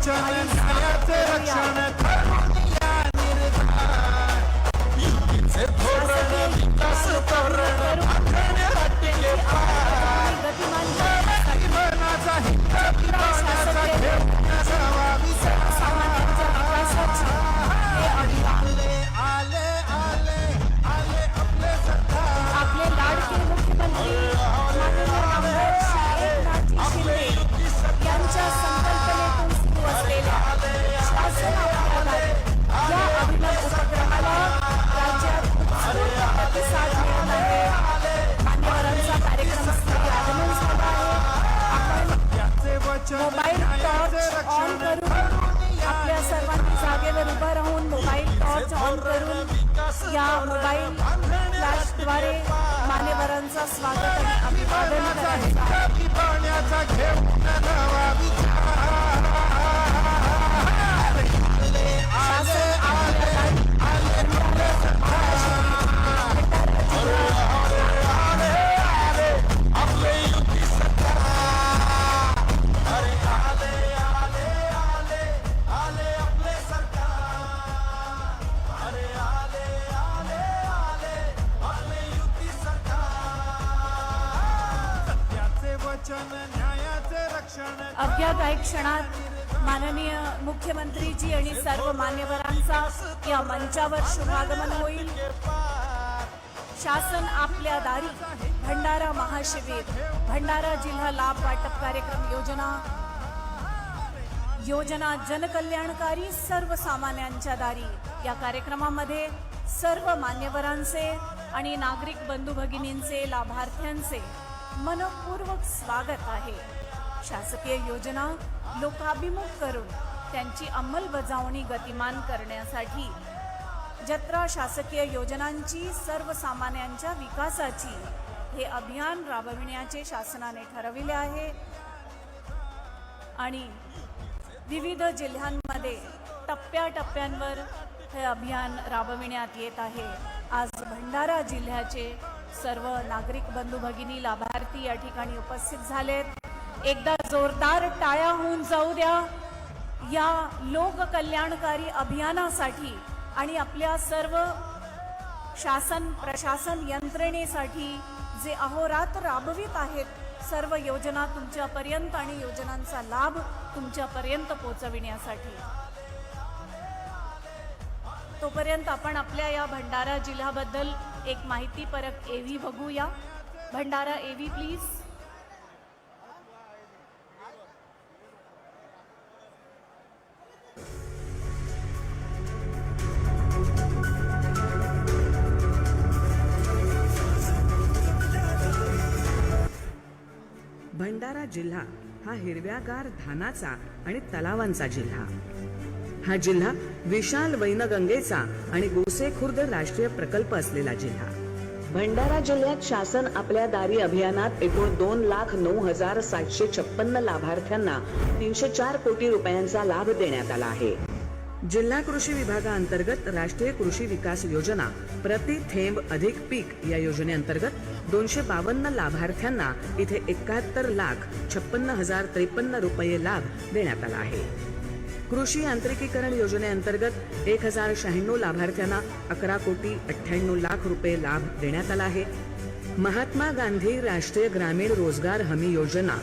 वचन न्यायाचे रक्षण करून या निर्धार युतीचे धोरण विकास धोरण आखणे हटके पार गतिमानाचा हित विधानाचा घेण्याचा विचार आले आले आले आपले सरकार आपले लाडके मुख्यमंत्री माननीय एकनाथजी शिंदे यांच्या संकल्पनेतून सुरू असलेल्या शासन या अभिनव उपक्रमाला राज्यात उत्स्फूर्त प्रतिसाद मिळत आहे. मान्यवरांचा कार्यक्रम स्थळी आगमन झाला आहे. आपण मोबाईल टॉर्च ऑन करून आपल्या सर्वांनी जागेवर उभं राहून मोबाईल टॉर्च ऑन करून या मोबाईल फ्लॅशद्वारे मान्यवरांचा स्वागत आणि अभिवादन करायचं अज्ञा काही क्षणात माननीय मुख्यमंत्रीजी आणि सर्व मान्यवरांचा या मंचावर शुभागमन होईल. शासन आपल्या दारी भंडारा महाशिबिर, भंडारा जिल्हा लाभ वाटप कार्यक्रम योजना जनकल्याणकारी सर्वसामान्यांच्या दारी. या कार्यक्रमामध्ये सर्व मान्यवरांचे आणि नागरिक बंधू भगिनींचे लाभार्थ्यांचे मनपूर्वक स्वागत आहे. शासकीय योजना लोकाभिमुख करून त्यांची अंमलबजावणी गतिमान करण्यासाठी जत्रा शासकीय योजनांची सर्वसामान्यांच्या विकासाची हे अभियान राबविण्याचे शासनाने ठरविले आहे आणि विविध जिल्ह्यांमध्ये टप्प्याटप्प्यांवर हे अभियान राबविण्यात येत आहे. आज भंडारा जिल्ह्याचे सर्व नागरिक बंधू भगिनी लाभार्थी या ठिकाणी उपस्थित झालेत. एकदा जोरदार टाळ्या होऊन जाऊ द्या या लोककल्याणकारी अभियानासाठी आणि आपल्या सर्व शासन प्रशासन यंत्रणेसाठी जे अहोरात्र राबवित आहेत सर्व योजना तुमच्यापर्यंत आणि योजनांचा लाभ तुमच्यापर्यंत पोहोचविण्यासाठी. तोपर्यंत आपण आपल्या या भंडारा जिल्ह्याबद्दल एक माहितीपरक एव्ही बघूया. भंडारा एव्ही प्लीज. भंडारा जिल्हा हा हिरव्यागार धानाचा आणि तलावांचा जिल्हा. हा जिल्हा विशाल वैनगंगेचा आणि गोसेखुर्द राष्ट्रीय प्रकल्प असलेला जिल्हा. भंडारा जिल्ह्यात शासन आपल्या दारी अभियानात एकूण 2,09,756 लाभार्थ्यांना 304 कोटी रुपयांचा लाभ देण्यात आला आहे. जिल्हा कृषी विभागाअंतर्गत राष्ट्रीय कृषी विकास योजना प्रति थेंब अधिक पीक या योजनेअंतर्गत 252 लाभार्थ्यांना इथे 71,56,053 रुपये लाभ देण्यात आला आहे. कृषी यांत्रिकीकरण योजनेअंतर्गत 1,096 लाभार्थ्यांना 11 कोटी 98 लाख रुपये लाभ देण्यात आला आहे. महात्मा गांधी राष्ट्रीय ग्रामीण रोजगार हमी योजना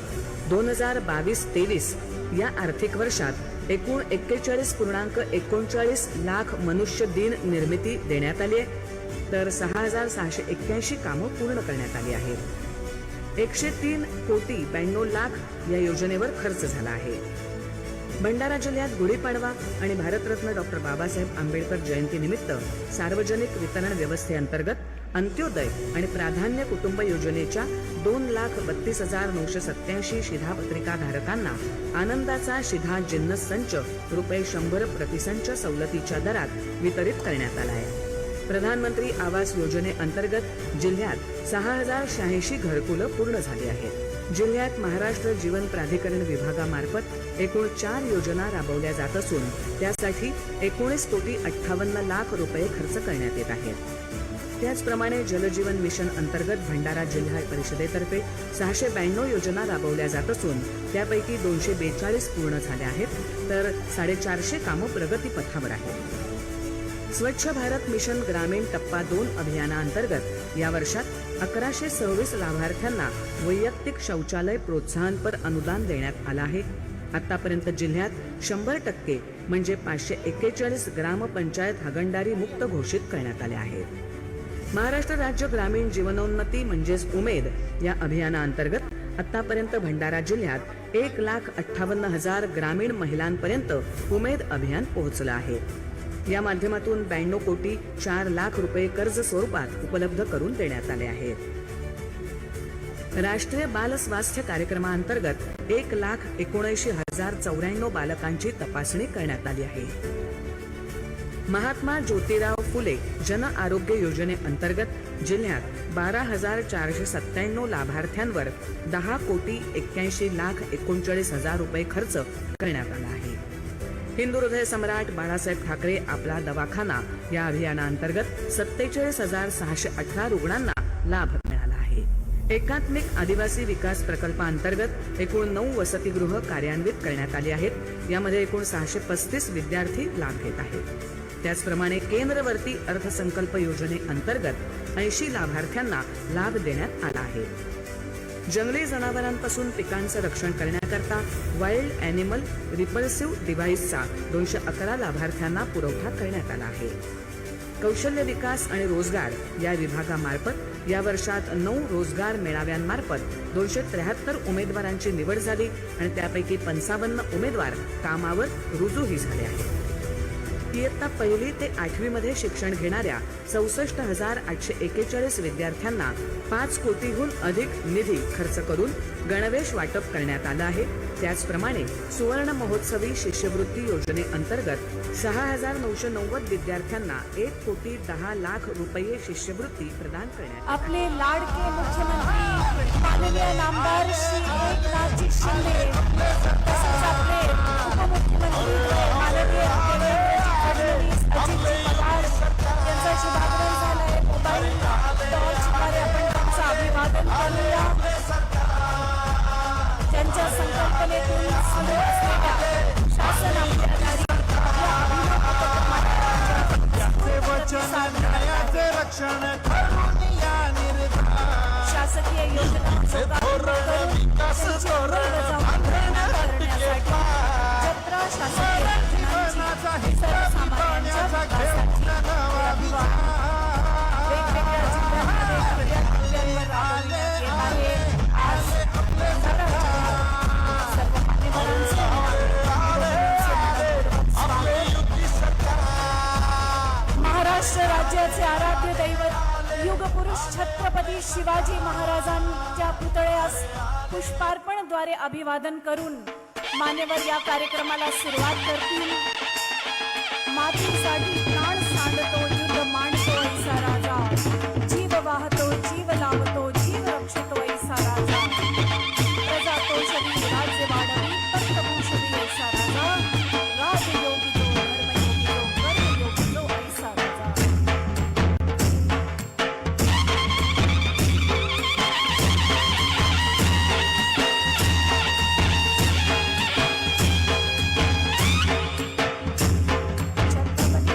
2022-23 या आर्थिक वर्षात एकूण 41.39 लाख मनुष्य दिन निर्मिती देण्यात आली आहे. तर 6,681 कामं पूर्ण करण्यात आली आहेत. 103 कोटी 92 लाख या योजनेवर खर्च झाला आहे. भंडारा जिल्ह्यात गुढीपाडवा आणि भारतरत्न डॉक्टर बाबासाहेब आंबेडकर जयंती निमित्त सार्वजनिक वितरण व्यवस्थेअंतर्गत अंत्योदय आणि प्राधान्य कुटुंब योजनेच्या 2,32,987 शिधापत्रिका धारकांना आनंदाचा शिधा जिन्नस संच रुपये 100 प्रतिसंच सवलतीच्या दरात वितरित करण्यात आला आहे. प्रधानमंत्री आवास योजनेअंतर्गत जिल्ह्यात 6,086 घरकुलं पूर्ण झाली आहेत. जिल्ह्यात महाराष्ट्र जीवन प्राधिकरण विभागामार्फत एकूण 4 योजना राबवल्या जात असून त्यासाठी 19 कोटी 58 लाख रुपये खर्च करण्यात येत आहेत. त्याचप्रमाणे जलजीवन मिशन अंतर्गत भंडारा जिल्हा परिषदेतर्फे 692 योजना राबवल्या जात असून त्यापैकी 242 पूर्ण झाल्या आहेत, तर 450 कामं प्रगतीपथावर आहेत. स्वच्छ भारत मिशन ग्रामीण टप्पा 2 अभियानाअंतर्गत या वर्षात 1126 लाभार्थ्यांना वैयक्तिक शौचालय प्रोत्साहनपर अनुदान देण्यात आलं आहे. आतापर्यंत जिल्ह्यात 100% म्हणजे 541 ग्रामपंचायत हागणदारी मुक्त घोषित करण्यात आल्या आहेत. महाराष्ट्र राज्य ग्रामीण जीवनोन्नती म्हणजेच उमेद या अभियानाअंतर्गत आतापर्यंत भंडारा जिल्ह्यात 1,58,000 ग्रामीण महिलांपर्यंत उमेद अभियान पोहोचलं आहे. या माध्यमातून 92 कोटी 4 लाख रुपये कर्ज स्वरूपात उपलब्ध करून देण्यात आले आहेत. राष्ट्रीय बाल स्वास्थ्य कार्यक्रमाअंतर्गत 1,79,094 बालकांची तपासणी करण्यात आली आहे. महात्मा ज्योतिराव फुले जन आरोग्य योजनेअंतर्गत जिल्ह्यात 12,497 लाभार्थ्यांवर 10,81,39,39,000 रुपये खर्च करण्यात आला आहे. हिंदू हृदय सम्राट बाळासाहेब ठाकरे आपला दवाखाना या अभियानाअंतर्गत 47,618 रुग्णांना लाभ मिळाला आहे. एकात्मिक आदिवासी विकास प्रकल्पाअंतर्गत एकूण 9 वसतिगृह कार्यान्वित करण्यात आली आहेत. यामध्ये एकूण 635 विद्यार्थी लाभ घेत आहेत. त्याचप्रमाणे केंद्रवर्ती अर्थसंकल्प योजनेअंतर्गत 80 लाभार्थ्यांना लाभ देण्यात आला आहे. जंगली जनावरांपासून पिकांचं रक्षण करण्याकरता वाईल्ड अॅनिमल रिपल्सिव्ह डिव्हाइसचा 211 लाभार्थ्यांना पुरवठा करण्यात आला आहे. कौशल्य विकास आणि रोजगार या विभागामार्फत या वर्षात 9 रोजगार मेळाव्यांमार्फत 273 उमेदवारांची निवड झाली आणि त्यापैकी 55 उमेदवार कामावर रुजूही झाले आहेत. इयत्ता 1ली ते 8वी मध्ये शिक्षण घेणाऱ्या 64,841 विद्यार्थ्यांना 5 कोटीहून अधिक निधी खर्च करून गणवेश वाटप करण्यात आलं आहे. त्याचप्रमाणे सुवर्ण महोत्सवी शिष्यवृत्ती योजनेअंतर्गत 6,990 विद्यार्थ्यांना 1,10,00,000 रुपये शिष्यवृत्ती प्रदान करण्यात. आपले लाडके मुख्यमंत्री माननीय नामदार श्री एकनाथजी शिंदे तसेच आपले उपमुख्यमंत्री माननीय फडणवीस अजितजी पवार यांचा शुभागमन झालाय. मोबाईल टॉर्चद्वारे आपण त्यांचं अभिवादन करूया. त्यांच्या संकल्पनेतून सुरू असलेल्या शासन आपल्या दारी रक्षण करून या निर्धार शासकीय योजना करण्यासाठी जत्रा शासकीय योजनांची सर्वसामान्यांच्या विकासासाठी वेगवेगळ्या जिल्ह्यांमध्ये वेगवेगळ्या टप्प्यांवर राबवण्यात येत आहे. आज भंडारा जिल्ह्यात सर्व मान्यवरांचं महाराष्ट्र राज्याचे आराध्य दैवत युगपुरुष छत्रपती शिवाजी महाराजांच्या पुतळ्यास पुष्पार्पणद्वारे अभिवादन करून मान्यवर या कार्यक्रमाला सुरुवात करतील. मातीसाठी प्राण सांडतो युद्ध मांडतो ऐसा राजा, जीव वाहतो जीव लावतो जीव रक्षतो ऐसा राजा, प्रजा तोषवी राज्य वाढवी पंतभूषवी ऐसा राजा, राजयोगी तो धर्मयोगी तो कर्मयोगी तो ऐसा राजा.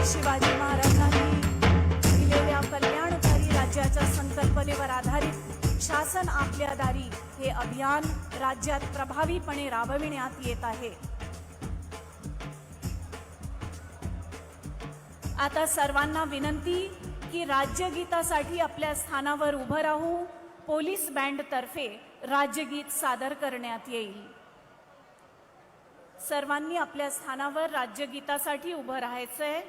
शिवाजी महाराजांनी दिलेल्या कल्याणकारी राज्याच्या संकल्पनेवर आधारित शासन आपल्या दारी हे अभियान राज्यात प्रभावीपणे राबविण्यात येत आहे. आता सर्वांना विनंती की राज्यगीतासाठी आपल्या स्थानावर उभं राहू. पोलीस बँड तर्फे राज्यगीत सादर करण्यात येईल. सर्वांनी आपल्या स्थानावर राज्यगीतासाठी उभं राहायचंय.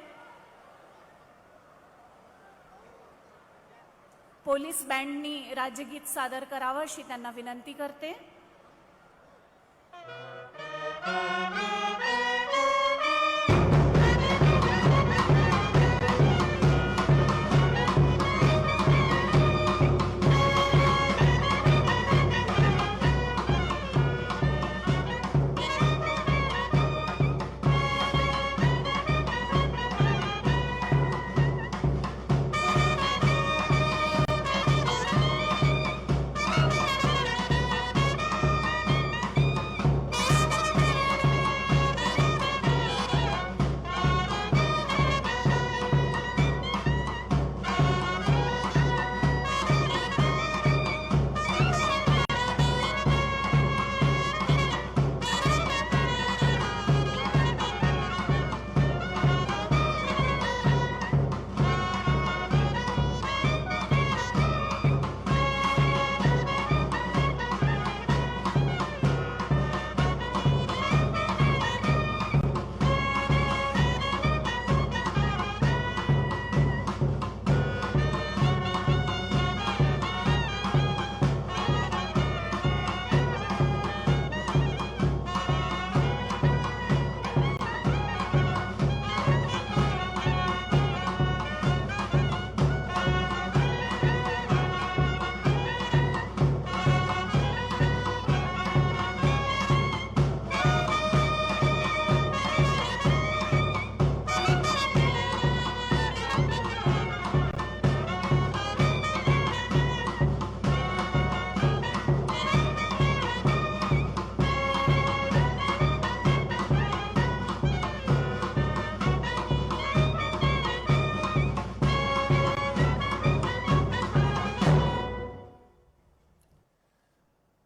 पोलीस बँडनी राज्यगीत सादर करावं अशी त्यांना विनंती करते.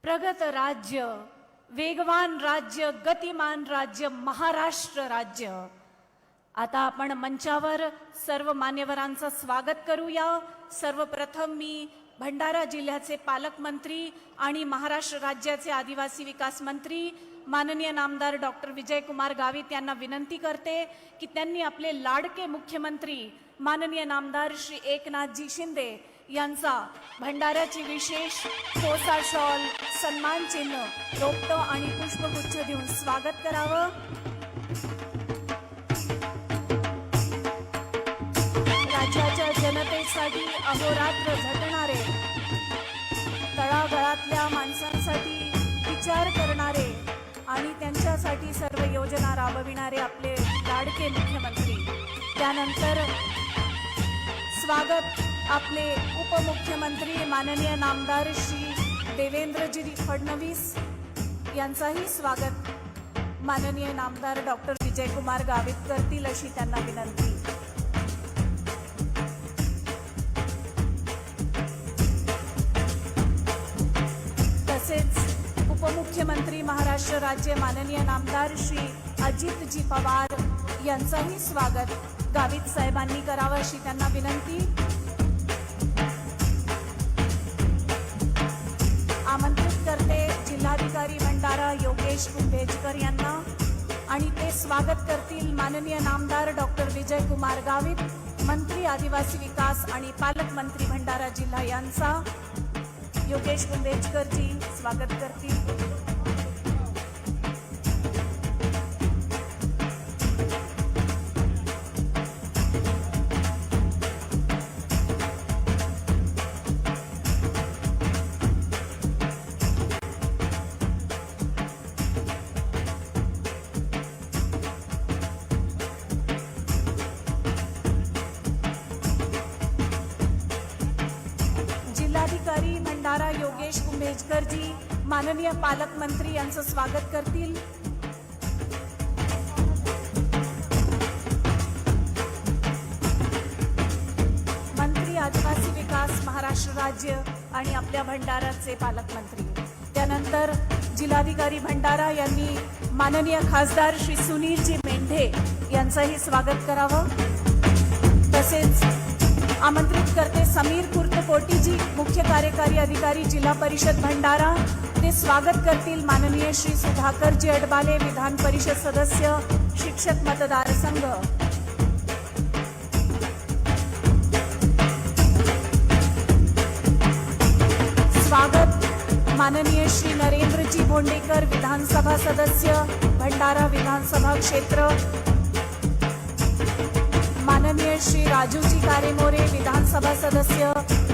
प्रगत राज्य, वेगवान राज्य, गतिमान राज्य, महाराष्ट्र राज्य. आता आपण मंचावर सर्व मान्यवरांचं स्वागत करूया. सर्वप्रथम मी भंडारा जिल्ह्याचे पालकमंत्री आणि महाराष्ट्र राज्याचे आदिवासी विकास मंत्री माननीय नामदार डॉक्टर विजयकुमार गावित यांना विनंती करते की त्यांनी आपले लाडके मुख्यमंत्री माननीय नामदार श्री एकनाथजी शिंदे यांचा भंडाऱ्याची विशेष कोसा शॉल, सन्मान चिन्ह, रोपटं आणि पुष्पगुच्छ देऊन स्वागत करावं. राज्याच्या जनतेसाठी अहोरात्र झटणारे, तळागाळातल्या माणसांसाठी विचार करणारे आणि त्यांच्यासाठी सर्व योजना राबविणारे आपले लाडके मुख्यमंत्री. त्यानंतर स्वागत आपले उपमुख्यमंत्री माननीय नामदार श्री देवेंद्रजी फडणवीस यांचाही स्वागत माननीय नामदार डॉक्टर विजयकुमार गावित करतील अशी त्यांना विनंती. तसेच उपमुख्यमंत्री महाराष्ट्र राज्य माननीय नामदार श्री अजितजी पवार यांचाही स्वागत गावित साहेबांनी करावं अशी त्यांना विनंती. आमंत्रित करते जिल्हाधिकारी भंडारा योगेश कुंभेजकर यांना आणि ते स्वागत करतील माननीय नामदार डॉक्टर विजयकुमार गावित, मंत्री आदिवासी विकास आणि पालकमंत्री भंडारा जिल्हा यांचा. योगेश कुंभेजकरजी स्वागत करतील. जिल्हाधिकारी भंडारा योगेश कुंभेजकरजी माननीय पालकमंत्री यांचं स्वागत करतील. मंत्री आदिवासी विकास महाराष्ट्र राज्य आणि आपल्या भंडाराचे पालकमंत्री. त्यानंतर जिल्हाधिकारी भंडारा यांनी माननीय खासदार श्री सुनीलजी मेंढे यांचंही स्वागत करावं. तसेच आमंत्रित करते समीर कुर्तकोटीजी, मुख्य कार्यकारी अधिकारी जिल्हा परिषद भंडारा. ते स्वागत करतील माननीय श्री सुधाकरजी अडबाले, विधान परिषद सदस्य, शिक्षक मतदारसंघ. स्वागत माननीय श्री नरेंद्रजी भोंडेकर, विधानसभा सदस्य, भंडारा विधानसभा क्षेत्र. माननीय श्री राजूजी कारेमोरे, विधानसभा सदस्य,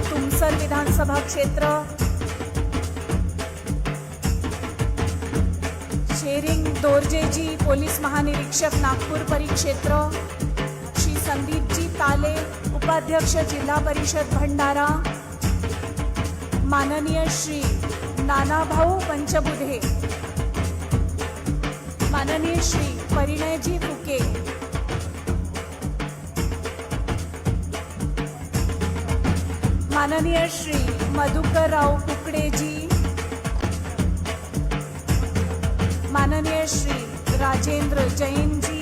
तुमसर विधानसभा क्षेत्र. शेरिंग दोरजेजी, पोलीस महानिरीक्षक, नागपूर परिक्षेत्र. श्री संदीपजी ताले, उपाध्यक्ष जिल्हा परिषद भंडारा. माननीय श्री नानाभाऊ पंचबुधे. माननीय श्री परिणयजी फुके. माननीय श्री मधुकरराव कुकडेजी. माननीय श्री राजेंद्र जैनजी.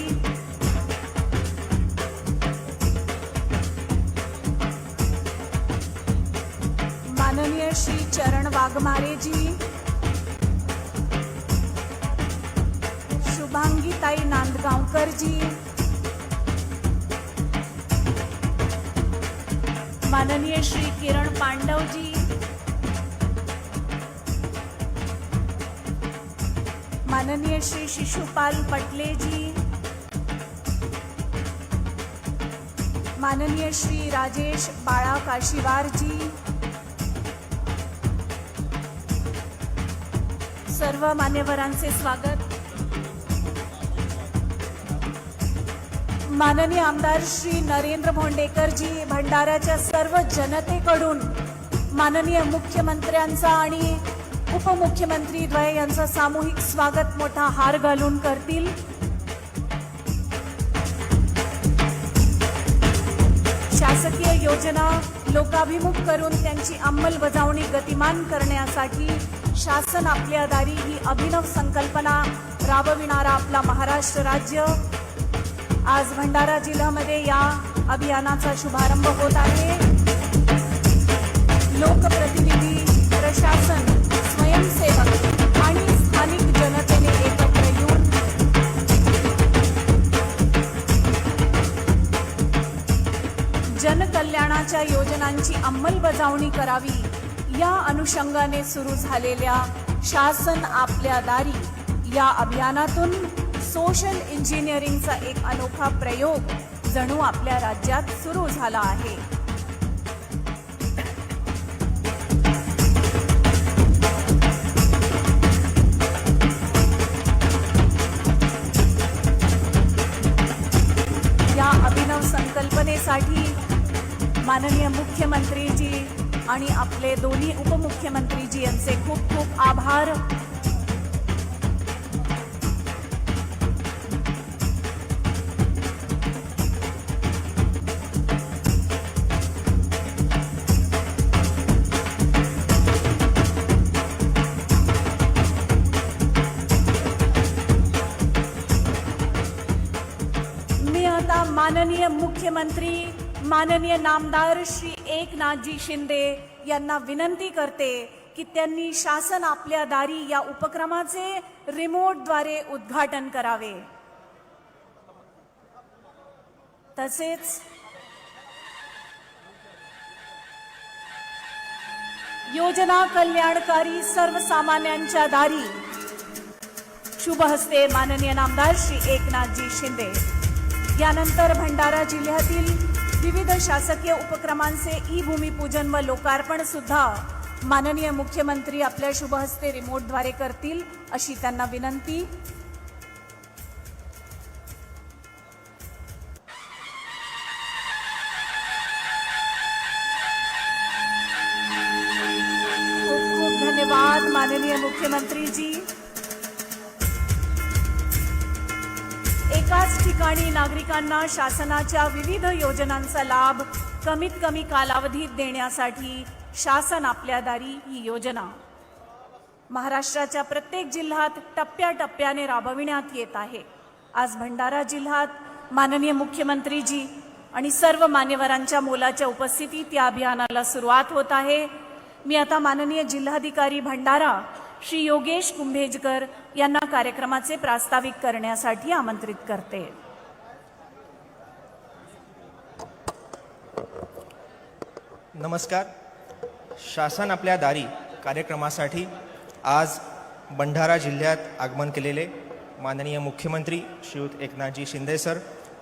माननीय श्री चरण वाघमारेजी. शुभांगीताई नांदगावकरजी. माननीय श्री किरण पांडवजी. माननीय श्री शिशुपाल पटलेजी. माननीय श्री राजेश बाळा काशीवारजी. सर्व मान्यवरांचे स्वागत. माननीय आमदार श्री नरेंद्र भोंडेकरजी, भंडाऱ्याच्या सर्व जनतेकडून माननीय मुख्यमंत्र्यांचा आणि उपमुख्यमंत्री द्वय यांचा सामूहिक स्वागत मोठा हार घालून करतील. शासकीय योजना लोकाभिमुख करून त्यांची अंमलबजावणी गतिमान करण्यासाठी शासन आपल्या दारी ही अभिनव संकल्पना राबविणारा आपला महाराष्ट्र राज्य आज भंडारा जिल्ह्यामध्ये या अभियानाचा शुभारंभ होत आहे. लोकप्रतिनिधी, प्रशासन, स्वयंसेवक आणि स्थानिक जनतेने एकत्र येऊन जनकल्याणाच्या योजनांची अंमलबजावणी करावी या अनुषंगाने सुरू झालेल्या शासन आपल्या दारी या अभियानातून सोशल इंजिनिअरिंगचा एक अनोखा प्रयोग जणू आपल्या राज्यात सुरू झाला आहे. या अभिनव संकल्पनेसाठी माननीय मुख्यमंत्रीजी आणि आपले दोन्ही उपमुख्यमंत्रीजी यांचे खूप खूप आभार. मी आता माननीय मुख्यमंत्री माननीय नामदार श्री एकनाथजी शिंदे यांना विनंती करते की त्यांनी शासन आपल्या दारी या उपक्रमाचे रिमोटद्वारे उद्घाटन करावे. तसेच योजना कल्याणकारी सर्वसामान्यांच्या दारी शुभ हस्ते माननीय नामदार श्री एकनाथजी शिंदे. यानंतर भंडारा जिल्ह्यातील विविध शासकीय उपक्रमांचे ई भूमिपूजन व लोकार्पण सुद्धा माननीय मुख्यमंत्री आपल्या शुभ हस्ते रिमोटद्वारे करतील अशी त्यांना विनंती. खूप खूप धन्यवाद माननीय मुख्यमंत्रीजी. एकाच ठिकाणी नागरिकांना शासनाच्या विविध योजनांचा लाभ कमीत कमी कालावधीत देण्यासाठी शासन आपल्या दारी ही योजना महाराष्ट्राच्या प्रत्येक जिल्ह्यात टप्प्याटप्प्याने राबविण्यात येत आहे. आज भंडारा जिल्ह्यात माननीय मुख्यमंत्रीजी आणि सर्व मान्यवरांच्या मोलाच्या उपस्थितीत या अभियानाला सुरुवात होत आहे. मी आता माननीय जिल्हाधिकारी भंडारा श्री योगेश कुंभेजकर यांना कार्यक्रमाचे प्रास्ताविक करण्यासाठी आमंत्रित करते. नमस्कार. शासन आपल्या दारी कार्यक्रमासाठी आज भंडारा जिल्ह्यात आगमन केलेले माननीय मुख्यमंत्री श्रीयुत एकनाथजी शिंदे सर,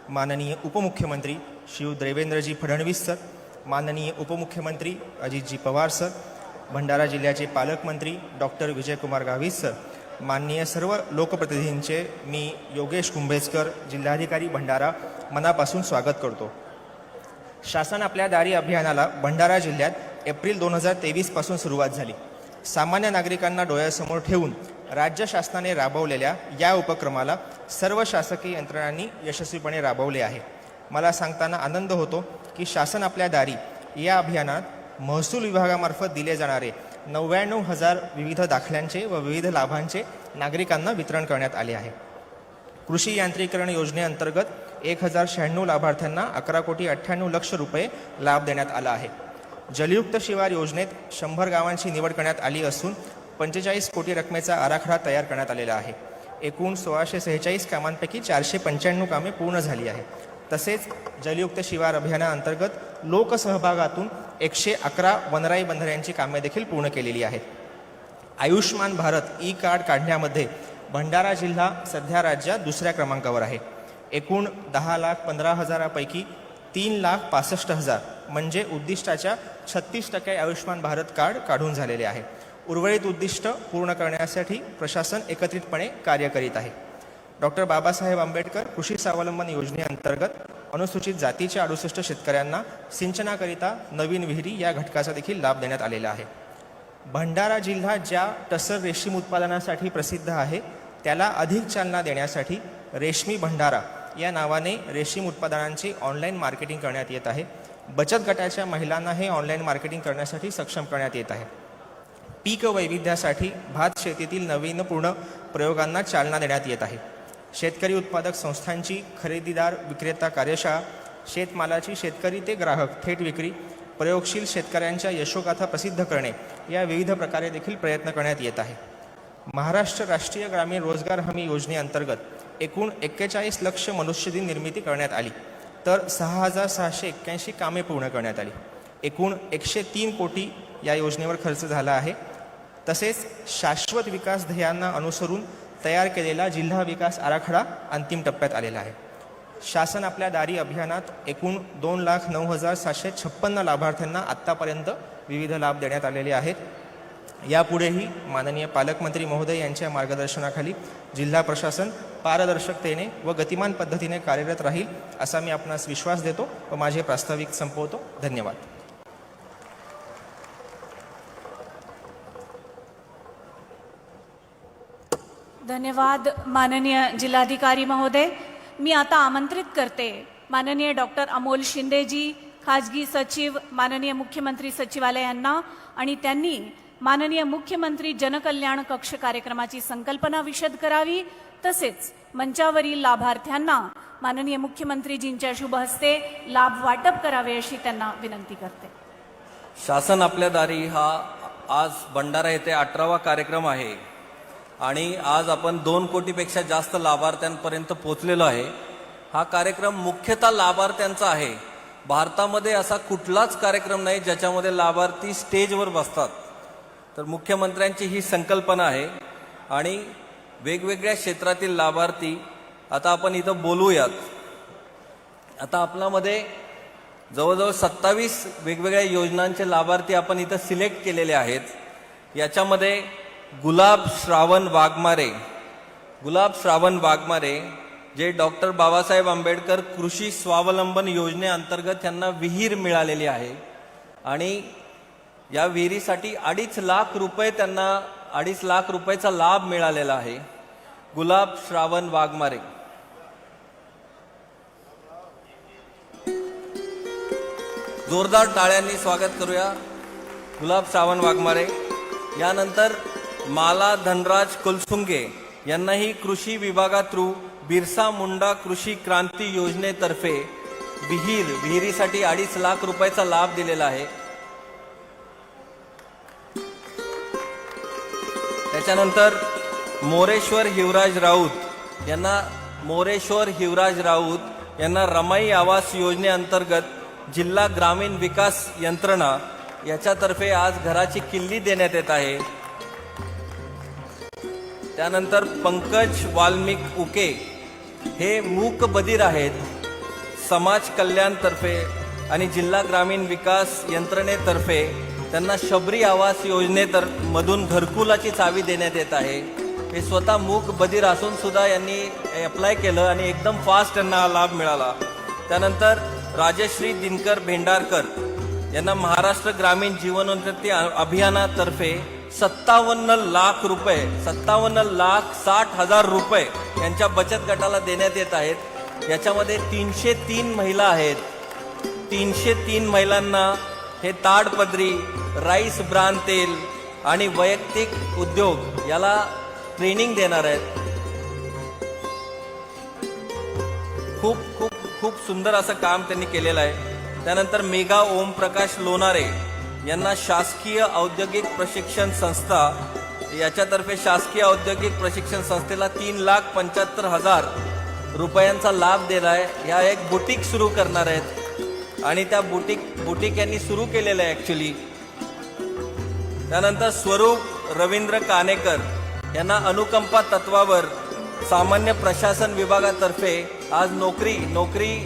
माननीय उपमुख्यमंत्री श्रीयुत देवेंद्रजी फडणवीस सर, माननीय उपमुख्यमंत्री अजितजी पवार सर, भंडारा जिल्ह्याचे पालकमंत्री डॉक्टर विजयकुमार गावित सर, माननीय सर्व लोकप्रतिनिधींचे मी योगेश कुंभेजकर जिल्हाधिकारी भंडारा मनापासून स्वागत करतो. शासन आपल्या दारी अभियानाला भंडारा जिल्ह्यात एप्रिल 2023 पासून सुरुवात झाली. सामान्य नागरिकांना डोळ्यासमोर ठेवून राज्य शासनाने राबवलेल्या या उपक्रमाला सर्व शासकीय यंत्रणांनी यशस्वीपणे राबवले आहे. मला सांगताना आनंद होतो की शासन आपल्या दारी या अभियानात महसूल विभागामार्फत दिले जाणारे 99,000 विविध दाखल्यांचे व विविध लाभांचे नागरिकांना वितरण करण्यात आले आहे. कृषी यांत्रिकरण योजनेअंतर्गत 1096 लाभार्थ्यांना 11,98,00,000 रुपये लाभ देण्यात आला आहे. जलयुक्त शिवार योजनेत 100 गावांची निवड करण्यात आली असून 45 कोटी रकमेचा आराखडा तयार करण्यात आलेला आहे. एकूण 1646 कामांपैकी 495 कामे पूर्ण झाली आहेत. तसेच जलयुक्त शिवार अभियानाअंतर्गत लोकसहभागातून 111 वनराई बंधाऱ्यांची कामे देखील पूर्ण केलेली आहेत. आयुष्मान भारत ई कार्ड काढण्यामध्ये भंडारा जिल्हा सध्या राज्यात दुसऱ्या क्रमांकावर आहे. एकूण 10,15,000 पैकी 3,65,000 म्हणजे उद्दिष्टाच्या 36% आयुष्मान भारत कार्ड काढून झालेले आहे. उर्वरित उद्दिष्ट पूर्ण करण्यासाठी प्रशासन एकत्रितपणे कार्य करीत आहे. डॉक्टर बाबासाहेब आंबेडकर कृषी स्वावलंबन योजनेअंतर्गत अनुसूचित जातीच्या 68 शेतकऱ्यांना सिंचनाकरिता नवीन विहिरी या घटकाचा देखील लाभ देण्यात आलेला आहे. भंडारा जिल्हा ज्या टसर रेशीम उत्पादनासाठी प्रसिद्ध आहे त्याला अधिक चालना देण्यासाठी रेशमी भंडारा या नावाने रेशीम उत्पादनांची ऑनलाईन मार्केटिंग करण्यात येत आहे. बचत गटाच्या महिलांना हे ऑनलाईन मार्केटिंग करण्यासाठी सक्षम करण्यात येत आहे. पीक वैविध्यासाठी भात शेतीतील नवीनपूर्ण प्रयोगांना चालना देण्यात येत आहे. शेतकरी उत्पादक संस्थांची खरेदीदार विक्रेता कार्यशाळा, शेतमालाची शेतकरी ते ग्राहक थेट विक्री, प्रयोगशील शेतकऱ्यांच्या यशोगाथा प्रसिद्ध करणे या विविध प्रकारे देखील प्रयत्न करण्यात येत आहे. महाराष्ट्र राष्ट्रीय ग्रामीण रोजगार हमी योजनेअंतर्गत एकूण 41 लक्ष मनुष्यदिन निर्मिती करण्यात आली, तर 6,681 कामे पूर्ण करण्यात आली. एकूण 103 कोटी या योजनेवर खर्च झाला आहे. तसेच शाश्वत विकास ध्येयांना अनुसरून तयार केलेला जिल्हा विकास आराखडा अंतिम टप्प्यात आलेला आहे. शासन आपल्या दारी अभियानात एकूण 2,09,756 लाभार्थ्यांना आत्तापर्यंत विविध लाभ देण्यात आलेले आहेत. यापुढेही माननीय पालकमंत्री महोदय यांच्या मार्गदर्शनाखाली जिल्हा प्रशासन पारदर्शकतेने व गतिमान पद्धतीने कार्यरत राहील असा मी आपणास विश्वास देतो व माझे प्रास्ताविक संपवतो. धन्यवाद. धन्यवाद माननीय जिल्हाधिकारी महोदय. मी आता आमंत्रित करते माननीय डॉक्टर अमोल शिंदेजी, खाजगी सचिव, माननीय मुख्यमंत्री सचिवालय यांना, आणि त्यांनी माननीय मुख्यमंत्री जनकल्याण कक्ष कार्यक्रमाची संकल्पना विशद करावी. तसेच मंचावरील लाभार्थ्यांना माननीय मुख्यमंत्रीजींच्या शुभ हस्ते लाभ वाटप करावे अशी त्यांना विनंती करते. शासन आपल्या दारी हा आज भंडारा येथे 18वा कार्यक्रम आहे आणि आज आपण 2 कोटीपेक्षा जास्त लाभार्थ्यांपर्यंत पोहोचलेलो आहे. हा कार्यक्रम मुख्यतः लाभार्थ्यांचा आहे. भारतामध्ये असा कुठलाच कार्यक्रम नाही ज्याच्यामध्ये लाभार्थी स्टेजवर बसतात. तर मुख्यमंत्र्यांची ही संकल्पना आहे आणि वेगवेगळ्या क्षेत्रातील लाभार्थी आता आपण इथं बोलूयात. आता आपल्यामध्ये जवळजवळ 27 वेगवेगळ्या योजनांचे लाभार्थी आपण इथं सिलेक्ट केलेले आहेत. याच्यामध्ये गुलाब श्रावण वाघमारे जे डॉक्टर बाबासाहेब आंबेडकर कृषी स्वावलंबन योजनेअंतर्गत त्यांना विहीर मिळालेली आहे आणि या विहिरीसाठी 2.5 लाख रुपये त्यांना 2.5 लाख रुपयाचा लाभ मिळालेला आहे. गुलाब श्रावण वाघमारे. जोरदार टाळ्यांनी स्वागत करूया गुलाब श्रावण वाघमारे. यानंतर माला धनराज कुलसुंगे यांनाही कृषी विभागा थ्रू बिरसा मुंडा कृषी क्रांती योजनेतर्फे विहिरीसाठी 2.5 लाख रुपयाचा लाभ दिलेला आहे. त्याच्यानंतर मोरेश्वर हिवराज राऊत यांना रमाई आवास योजनेअंतर्गत जिल्हा ग्रामीण विकास यंत्रणा याच्यातर्फे आज घराची किल्ली देण्यात येत आहे. त्यानंतर पंकज वाल्मिक उके हे मूक बधिर आहेत. समाज कल्याणतर्फे आणि जिल्हा ग्रामीण विकास यंत्रणेतर्फे त्यांना शबरी आवास मधून घरकुलाची चावी देण्यात येत आहे. हे स्वतः मूक बधिर असून सुद्धा यांनी अप्लाय केलं आणि एकदम फास्ट त्यांना हा लाभ मिळाला. त्यानंतर राजश्री दिनकर भेंडारकर यांना महाराष्ट्र ग्रामीण जीवनोन्नती अभियानातर्फे 57,60,000 रुपये यांच्या बचत गटाला देण्यात येत आहेत. याच्यामध्ये 303 महिला आहेत. 303 महिलांना हे ताडपदरी, राईस ब्रान तेल आणि वैयक्तिक उद्योग याला ट्रेनिंग देणार आहेत. खूप खूप खूप सुंदर असं काम त्यांनी केलेलं आहे. त्यानंतर मेघा ओमप्रकाश लोणारे यांना शासकीय औद्योगिक प्रशिक्षण संस्था याच्यातर्फे शासकीय औद्योगिक प्रशिक्षण संस्थेला 3,75,000 रुपयांचा लाभ दिला आहे. ह्या एक बुटीक सुरू करणार आहेत आणि त्या बुटीक यांनी सुरू केलेलं आहे ॲक्च्युली. त्यानंतर स्वरूप रवींद्र कानेकर यांना अनुकंपा तत्वावर सामान्य प्रशासन विभागातर्फे आज नोकरी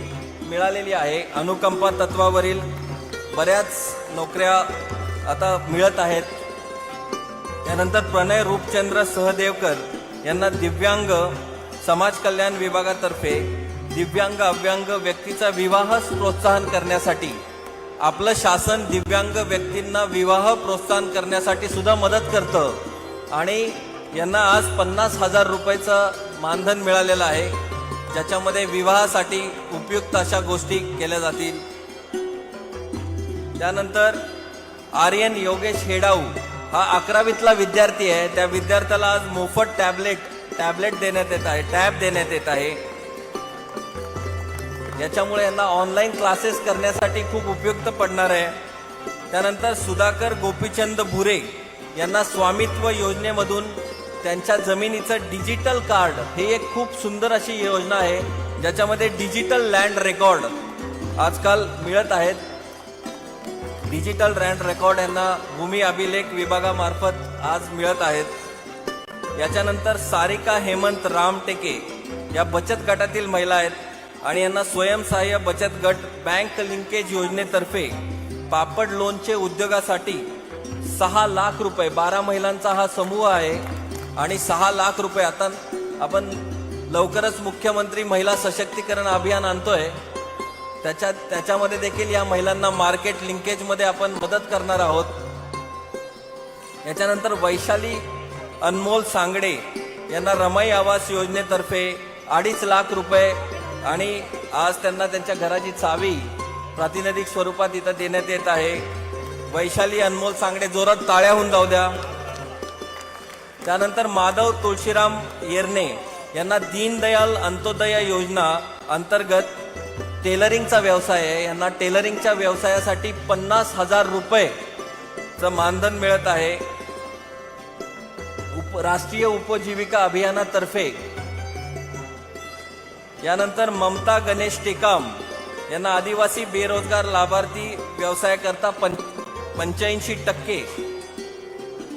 मिळालेली आहे. अनुकंपा तत्वावरील बऱ्याच नोकऱ्या आता मिळत आहेत. त्यानंतर प्रणय रूपचंद्र सहदेवकर यांना दिव्यांग समाज कल्याण विभागातर्फे दिव्यांग अव्यांग व्यक्तीचा विवाह प्रोत्साहन करण्यासाठी आपलं शासन दिव्यांग व्यक्तींना विवाह प्रोत्साहन करण्यासाठी सुद्धा मदत करतं आणि यांना आज 50,000 रुपयाचं मानधन मिळालेलं आहे, ज्याच्यामध्ये विवाहासाठी उपयुक्त अशा गोष्टी केल्या जातील. त्यानंतर आर्यन योगेश हेडाऊ हा 11वीतला विद्यार्थी आहे. त्या विद्यार्थ्याला आज मोफत टॅबलेट देण्यात येत आहे, टॅब देण्यात येत आहे. याच्यामुळे यांना ऑनलाईन क्लासेस करण्यासाठी खूप उपयुक्त पडणार आहे. त्यानंतर सुधाकर गोपीचंद भुरे यांना स्वामित्व योजनेमधून त्यांच्या जमिनीचं डिजिटल कार्ड, ही एक खूप सुंदर अशी योजना आहे ज्याच्यामध्ये डिजिटल लँड रेकॉर्ड आजकाल मिळत आहेत. डिजिटल लँड रेकॉर्ड यांना भूमी अभिलेख विभागामार्फत आज मिळत आहेत. याच्यानंतर सारिका हेमंत रामटेके या बचत गटातील महिला आहेत आणि यांना स्वयंसहाय्य बचत गट बँक लिंकेज योजनेतर्फे पापड लोणचे उद्योगासाठी 6 लाख रुपये, 12 महिलांचा हा समूह आहे आणि 6 लाख रुपये आता आपण लवकरच मुख्यमंत्री महिला सशक्तीकरण अभियान आणतोय. त्याच्यामध्ये देखील या महिलांना मार्केट लिंकेजमध्ये आपण मदत करणार आहोत. याच्यानंतर वैशाली अनमोल सांगडे यांना रमाई आवास योजनेतर्फे 2.5 लाख रुपये आणि आज त्यांना त्यांच्या घराची चावी प्रातिनिधिक स्वरूपात इथं देण्यात येत आहे. वैशाली अनमोल सांगडे, जोरात टाळ्या होऊन जाऊ द्या. त्यानंतर माधव तुळशीराम येरणे यांना दीनदयाल अंत्योदय योजना अंतर्गत टेलरिंगचा व्यवसाय आहे. यांना टेलरिंगच्या व्यवसायासाठी 50,000 रुपयेचं मानधन मिळत आहे. राष्ट्रीय उपजीविका अभियानातर्फे. यानंतर ममता गणेश टेकाम यांना आदिवासी बेरोजगार लाभार्थी व्यवसायाकरता 85%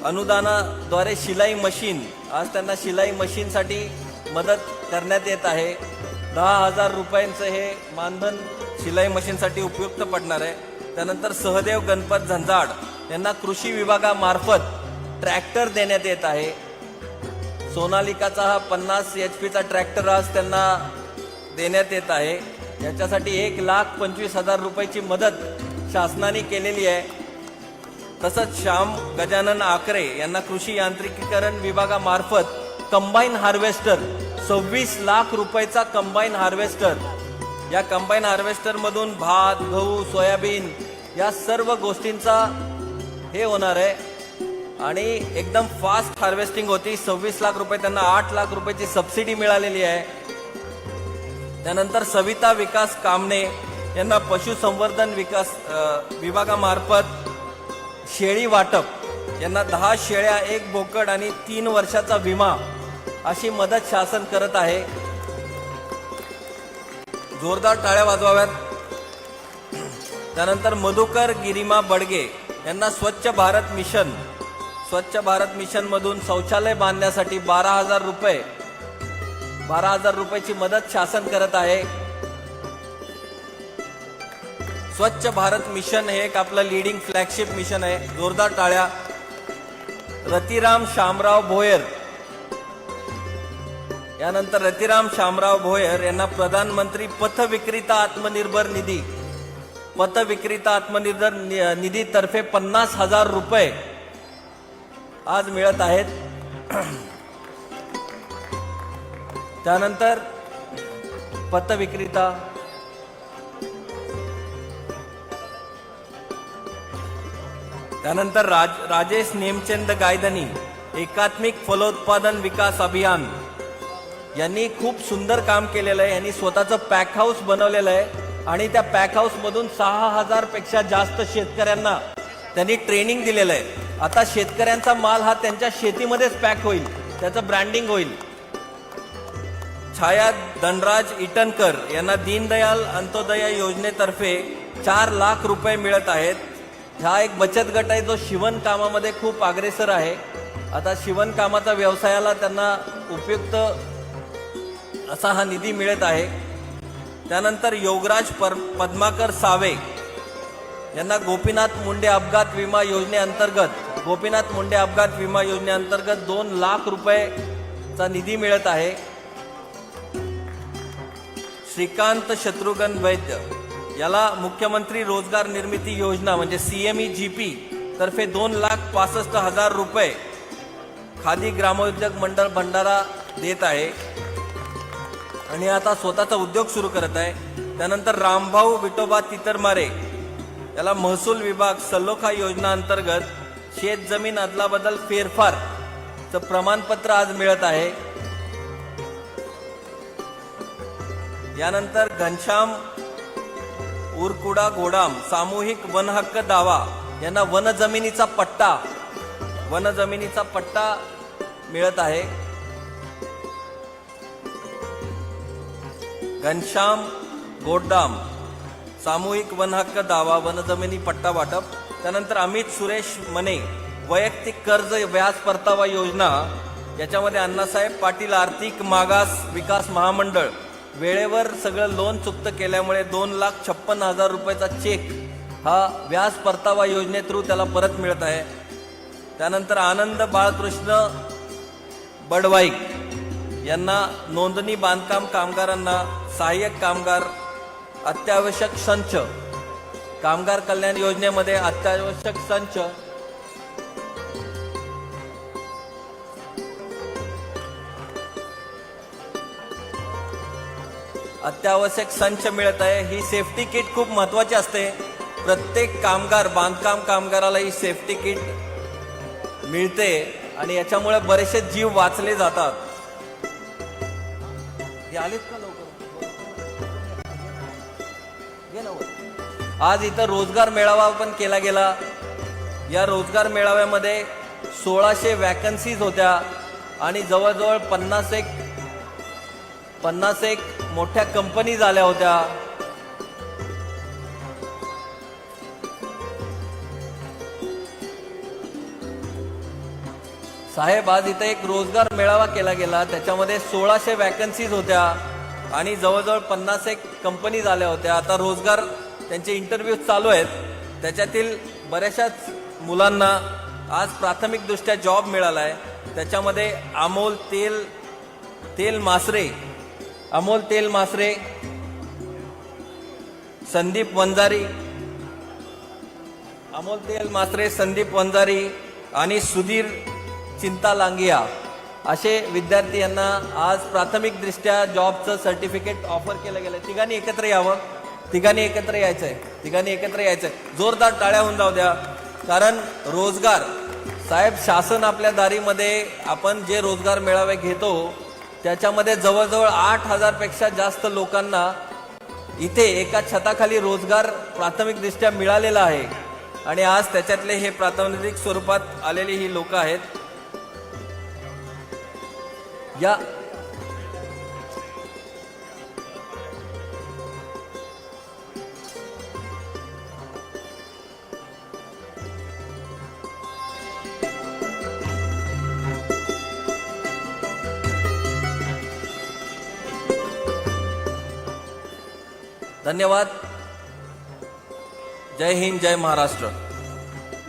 अनुदानाद्वारे शिलाई मशीन, आज त्यांना शिलाई मशीनसाठी मदत करण्यात येत आहे. 10,000 रुपयांचं हे मानधन शिलाई मशीनसाठी उपयुक्त पडणार आहे. त्यानंतर सहदेव गणपत झंजाड यांना कृषी विभागामार्फत ट्रॅक्टर देण्यात येत आहे. सोनालिकाचा हा 50 HP ट्रॅक्टर आज त्यांना देण्यात येत आहे. याच्यासाठी 1,25,000 रुपयाची मदत शासनाने केलेली आहे. तसंच श्याम गजानन आकरे यांना कृषी यांत्रिकीकरण विभागामार्फत कंबाईन हार्वेस्टर 26 लाख रुपयाचा कंबाईन हार्वेस्टर. या कंबाईन हार्वेस्टर मधून भात, गहू, सोयाबीन या सर्व गोष्टींचा हे होणार आहे आणि एकदम फास्ट हार्वेस्टिंग होती. 26 लाख रुपये, त्यांना 8 लाख रुपयाची सबसिडी मिळालेली आहे. त्यानंतर सविता विकास कामने यांना पशुसंवर्धन विकास विभागामार्फत शेळी वाटप, यांना 10 शेळ्या, 1 बोकड आणि 3 वर्षाचा विमा अशी मदत शासन करत आहे. जोरदार टाळ्या वाजवाव्यात. त्यानंतर मधुकर गिरिमा बडगे यांना स्वच्छ भारत मिशन मधून शौचालय बांधण्यासाठी 12,000 रुपयाची मदत शासन करत आहे. स्वच्छ भारत मिशन हे एक आपलं लीडिंग फ्लॅगशिप मिशन आहे. जोरदार टाळ्या. रतिराम शामराव भोयर, यानंतर रतिराम शामराव भोयर यांना प्रधानमंत्री पथविक्रेता आत्मनिर्भर निधी तर्फे 50,000 रुपये आज मिळत आहेत. त्यानंतर पथविक्रेता त्यानंतर राजेश नेमचंद गायधनी एकात्मिक फलोत्पादन विकास अभियान यांनी खूप सुंदर काम केलेलं आहे. यांनी स्वतःचं पॅक हाऊस बनवलेलं आहे आणि त्या पॅक हाऊस मधून 6,000 पेक्षा जास्त शेतकऱ्यांना त्यांनी ट्रेनिंग दिलेलं आहे. आता शेतकऱ्यांचा माल हा त्यांच्या शेतीमध्येच पॅक होईल, त्याचं ब्रँडिंग होईल. छाया धनराज इटनकर यांना दीनदयाल अंत्योदय योजनेतर्फे 4 लाख रुपये मिळत आहेत. हा एक बचत गट आहे जो शिवणकामामध्ये खूप अग्रेसर आहे. आता शिवणकामाचा व्यवसायाला त्यांना उपयुक्त असा हा निधी मिळत आहे. त्यानंतर योगराज पद्माकर सावे यांना गोपीनाथ मुंडे अपघात विमा योजनेअंतर्गत 2 लाख रुपयेचा निधी मिळत आहे. श्रीकांत शत्रुघ्न वैद्य याला मुख्यमंत्री रोजगार निर्मिती योजना म्हणजे CMEGP तर्फे 2,65,000 रुपये खादी ग्रामोद्योग मंडळ भंडारा देत आहे आणि आता स्वतःचा उद्योग सुरू करत आहे. त्यानंतर रामभाऊ विठोबा तितरमारे याला महसूल विभाग सलोखा योजना अंतर्गत शेत जमीन अदलाबदल फेरफार चं प्रमाणपत्र आज मिळत आहे. यानंतर घनश्याम उरकुडा गोडाम सामूहिक वन हक्क दावा यांना वन जमिनीचा पट्टा मिळत आहे. घनश्याम गोडाम सामूहिक वन हक्क दावा वन जमिनी पट्टा वाटप. त्यानंतर अमित सुरेश मने वैयक्तिक कर्ज व्याज परतावा योजना, याच्यामध्ये अण्णासाहेब पाटील आर्थिक मागास विकास महामंडळ वेळेवर सगळं लोन चुकतं केल्यामुळे 2,56,000 रुपयाचा चेक हा व्याज परतावा योजने थ्रू त्याला परत मिळत आहे. त्यानंतर आनंद बाळकृष्ण बडवाईक यांना नोंदणी बांधकाम कामगारांना सहाय्यक कामगार अत्यावश्यक संच कामगार कल्याण योजनेमध्ये अत्यावश्यक संच मिळत आहे. ही सेफ्टी किट खूप महत्वाची असते. प्रत्येक कामगार बांधकाम कामगाराला ही सेफ्टी किट मिळते आणि याच्यामुळे बरेचसे जीव वाचले जातात. हे आलेत का लवकर? आज इथं रोजगार मेळावा पण केला गेला. या रोजगार मेळाव्यामध्ये 1600 वॅकन्सीज होत्या आणि जवळजवळ 50 मोठ्या कंपनीज आल्या होत्या. साहेब, आज इथं एक रोजगार मेळावा केला गेला. त्याच्यामध्ये 1600 वॅकन्सीज होत्या आणि जवळजवळ 50 कंपनीज आल्या होत्या. आता रोजगार त्यांचे इंटरव्ह्यू चालू आहेत. त्याच्यातील बऱ्याचशाच मुलांना आज प्राथमिकदृष्ट्या जॉब मिळाला आहे. त्याच्यामध्ये अमोल तेल मासरे, संदीप वंजारी आणि सुधीर चिंतालांगिया असे विद्यार्थी यांना आज प्राथमिकदृष्ट्या जॉबचं सर्टिफिकेट ऑफर केलं गेलं. तिघांनी एकत्र यायचंय. जोरदार टाळ्या होऊन जाऊ द्या. कारण रोजगार साहेब, शासन आपल्या दारीमध्ये आपण जे रोजगार मेळावे घेतो त्याच्यामध्ये जवळजवळ 8,000 पेक्षा जास्त लोकांना इथे एका छताखाली रोजगार प्राथमिकदृष्ट्या मिळालेला आहे आणि आज त्याच्यातले हे प्रातिनिधिक स्वरूपात आलेली ही लोक आहेत. या धन्यवाद. जय हिंद, जय महाराष्ट्र.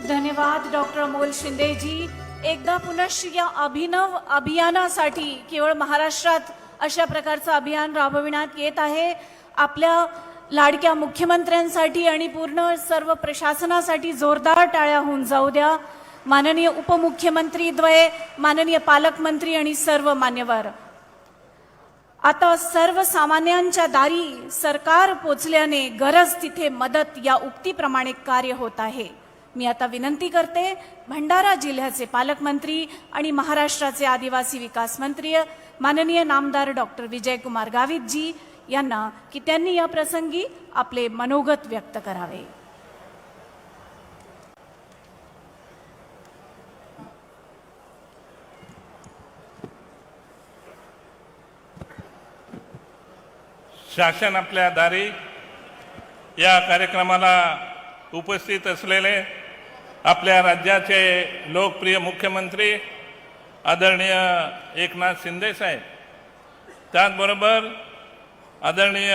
धन्यवाद डॉक्टर अमोल शिंदे जी. एकदा पुनश्च या अभिनव अभियानासाठी केवळ महाराष्ट्रात अशा प्रकारचं अभियान राबविण्यात येत आहे. आपल्या लाडक्या मुख्यमंत्र्यांसाठी आणि पूर्ण सर्व प्रशासनासाठी जोरदार टाळ्या होऊन जाऊ द्या. माननीय उपमुख्यमंत्री द्वय, माननीय पालकमंत्री आणि सर्व मान्यवर. आता सर्वसामान्यांच्या दारी सरकार पोचल्याने गरज तिथे मदत या उक्तीप्रमाणे कार्य होत आहे. मी आता विनंती करते भंडारा जिल्ह्याचे पालकमंत्री आणि महाराष्ट्राचे आदिवासी विकास मंत्री माननीय नामदार डॉक्टर विजयकुमार गावित जी यांना की त्यांनी या प्रसंगी आपले मनोगत व्यक्त करावे. शासन आपल्या दारी या कार्यक्रमाला उपस्थित असलेले आपल्या राज्याचे लोकप्रिय मुख्यमंत्री आदरणीय एकनाथ शिंदे साहेब, त्याचबरोबर आदरणीय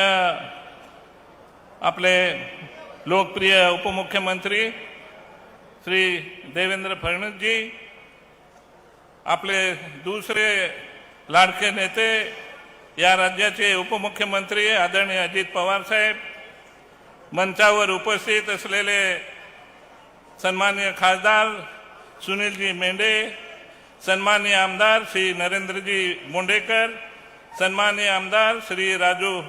आपले लोकप्रिय उपमुख्यमंत्री श्री देवेंद्र फडणवीसजी, आपले दुसरे लाडके नेते या राज्याचे उपमुख्यमंत्री आदरणीय अजित पवार साहेब, मंचावर उपस्थित असलेले सन्माननीय खासदार सुनीलजी मेंढे, सन्माननीय आमदार श्री नरेंद्रजी मोंडेकर, सन्माननीय आमदार श्री राजू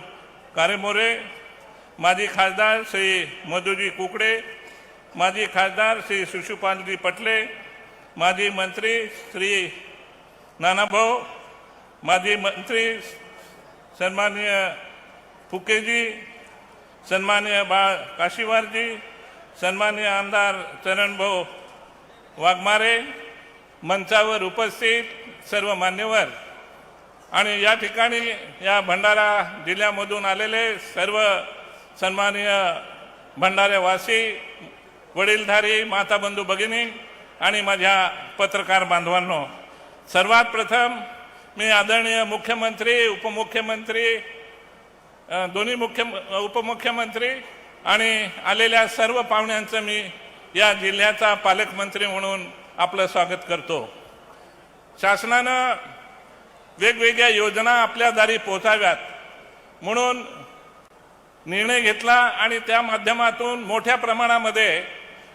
कारेमोरे, माजी खासदार श्री मधुजी कुकडे, माजी खासदार श्री शिशुपालजी पटले, माजी मंत्री श्री नानाभाऊ, माजी मंत्री सन्माननीय फुकेजी, सन्माननीय बाळ काशीवारजी, सन्माननीय आमदार चरणभाऊ वाघमारे, मंचावर उपस्थित सर्व मान्यवर आणि या ठिकाणी या भंडारा जिल्ह्यामधून आलेले सर्व सन्माननीय भंडाऱ्यावासी, वडीलधारी, माताबंधू भगिनी आणि माझ्या पत्रकार बांधवांनो, सर्वात प्रथम मी आदरणीय मुख्यमंत्री, उपमुख्यमंत्री, दोन्ही उपमुख्यमंत्री आणि आलेल्या सर्व पाहुण्यांचं मी या जिल्ह्याचा पालकमंत्री म्हणून आपलं स्वागत करतो. शासनानं वेगवेगळ्या योजना आपल्या दारी पोहोचाव्यात म्हणून निर्णय घेतला आणि त्या माध्यमातून मोठ्या प्रमाणामध्ये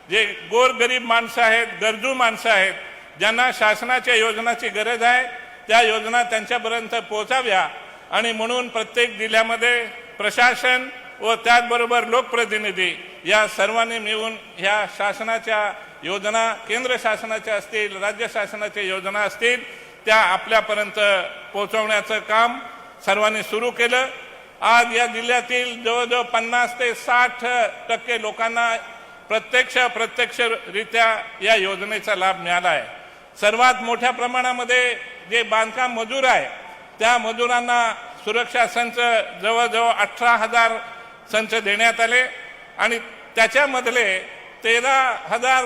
जे गोरगरीब माणसं आहेत, गरजू माणसं आहेत, ज्यांना शासनाच्या योजनाची गरज आहे, त्या योजना त्यांच्यापर्यंत पोहोचाव्या आणि म्हणून प्रत्येक जिल्ह्यामध्ये प्रशासन व त्याचबरोबर लोकप्रतिनिधी या सर्वांनी मिळून ह्या शासनाच्या योजना, केंद्र शासनाच्या असतील, राज्य शासनाच्या योजना असतील, त्या आपल्यापर्यंत पोहोचवण्याचं काम सर्वांनी सुरू केलं. आज या जिल्ह्यातील जवळजवळ 50 ते 60% लोकांना प्रत्यक्षरित्या या योजनेचा लाभ मिळाला आहे. सर्वात मोठ्या प्रमाणामध्ये जे बांधकाम मजूर आहे त्या मजुरांना सुरक्षा संच जवळजवळ 18,000 संच देण्यात आले आणि त्याच्यामधले 13,000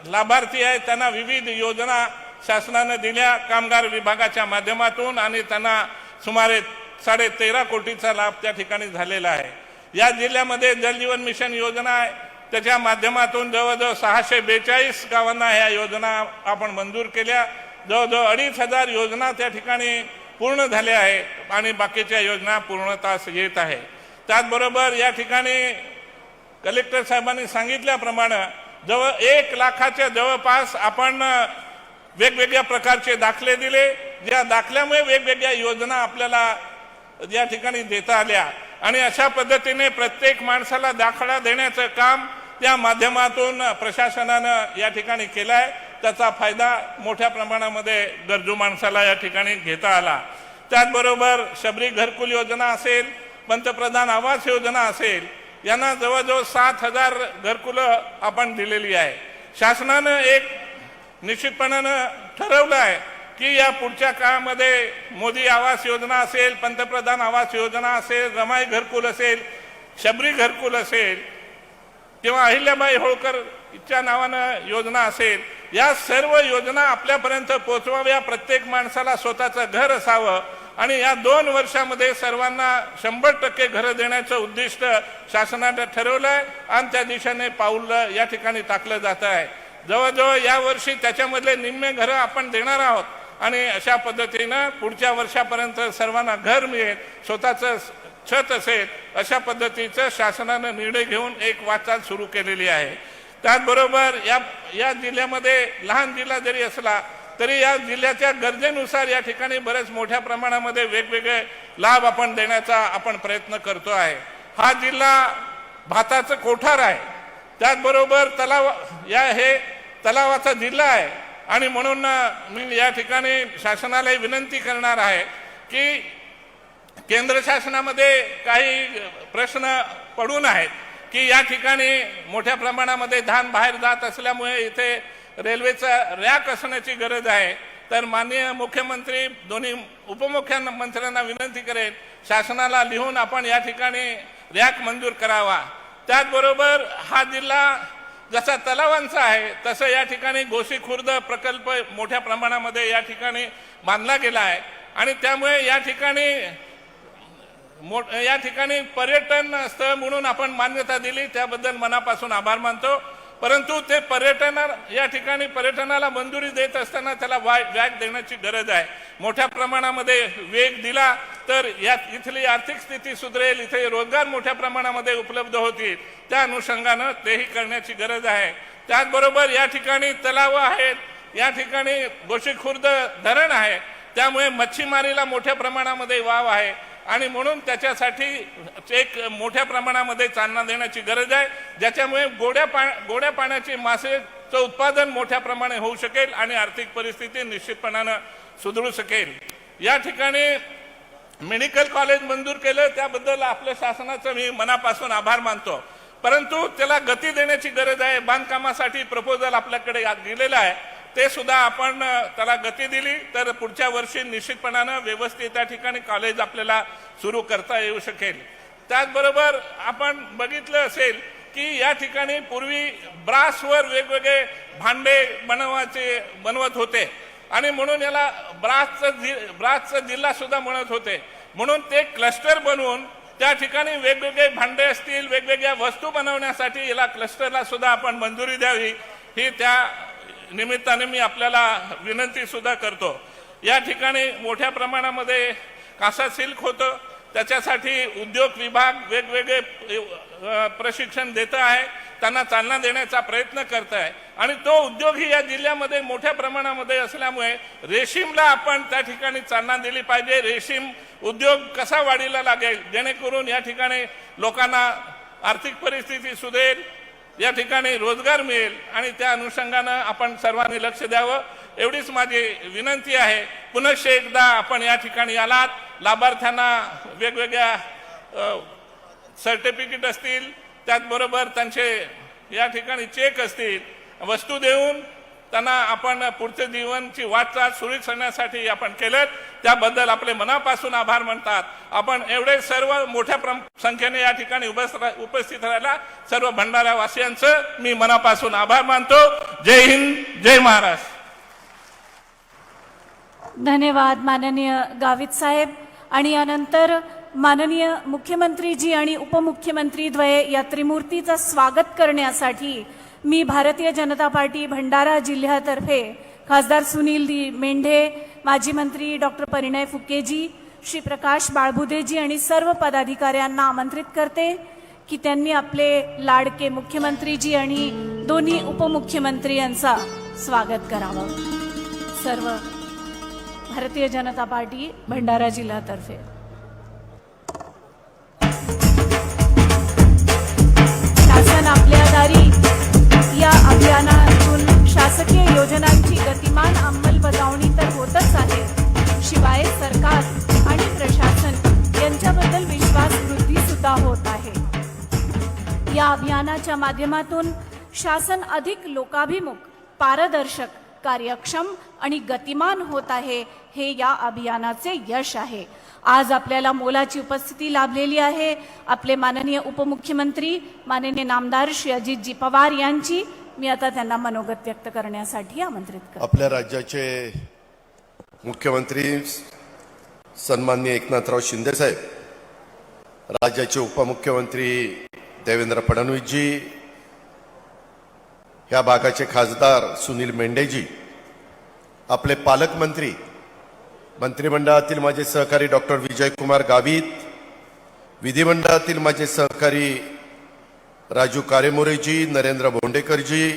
लाभार्थी आहेत, त्यांना विविध योजना शासनाने दिल्या कामगार विभागाच्या माध्यमातून आणि त्यांना सुमारे 13.5 कोटीचा लाभ त्या ठिकाणी झालेला आहे. या जिल्ह्यामध्ये जलजीवन मिशन योजना आहे, त्याच्या माध्यमातून जवळजवळ 642 गावांना ह्या योजना आपण मंजूर केल्या. जवळजवळ 2,500 योजना त्या ठिकाणी पूर्ण झाल्या आहेत आणि बाकीच्या योजना पूर्णतः येत आहे. त्याचबरोबर या ठिकाणी कलेक्टर साहेबांनी सांगितल्याप्रमाणे जवळ 1 लाखाच्या जवळपास आपण वेगवेगळ्या प्रकारचे दाखले दिले, ज्या दाखल्यामुळे वेगवेगळ्या योजना आपल्याला या ठिकाणी देता आल्या आणि अशा पद्धतीने प्रत्येक माणसाला दाखला देण्याचं काम त्या माध्यमातून प्रशासनानं या ठिकाणी केलं आहे. त्याचा फायदा मोठ्या प्रमाणामध्ये गरजू माणसाला या ठिकाणी घेता आला. त्याचबरोबर शबरी घरकुल योजना असेल, पंतप्रधान आवास योजना असेल, यांना जवळजवळ 7,000 घरकुलं आपण दिलेली आहे. शासनानं एक निश्चितपणानं ठरवलं आहे की या पुढच्या काळामध्ये मोदी आवास योजना असेल, पंतप्रधान आवास योजना असेल, रमाई घरकुल असेल, शबरी घरकुल असेल किंवा अहिल्याबाई होळकरच्या नावानं योजना असेल, या सर्व योजना आपल्यापर्यंत पोहोचवाव्या. प्रत्येक माणसाला स्वतःचं घर असावं आणि या 2 वर्षामध्ये सर्वांना 100% घरं देण्याचं उद्दिष्ट शासनाने ठरवलं आहे आणि त्या दिशेने पाऊल या ठिकाणी टाकलं जात आहे. जवळजवळ या वर्षी त्याच्यामधले निम्मे घरं आपण देणार आहोत आणि अशा पद्धतीनं पुढच्या वर्षापर्यंत सर्वांना घर मिळेल, स्वतःचं छत असेल, अशा पद्धतीचं शासनानं निर्णय घेऊन एक वाटचाल सुरू केलेली आहे. त्याचबरोबर या जिल्ह्यामध्ये लहान जिल्हा जरी असला तरी या जिल्ह्याच्या गरजेनुसार या ठिकाणी बरेच मोठ्या प्रमाणामध्ये वेगवेगळे लाभ आपण देण्याचा आपण प्रयत्न करतो आहे. हा जिल्हा भाताचं कोठार आहे, त्याचबरोबर हे तलावाचा जिल्हा आहे आणि म्हणून मी या ठिकाणी शासनाला विनंती करणार आहे की केंद्र शासनामध्ये काही प्रश्न पडून आहेत की या ठिकाणी मोठ्या प्रमाणामध्ये धान बाहेर जात असल्यामुळे इथे रेल्वेचा रॅक असण्याची गरज आहे. तर माननीय मुख्यमंत्री, दोन्ही उपमुख्यमंत्र्यांना विनंती करेन, शासनाला लिहून आपण या ठिकाणी रॅक मंजूर करावा. त्याचबरोबर हा जिल्हा जसा तलावांचा आहे तसं या ठिकाणी गोसी खुर्द प्रकल्प मोठ्या प्रमाणामध्ये या ठिकाणी बांधला गेला आहे आणि त्यामुळे या ठिकाणी पर्यटन स्थळ म्हणून आपण मान्यता दिली, त्याबद्दल मनापासून आभार मानतो. परंतु ते पर्यटनाला मंजुरी देत असताना त्याला व्याग देण्याची गरज आहे. मोठ्या प्रमाणामध्ये वेग दिला तर इथली आर्थिक स्थिती सुधरेल, इथे रोजगार मोठ्या प्रमाणामध्ये उपलब्ध होतील, त्या अनुषंगानं तेही करण्याची गरज आहे. त्याचबरोबर या ठिकाणी तलाव आहेत, या ठिकाणी गोशी खुर्द धरण आहे, त्यामुळे मच्छीमारीला मोठ्या प्रमाणामध्ये वाव आहे. आणि म्हणून त्याच्यासाठी एक मोठ्या प्रमाणामध्ये चालना देण्याची गरज आहे, ज्याच्यामुळे गोड्या पाण्याचे मासेचं उत्पादन मोठ्या प्रमाणे होऊ शकेल आणि आर्थिक परिस्थिती निश्चितपणानं सुधारू शकेल. या ठिकाणी मेडिकल कॉलेज मंजूर केलं, त्याबद्दल आपल्या शासनाचं मी मनापासून आभार मानतो. परंतु त्याला गती देण्याची गरज आहे. बांधकामासाठी प्रपोजल आपल्याकडे गेलेलं आहे, ते सुद्धा आपण त्याला गती दिली तर पुढच्या वर्षी निश्चितपणानं व्यवस्थित त्या ठिकाणी कॉलेज आपल्याला सुरू करता येऊ शकेल. त्याचबरोबर आपण बघितलं असेल की या ठिकाणी पूर्वी ब्रासवर वेगवेगळे भांडे बनवत होते आणि म्हणून याला ब्रासचा जिल्हा सुद्धा म्हणत होते. म्हणून ते क्लस्टर बनवून त्या ठिकाणी वेगवेगळे भांडे असतील, वेगवेगळ्या वस्तू बनवण्यासाठी याला क्लस्टरला सुद्धा आपण मंजुरी द्यावी, ही त्या निमित्ताने मी आपल्याला विनंती सुद्धा करतो. या ठिकाणी मोठ्या प्रमाणामध्ये कासा सिल्क होतं, त्याच्यासाठी उद्योग विभाग वेगवेगळे प्रशिक्षण देत आहे, त्यांना चालना देण्याचा प्रयत्न करत आहे आणि तो उद्योगही या जिल्ह्यामध्ये मोठ्या प्रमाणामध्ये असल्यामुळे रेशीमला आपण त्या ठिकाणी चालना दिली पाहिजे. रेशीम उद्योग कसा वाढीला लागेल जेणेकरून या ठिकाणी लोकांना आर्थिक परिस्थिती सुधरेल, या ठिकाणी रोजगार मिळेल आणि त्या अनुषंगानं आपण सर्वांनी लक्ष द्यावं, एवढीच माझी विनंती आहे. पुनश्च एकदा आपण या ठिकाणी आलात, लाभार्थ्यांना वेगवेगळ्या सर्टिफिकेट असतील, त्याचबरोबर त्यांचे या ठिकाणी चेक असतील, वस्तू देऊन त्यांना आपण पुढचे जीवनची वाटचाल सुरळीत करण्यासाठी आपण केलं, त्याबद्दल आपले मनापासून आभार मानतात. आपण एवढे सर्व मोठ्या संख्येने या ठिकाणी उपस्थित राहिला सर्व भंडारा वासियांचं मी मनापासून आभार मानतो. जय हिंद, जय महाराष्ट्र. धन्यवाद माननीय गावित साहेब. आणि यानंतर माननीय मुख्यमंत्रीजी आणि उपमुख्यमंत्री द्वय या त्रिमूर्तीचं स्वागत करण्यासाठी मी भारतीय जनता पार्टी भंडारा जिल्ह्यातर्फे खासदार सुनील मेंढे, माजी मंत्री डॉक्टर परिणय फुकेजी, श्री प्रकाश बाळबुदेजी आणि सर्व पदाधिकाऱ्यांना आमंत्रित करते की त्यांनी आपले लाडके मुख्यमंत्रीजी आणि दोन्ही उपमुख्यमंत्री यांचा स्वागत करावं. सर्व भारतीय जनता पार्टी भंडारा जिल्ह्यातर्फे. शासन आपल्या दारी या अभियानातून शासकीय योजनांची गतिमान अंमलबजावणी तर होतच आहे, शिवाय सरकार आणि प्रशासन यांच्याबद्दल विश्वास वृद्धी सुद्धा होत आहे. या अभियानाच्या माध्यमातून शासन अधिक लोकाभिमुख, पारदर्शक, कार्यक्षम आणि गतिमान होत आहे, हे या अभियानाचे यश आहे. आज आपल्याला मोलाची उपस्थिती लाभलेली आहे आपले माननीय उपमुख्यमंत्री माननीय नामदार श्री अजितजी पवार यांची. मी आता त्यांना मनोगत व्यक्त करण्यासाठी आमंत्रित करते. आपल्या राज्याचे मुख्यमंत्री सन्माननीय एकनाथराव शिंदे साहेब, राज्याचे उपमुख्यमंत्री देवेंद्र फडणवीसजी, ह्या भागाचे खासदार सुनील मेंढेजी, आपले पालकमंत्री, मंत्रिमंडळातील माझे सहकारी डॉक्टर विजयकुमार गावित, विधिमंडळातील माझे सहकारी राजू कारेमोरेजी, नरेंद्र भोंडेकरजी,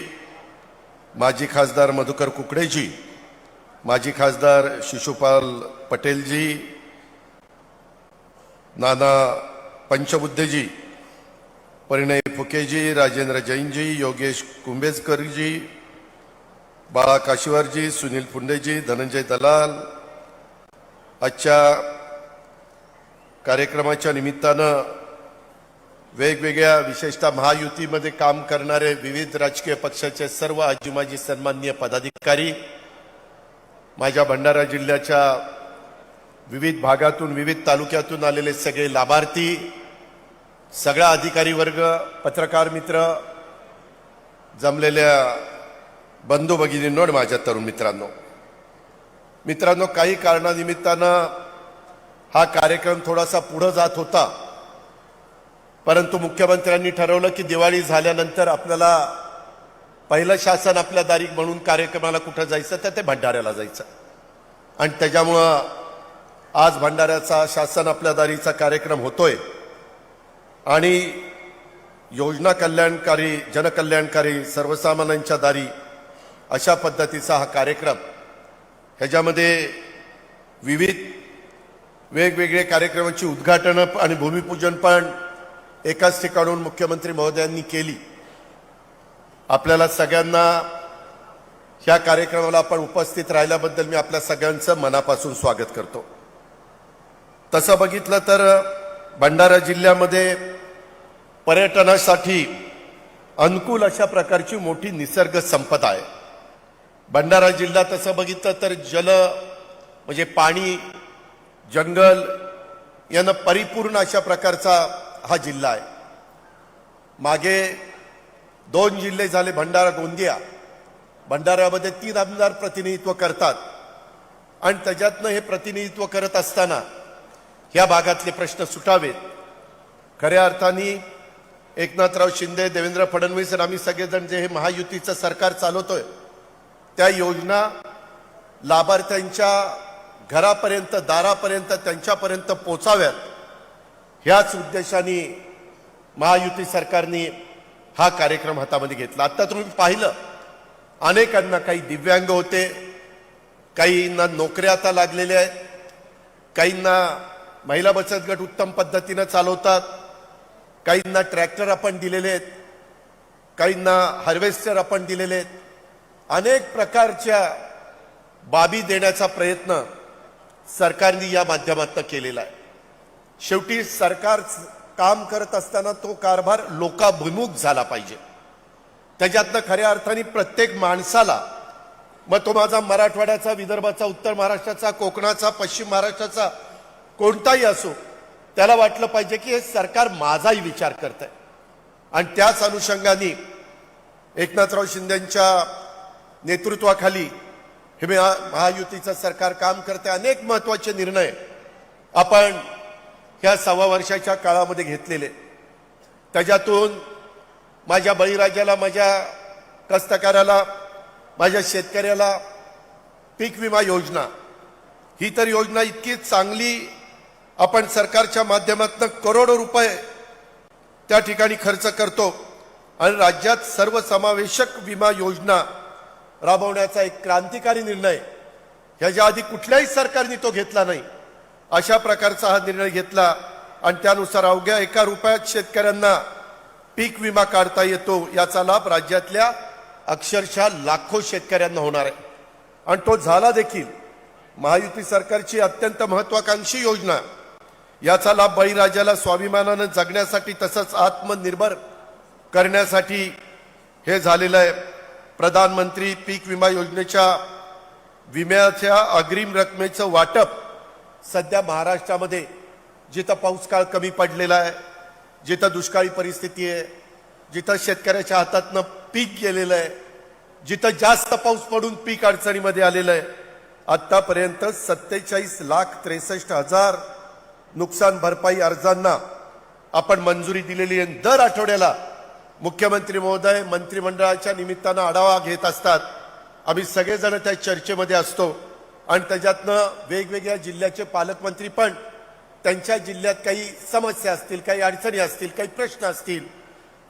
माजी खासदार मधुकर कुकडेजी, माजी खासदार शिशुपाल पटेलजी, नाना पंचबुद्धेजी, परिणय फुकेजी, राजेंद्र जैनजी, योगेश कुंभेजकरजी, बाळा काशीवारजी, सुनील फुंडेजी, धनंजय दलाल, आजच्या कार्यक्रमाच्या निमित्तानं वेगवेगळ्या विशेषतः महायुतीमध्ये काम करणारे विविध राजकीय पक्षाचे सर्व आजी माजी सन्माननीय पदाधिकारी, माझ्या भंडारा जिल्ह्याच्या विविध भागातून विविध तालुक्यातून आलेले सगळे लाभार्थी, सगळा अधिकारी वर्ग, पत्रकार मित्र, जमलेल्या बंधू भगिनींनो आणि माझ्या तरुण मित्रांनो, काही कारणानिमित्तानं हा कार्यक्रम थोडासा पुढे जात होता, परंतु मुख्यमंत्र्यांनी ठरवलं की दिवाळी झाल्यानंतर आपल्याला पहिलं शासन आपल्या दारी म्हणून कार्यक्रमाला कुठं जायचं तर ते भंडाऱ्याला जायचं, आणि त्याच्यामुळं आज भंडाऱ्याचा शासन आपल्या दारीचा कार्यक्रम होतोय. आणि योजना कल्याणकारी, जनकल्याणकारी, सर्वसामान्यांच्या दारी अशा पद्धतीचा हा कार्यक्रम, ह्याच्यामध्ये विविध वेगवेगळे कार्यक्रमाची उद्घाटन आणि भूमिपूजन पण एकाच ठिकाणून मुख्यमंत्री महोदयांनी केली. आपल्याला सगळ्यांना ह्या कार्यक्रमाला आपण उपस्थित राहिल्याबद्दल मी आपल्या सगळ्यांचं मनापासून स्वागत करतो. तसं बघितलं तर भंडारा जिल्ह्यामध्ये पर्यटनासाठी अनुकूल अशा प्रकारची मोठी निसर्ग संपदा आहे. भंडारा जिल्हा तसं बघितलं तर जल म्हणजे पाणी, जंगल यानं परिपूर्ण अशा प्रकारचा हा जिल्हा आहे. मागे 2 जिल्हे झाले, भंडारा गोंदिया. भंडाऱ्यामध्ये 3 आमदार प्रतिनिधित्व करतात आणि त्याच्यातनं हे प्रतिनिधित्व करत असताना ह्या भागातले प्रश्न सुटावेत. खऱ्या अर्थाने एकनाथराव शिंदे, देवेंद्र फडणवीस आणि आम्ही सगळेजण जे हे महायुतीचं सरकार चालवतोय त्या योजना लाभार्थ्यांच्या घरापर्यंत, दारापर्यंत, त्यांच्यापर्यंत पोचाव्यात ह्याच उद्देशाने महायुती सरकारने हा कार्यक्रम हातामध्ये घेतला. आता तुम्ही पाहिलं, अनेकांना, काही दिव्यांग होते, काहींना नोकऱ्या आता लागलेल्या आहेत, काहींना महिला बचत गट उत्तम पद्धतीनं चालवतात, काहींना ट्रॅक्टर आपण दिलेले आहेत, काहींना हार्वेस्टर आपण दिलेले आहेत. अनेक प्रकारच्या बाबी देण्याचा प्रयत्न सरकारने या माध्यमातून केलेला आहे. शेवटी सरकार काम करत असताना तो कारभार लोकाभिमुख झाला पाहिजे. त्याच्यातनं खऱ्या अर्थाने प्रत्येक माणसाला, मग तो माझा मराठवाड्याचा, विदर्भाचा, उत्तर महाराष्ट्राचा, कोकणाचा, पश्चिम महाराष्ट्राचा कोणताही असो, त्याला वाटलं पाहिजे की हे सरकार माझाही विचार करत आहे. आणि त्याच अनुषंगाने एकनाथराव शिंदेंच्या नेतृत्वाखाली हे महायुतीचं सरकार काम करते. अनेक महत्वाचे निर्णय आपण ह्या 1.25 वर्षाच्या काळामध्ये घेतलेले. त्याच्यातून माझ्या बळीराजाला, माझ्या कास्तकाराला, माझ्या शेतकऱ्याला पीक विमा योजना, ही तर योजना इतकी चांगली आपण सरकारच्या माध्यमातून करोडो रुपये त्या ठिकाणी खर्च करतो आणि राज्यात सर्वसमावेशक विमा योजना राबवण्याचा एक क्रांतिकारी निर्णय ह्याच्या आधी कुठल्याही सरकारने तो घेतला नाही. अशा प्रकारचा हा निर्णय घेतला आणि त्यानुसार अवघ्या 1 रुपयात शेतकऱ्यांना पीक विमा काढता येतो. याचा लाभ राज्यातल्या अक्षरशः लाखो शेतकऱ्यांना होणार आहे आणि तो झाला देखील. महायुती सरकारची अत्यंत महत्वाकांक्षी योजना, याचा लाभ बळीराजाला स्वाभिमानानं जगण्यासाठी तसंच आत्मनिर्भर करण्यासाठी हे झालेलं आहे. प्रधानमंत्री पीक विमा योजनेच्या विम्याच्या अग्रिम रकमेचं वाटप सध्या महाराष्ट्रामध्ये जिथं पाऊस काळ कमी पडलेला आहे, जिथं दुष्काळी परिस्थिती आहे, जिथं शेतकऱ्याच्या हातातनं पीक गेलेलं आहे, जिथं जास्त पाऊस पडून पीक अडचणीमध्ये आलेलं आहे, आतापर्यंत 47,63,000 नुकसान भरपाई अर्जांना आपण मंजुरी दिलेली आहे. दर आठवड्याला मुख्यमंत्री महोदय मंत्रिमंडळाच्या निमित्तानं आढावा घेत असतात. आम्ही सगळेजण त्या चर्चेमध्ये असतो आणि त्याच्यातनं वेगवेगळ्या जिल्ह्याचे पालकमंत्री पण त्यांच्या जिल्ह्यात काही समस्या असतील, काही अडचणी असतील, काही प्रश्न असतील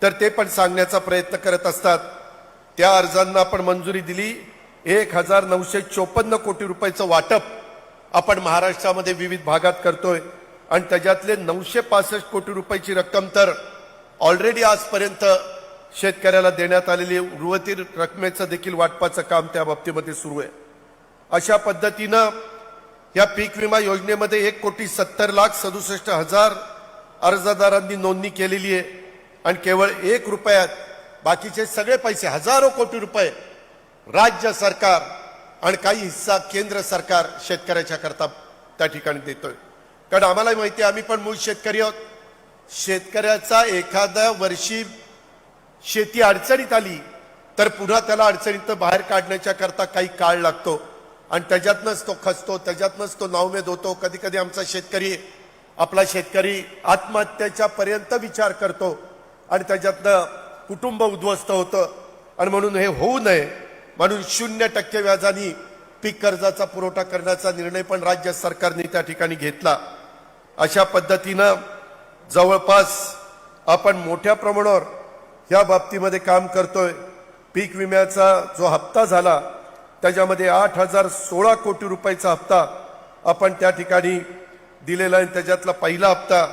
तर ते पण सांगण्याचा प्रयत्न करत असतात. त्या अर्जांना आपण मंजुरी दिली. 1,954 कोटी रुपयाचं वाटप आपण महाराष्ट्रामध्ये विविध भागात करतोय आणि त्याच्यातले 965 कोटी रुपयाची रक्कम तर ऑलरेडी आजपर्यंत शेतकऱ्याला देण्यात आलेली उर्वरित रकमेचं देखील वाटपाचं काम त्या बाबतीमध्ये सुरू आहे. अशा पद्धतीनं या पीक विमा योजनेमध्ये 1,70,67,000 अर्जदारांनी नोंदणी केलेली आहे आणि केवळ 1 रुपयात बाकीचे सगळे पैसे, हजारो कोटी रुपये राज्य सरकार आणि काही हिस्सा केंद्र सरकार शेतकऱ्याच्या करता त्या ठिकाणी देतोय. कारण आम्हाला माहिती आहे, आम्ही पण मूळ शेतकरी आहोत. शेतकऱ्याचा एखाद्या वर्षी शेती अडचणीत आली तर पुन्हा त्याला अडचणीत बाहेर काढण्याच्या करता काही काळ लागतो आणि त्याच्यातनंच तो खचतो, त्याच्यातनंच तो नाउमेद होतो. कधी कधी आमचा आपला शेतकरी आत्महत्येच्या पर्यंत विचार करतो आणि त्याच्यातनं कुटुंब उद्ध्वस्त होतं. आणि म्हणून हे होऊ नये म्हणून 0% व्याजाने पीक कर्जाचा पुरवठा करण्याचा निर्णय पण राज्य सरकारने त्या ठिकाणी घेतला. अशा पद्धतीनं जवळपास आपण मोठ्या प्रमाणावर या बाबतीमध्ये काम करतोय. पीक विम्याचा जो हप्ता झाला त्याच्यामध्ये 8,016 कोटी रुपयाचा हप्ता आपण त्या ठिकाणी दिलेला आहे. त्याच्यातला पहिला हप्ता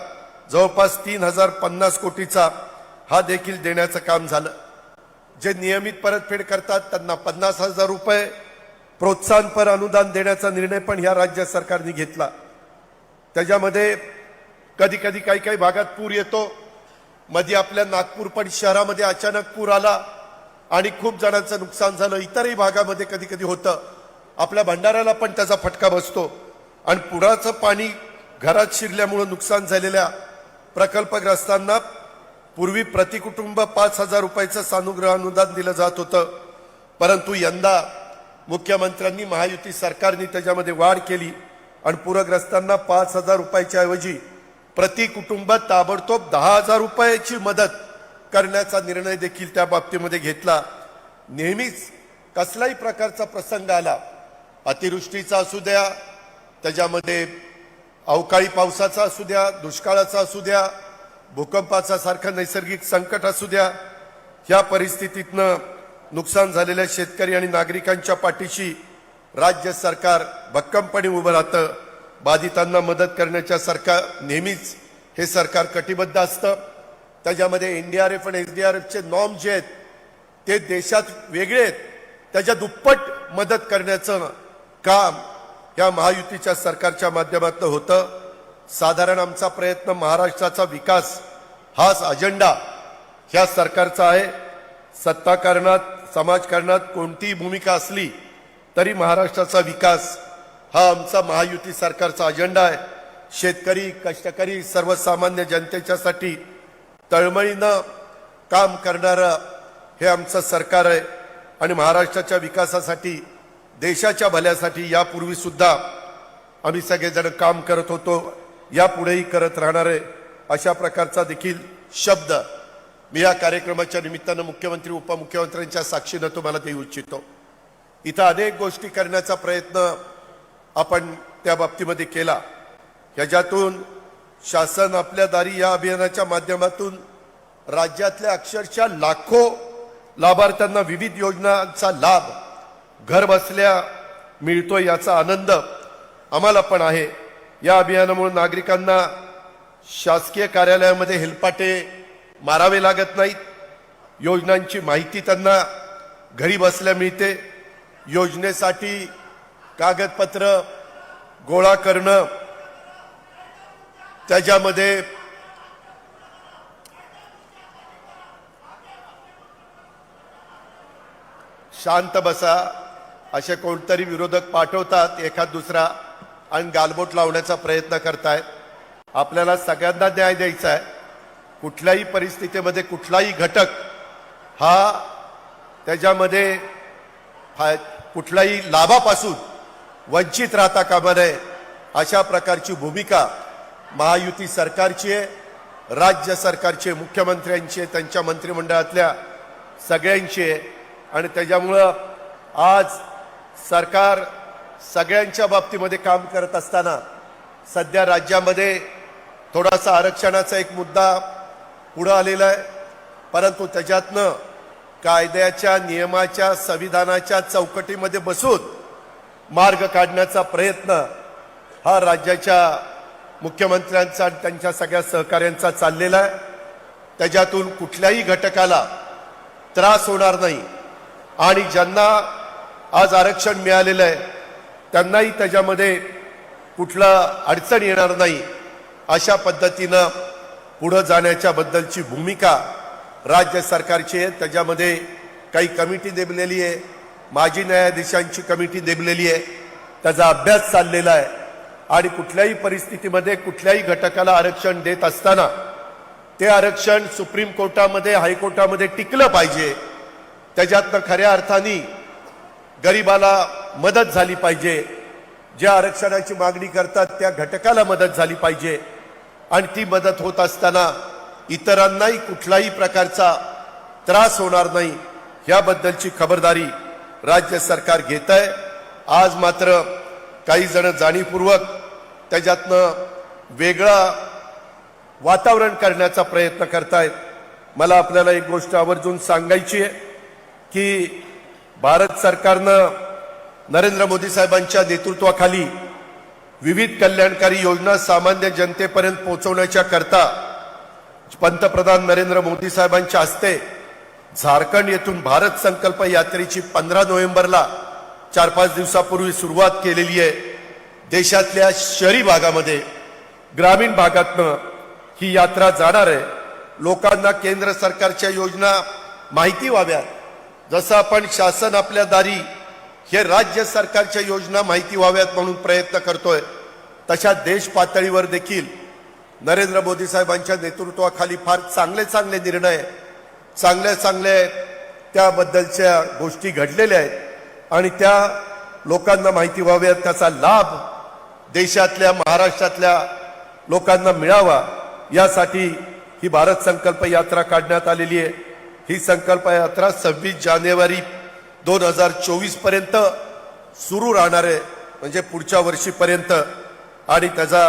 जवळपास 3050 कोटीचा हा देखील देण्याचं काम झालं. जे नियमित परतफेड करतात त्यांना 50,000 रुपये प्रोत्साहनपर अनुदान देण्याचा निर्णय पण या राज्य सरकारने घेतला. त्याच्यामध्ये कधी कधी काही भागात पूर येतो. मध्ये आपल्या नागपूर पण शहरामध्ये अचानक पूर आला आणि खूप जणांचं नुकसान झालं. इतरही भागामध्ये कधी कधी होतं. आपल्या भंडाऱ्याला पण त्याचा फटका बसतो आणि पुराचं पाणी घरात शिरल्यामुळे नुकसान झालेल्या प्रकल्पग्रस्तांना पूर्वी प्रतिकुटुंब 5,000 रुपयाचं सानुग्रह अनुदान दिलं जात होतं. परंतु यंदा मुख्यमंत्र्यांनी महायुती सरकारने त्याच्यामध्ये वाढ केली आणि पूरग्रस्तांना 5,000 रुपयाच्या ऐवजी प्रति कुटुंब ताबडतोब 10,000 रुपयाची मदत करण्याचा निर्णय देखील त्या बाबतीमध्ये घेतला. नेहमीच कसलाही प्रकारचा प्रसंग आला, अतिवृष्टीचा असू द्या, त्याच्यामध्ये अवकाळी पावसाचा असू द्या, दुष्काळाचा असू द्या, भूकंपाचा सारखं नैसर्गिक संकट असू द्या, या परिस्थितीतनं नुकसान झालेल्या शेतकरी आणि नागरिकांच्या पाठीशी राज्य सरकार भक्कमपणे उभं राहतं. बाधितांना मदत करण्याच्या सरकार नेहमीच हे सरकार कटिबद्ध असतं. त्याच्यामध्ये NDRF आणि SDRFचे नॉर्म जे आहेत ते देशात वेगळे आहेत. त्याच्या दुप्पट मदत करण्याचं काम या महायुतीच्या सरकारच्या माध्यमातून होतं. साधारण आमचा प्रयत्न महाराष्ट्राचा विकास हाच अजेंडा ह्या सरकारचा आहे. सत्ताकारणात समाजकारणात कोणतीही भूमिका असली तरी महाराष्ट्राचा विकास हा आमचा महायुती सरकारचा अजेंडा आहे. शेतकरी, कष्टकरी, सर्वसामान्य जनतेच्यासाठी तळमळीनं काम करणारं हे आमचं सरकार आहे आणि महाराष्ट्राच्या विकासासाठी, देशाच्या भल्यासाठी यापूर्वी सुद्धा आम्ही सगळेजण काम करत होतो, यापुढेही करत राहणार आहे. अशा प्रकारचा देखील शब्द मी या कार्यक्रमाच्या निमित्तानं मुख्यमंत्री उपमुख्यमंत्र्यांच्या साक्षीनं तुम्हाला देऊ इच्छितो. इथं अनेक गोष्टी करण्याचा प्रयत्न आपण त्या बाबतीमध्ये केला. ह्याच्यातून शासन आपल्या दारी या अभियानाच्या माध्यमातून राज्यातल्या अक्षरशः लाखो लाभार्थ्यांना विविध योजनांचा लाभ घर बसल्या मिळतो, याचा आनंद आम्हाला पण आहे. या अभियानामुळे नागरिकांना शासकीय कार्यालयामध्ये हेलपाटे मारावे लागत नाहीत. योजनांची माहिती त्यांना घरी बसल्या मिळते. योजनेसाठी कागदपत्र गोळा करणं, त्याच्यामध्ये शांत बसा असे कोणतरी विरोधक पाठवतात एखाद दुसरा आणि गालबोट लावण्याचा प्रयत्न करतायत. आपल्याला सगळ्यांना न्याय द्यायचा आहे. कुठल्याही परिस्थितीमध्ये कुठलाही घटक हा त्याच्यामध्ये कुठल्याही लाभापासून वंचित राहता कामा नये, अशा प्रकारची भूमिका महायुती सरकारची आहे, राज्य सरकारची आहे, मुख्यमंत्र्यांची आहे, त्यांच्या मंत्रिमंडळातल्या सगळ्यांची आहे. आणि त्याच्यामुळं आज सरकार सगळ्यांच्या बाबतीमध्ये काम करत असताना सध्या राज्यामध्ये थोडासा आरक्षणाचा एक मुद्दा पुढं आलेला आहे. परंतु त्याच्यातनं कायद्याच्या, नियमाच्या, संविधानाच्या चौकटीमध्ये बसून मार्ग काढण्याचा प्रयत्न हा राज्याच्या मुख्यमंत्र्यांचा आणि त्यांच्या सगळ्या सहकाऱ्यांचा चाललेला आहे. त्याच्यातून कुठल्याही घटकाला त्रास होणार नाही आणि ज्यांना आज आरक्षण मिळालेलं आहे त्यांनाही त्याच्यामध्ये कुठलं अडचण येणार नाही, अशा पद्धतीनं पुढं जाण्याच्या बद्दलची भूमिका राज्य सरकारची आहे. त्याच्यामध्ये काही कमिटी नेमलेली आहे, माजी न्यायाधीशांची कमिटी नेमलेली आहे, त्याचा अभ्यास चाललेला आहे. आणि कुठल्याही परिस्थितीमध्ये कुठल्याही घटकाला आरक्षण देत असताना ते आरक्षण सुप्रीम कोर्टामध्ये, हायकोर्टामध्ये टिकलं पाहिजे. त्याच्यातनं खऱ्या अर्थाने गरिबाला मदत झाली पाहिजे. ज्या आरक्षणाची मागणी करतात त्या घटकाला मदत झाली पाहिजे आणि ती मदत होत असताना इतरांनाही कुठल्याही प्रकारचा त्रास होणार नाही, याबद्दलची खबरदारी राज्य सरकार घेत आहे. आज मात्र काही जण जाणीवपूर्वक त्याच्यातनं वेगळं वातावरण करण्याचा प्रयत्न करतायत. मला आपल्याला एक गोष्ट आवर्जून सांगायची आहे की भारत सरकारनं नरेंद्र मोदी साहेबांच्या नेतृत्वाखाली विविध कल्याणकारी योजना सामान्य जनतेपर्यंत पोहोचवण्याच्या करता पंतप्रधान नरेंद्र मोदी साहेबांच्या हस्ते झारखंड येथून भारत संकल्प यात्रेची 15 नोव्हेंबरला 4-5 दिवसापूर्वी सुरुवात केलेली आहे. देशातल्या शहरी भागामध्ये ग्रामीण भागातनं ही यात्रा जाणार आहे. लोकांना केंद्र सरकारच्या योजना माहिती व्हाव्यात, जसं आपण शासन आपल्या दारी हे राज्य सरकारच्या योजना माहिती व्हाव्यात म्हणून प्रयत्न करतोय, तशा देश पातळीवर देखील नरेंद्र मोदी साहेबांच्या नेतृत्वाखाली फार चांगले निर्णय, चांगल्या त्याबद्दलच्या गोष्टी घडलेल्या आहेत आणि त्या लोकांना माहिती व्हाव्यात, त्याचा लाभ देशातल्या महाराष्ट्रातल्या लोकांना मिळावा यासाठी ही भारत संकल्प यात्रा काढण्यात आलेली आहे. ही संकल्प यात्रा 26 जानेवारी 2024 पर्यंत सुरू राहणार आहे, म्हणजे पुढच्या वर्षीपर्यंत. आणि त्याचा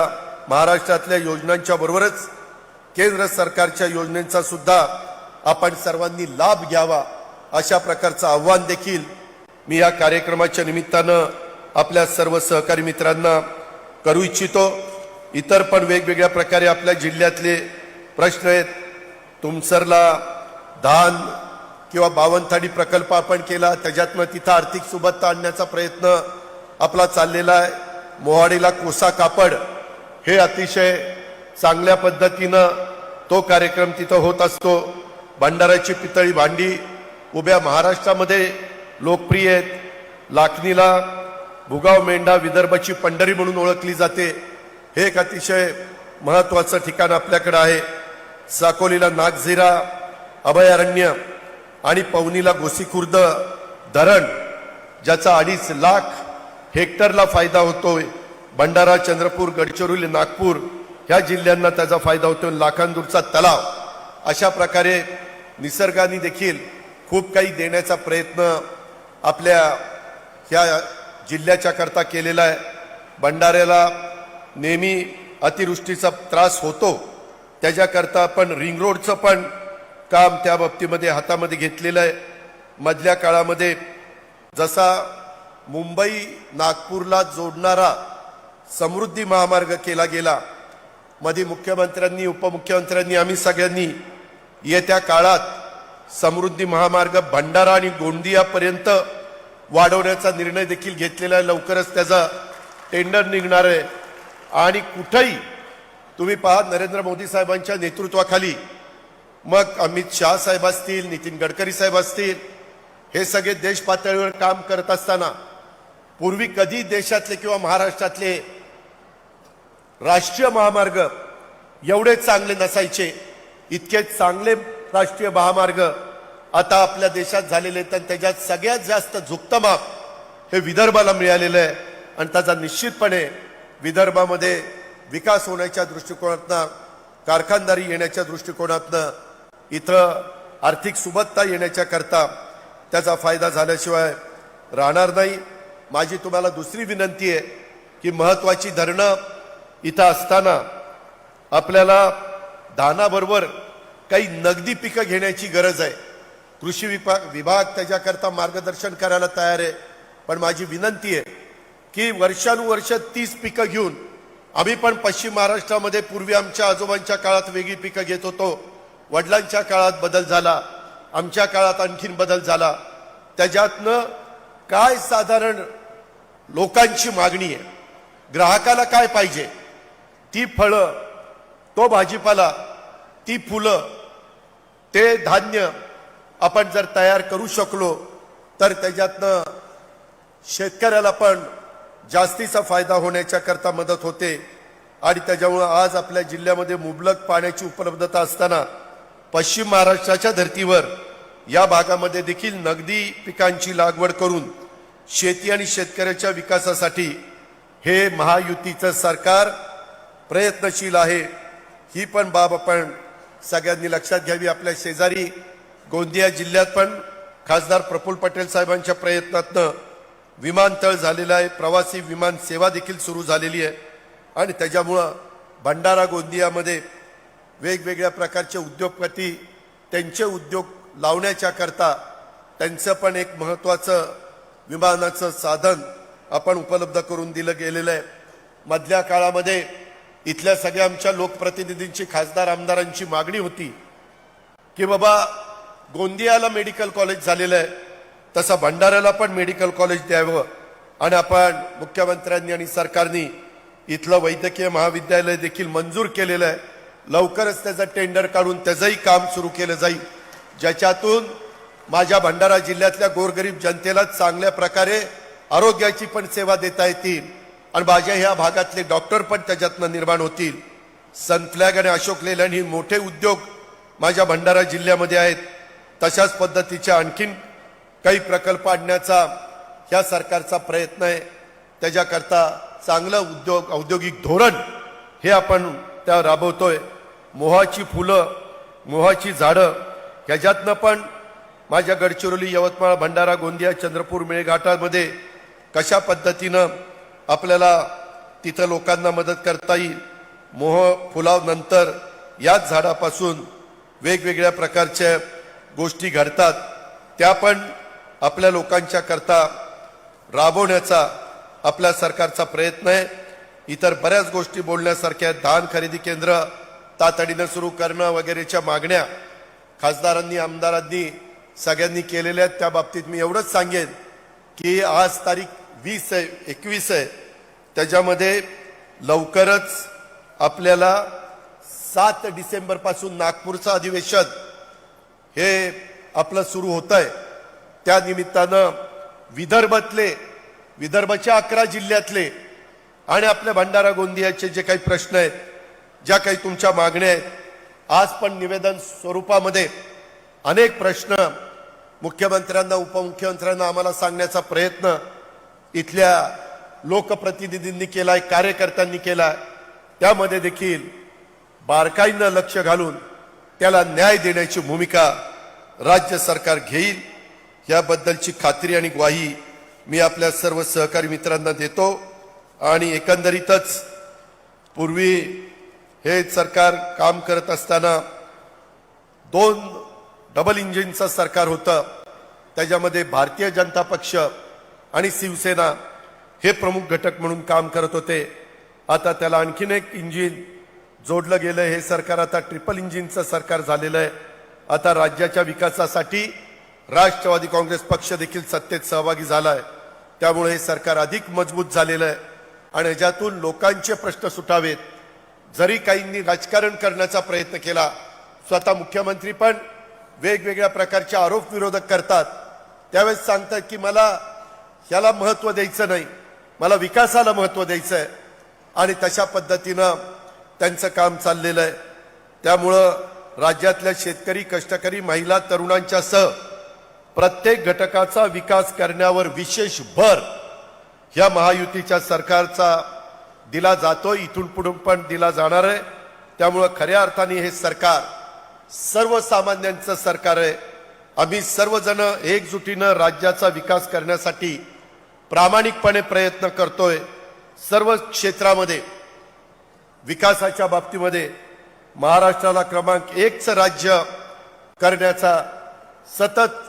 महाराष्ट्रातल्या योजनांच्या बरोबरच केंद्र सरकारच्या योजनांचा सुद्धा आपण सर्वांनी लाभ घ्यावा अशा प्रकारचं आव्हान देखील मी या कार्यक्रमाच्या निमित्तानं आपल्या सर्व सहकारी मित्रांना करू इच्छितो. इतर पण वेगवेगळ्या प्रकारे आपल्या जिल्ह्यातले प्रश्न आहेत. तुमसरला धान किंवा बावनथडी प्रकल्प आपण केला, त्याच्यातनं तिथं आर्थिक सुबत्ता आणण्याचा प्रयत्न आपला चाललेला आहे. मोहाडीला कोसा कापड हे अतिशय चांगल्या पद्धतीनं तो कार्यक्रम तिथं होत असतो. भंडाराची पितळी भांडी उभ्या महाराष्ट्रामध्ये लोकप्रिय आहेत. लाखनीला भुगाव मेंढा विदर्भाची पंढरी म्हणून ओळखली जाते, हे एक अतिशय महत्वाचं ठिकाण आपल्याकडे आहे. साकोलीला नागझिरा अभयारण्य आणि पवनीला गोसीखुर्द धरण, ज्याचा 2.5 लाख हेक्टरला फायदा होतोय. भंडारा, चंद्रपूर, गडचिरोली, नागपूर ह्या जिल्ह्यांना त्याचा फायदा होतो. लाखांदूरचा तलाव, अशा प्रकारे निसर्गाने देखील खूप काही देण्याचा प्रयत्न आपल्या ह्या जिल्ह्याच्या करता केलेला आहे. भंडाऱ्याला नेहमी अतिवृष्टीचा त्रास होतो, त्याच्याकरता आपण रिंग रोडचं पण काम त्या बाबतीमध्ये हातामध्ये घेतलेलं आहे. मधल्या काळामध्ये जसा मुंबई नागपूरला जोडणारा समृद्धी महामार्ग केला गेला, मध्ये मुख्यमंत्र्यांनी, उपमुख्यमंत्र्यांनी, आम्ही सगळ्यांनी येत्या काळात समृद्धी महामार्ग भंडारा आणि गोंदियापर्यंत वाढवण्याचा निर्णय देखील घेतलेला आहे. लवकरच त्याचा टेंडर निघणार आहे. आणि कुठेही तुम्ही पहा, नरेंद्र मोदी साहेबांच्या नेतृत्वाखाली, मग अमित शाह साहेब असतील, नितीन गडकरी साहेब असतील, हे सगळे देश पातळीवर काम करत असताना पूर्वी कधी देशातले किंवा महाराष्ट्रातले राष्ट्रीय महामार्ग एवढे चांगले नसायचे. इतके चांगले राष्ट्रीय महामार्ग आता आपल्या देशात झालेले आहेत. आणि त्याच्यात सगळ्यात जास्त झुकतं माप हे विदर्भाला मिळालेलं आहे. आणि त्याचा निश्चितपणे विदर्भामध्ये विकास होण्याच्या दृष्टिकोनातनं, कारखानदारी येण्याच्या दृष्टिकोनातनं, इथं आर्थिक सुबत्ता येण्याच्या करता त्याचा फायदा झाल्याशिवाय राहणार नाही. माझी तुम्हाला दुसरी विनंती आहे की महत्वाची धरणं इथं असताना आपल्याला धानाबरोबर काही नगदी पिकं घेण्याची गरज आहे. कृषी विभाग त्याच्याकरता मार्गदर्शन करायला तयार आहे. पण माझी विनंती आहे की वर्षानुवर्ष 30 पिकं घेऊन, आम्ही पण पश्चिम महाराष्ट्रामध्ये पूर्वी आमच्या आजोबांच्या काळात वेगळी पिकं घेत होतो, वडिलांच्या काळात बदल झाला, आमच्या काळात आणखीन बदल झाला. त्याच्यातनं काय साधारण लोकांची मागणी आहे, ग्राहकाला काय पाहिजे, ती फळं, तो भाजीपाला, ती फुलं, ते धान्य आपण जर तयार करू शकलो तर त्याच्यातनं शेतकऱ्याला पण जास्तीचा फायदा होण्याच्या करता मदत होते. आणि त्याच्यामुळे आज आपल्या जिल्ह्यामध्ये मुबलक पाण्याची उपलब्धता असताना पश्चिम महाराष्ट्राच्या धर्तीवर या भागामध्ये देखील नगदी पिकांची लागवड करून शेती आणि शेतकऱ्याच्या विकासासाठी हे महायुतीचं सरकार प्रयत्नशील आहे. ही पण बाब आपण सगळ्यांनी लक्षात घ्यावी. आपल्या शेजारी गोंदिया जिल्ह्यात पण खासदार प्रफुल्ल पटेल साहेबांच्या प्रयत्नातनं विमानतळ झालेला आहे, प्रवासी विमान सेवा देखील सुरू झालेली आहे. आणि त्याच्यामुळं भंडारा गोंदियामध्ये वेगवेगळ्या प्रकारचे उद्योगपती त्यांचे उद्योग लावण्याच्या करता त्यांचं पण एक महत्त्वाचं विमानाचं साधन आपण उपलब्ध करून दिलं गेलेलं आहे. मधल्या काळामध्ये इथल्या सगळ्या आमच्या लोकप्रतिनिधींची, खासदार आमदारांची मागणी होती की बाबा गोंदियाला मेडिकल कॉलेज झालेलं आहे, तसं भंडाऱ्याला पण मेडिकल कॉलेज द्यावं. आणि आपण मुख्यमंत्र्यांनी आणि सरकारने इथलं वैद्यकीय महाविद्यालय देखील मंजूर केलेलं आहे. लवकरच त्याचं टेंडर काढून त्याचंही काम सुरू केलं जाईल, ज्याच्यातून माझ्या भंडारा जिल्ह्यातल्या गोरगरीब जनतेला चांगल्या प्रकारे आरोग्याची पण सेवा देता येतील आणि माझ्या ह्या भागातले डॉक्टर पण त्याच्यातनं निर्माण होतील. सनफ्लॅग आणि अशोक लेलँड ही मोठे उद्योग माझ्या भंडारा जिल्ह्यामध्ये आहेत. तशाच पद्धतीचे आणखीन काही प्रकल्प आणण्याचा ह्या सरकारचा प्रयत्न आहे. त्याच्याकरता चांगलं औद्योगिक धोरण हे आपण त्या राबवतोय. मोहाची फुलं, मोहाची झाडं ह्याच्यातनं पण माझ्या गडचिरोली, यवतमाळ, भंडारा, गोंदिया, चंद्रपूर, मेळघाटामध्ये कशा पद्धतीनं आपल्याला तिथं लोकांना मदत करता येईल. मोह फुलानंतर याच झाडापासून वेगवेगळ्या प्रकारच्या गोष्टी घडतात, त्या पण आपल्या लोकांच्या करता राबवण्याचा आपल्या सरकारचा प्रयत्न आहे. इतर बऱ्याच गोष्टी बोलण्यासारख्या आहेत. धान खरेदी केंद्र तातडीनं सुरू करणं वगैरेच्या मागण्या खासदारांनी, आमदारांनी सगळ्यांनी केलेल्या आहेत. त्या बाबतीत मी एवढंच सांगेन की आज तारीख 21 आहे, त्याच्यामध्ये लवकरच आपल्याला 7 डिसेंबर पासून नागपूरचं अधिवेशन हे आपलं सुरू होत आहे. त्या निमित्तानं विदर्भाच्या 11 जिल्ह्यातले आणि आपल्या भंडारा गोंदियाचे जे काही प्रश्न आहेत, ज्या काही तुमच्या मागण्या आहेत, आज पण निवेदन स्वरूपामध्ये अनेक प्रश्न मुख्यमंत्र्यांना, उपमुख्यमंत्र्यांना आम्हाला सांगण्याचा प्रयत्न इथल्या लोकप्रतिनिधींनी केलाय, कार्यकर्त्यांनी केलाय. त्यामध्ये देखील बारकाईनं लक्ष घालून त्याला न्याय देण्याची भूमिका राज्य सरकार घेईल, याबद्दलची खात्री आणि ग्वाही मी आपल्या सर्व सहकारी मित्रांना देतो. आणि एकंदरीतच पूर्वी हे सरकार काम करत असताना 2 डबल इंजिनचं सरकार होतं. त्याच्यामध्ये भारतीय जनता पक्ष आणि शिवसेना हे प्रमुख घटक म्हणून काम करत होते. आता त्याला आणखीन एक इंजिन जोडलं गेलं. हे सरकार आता ट्रिपल इंजिनचं सरकार झालेलं आहे. आता राज्याच्या विकासासाठी राष्ट्रवादी काँग्रेस पक्ष देखील सत्तेत सहभागी झालाय. त्यामुळे हे सरकार अधिक मजबूत झालेलं आहे आणि याच्यातून लोकांचे प्रश्न सुटावेत. जरी काहींनी राजकारण करण्याचा प्रयत्न केला, स्वतः मुख्यमंत्री पण वेगवेगळ्या प्रकारचे आरोप विरोधक करतात, त्यावेळेस सांगतात की मला ह्याला महत्व द्यायचं नाही, मला विकासाला महत्व द्यायचं आहे. आणि तशा पद्धतीनं त्यांचं काम चाललेलं आहे. त्यामुळं राज्यातल्या शेतकरी, कष्टकरी, महिला, तरुणांच्या सह प्रत्येक घटकाचा विकास करण्यावर विशेष भर ह्या महायुतीच्या सरकारचा दिला जातोय, इथून पुढे पण दिला जाणार आहे. त्यामुळं खऱ्या अर्थाने हे सरकार सर्वसामान्यांचं सरकार आहे. आम्ही सर्वजण एकजुटीनं राज्याचा विकास करण्यासाठी प्रामाणिकपणे प्रयत्न करतोय. सर्व क्षेत्रामध्ये विकासाच्या बाबतीमध्ये महाराष्ट्राला क्रमांक 1चं राज्य करण्याचा सतत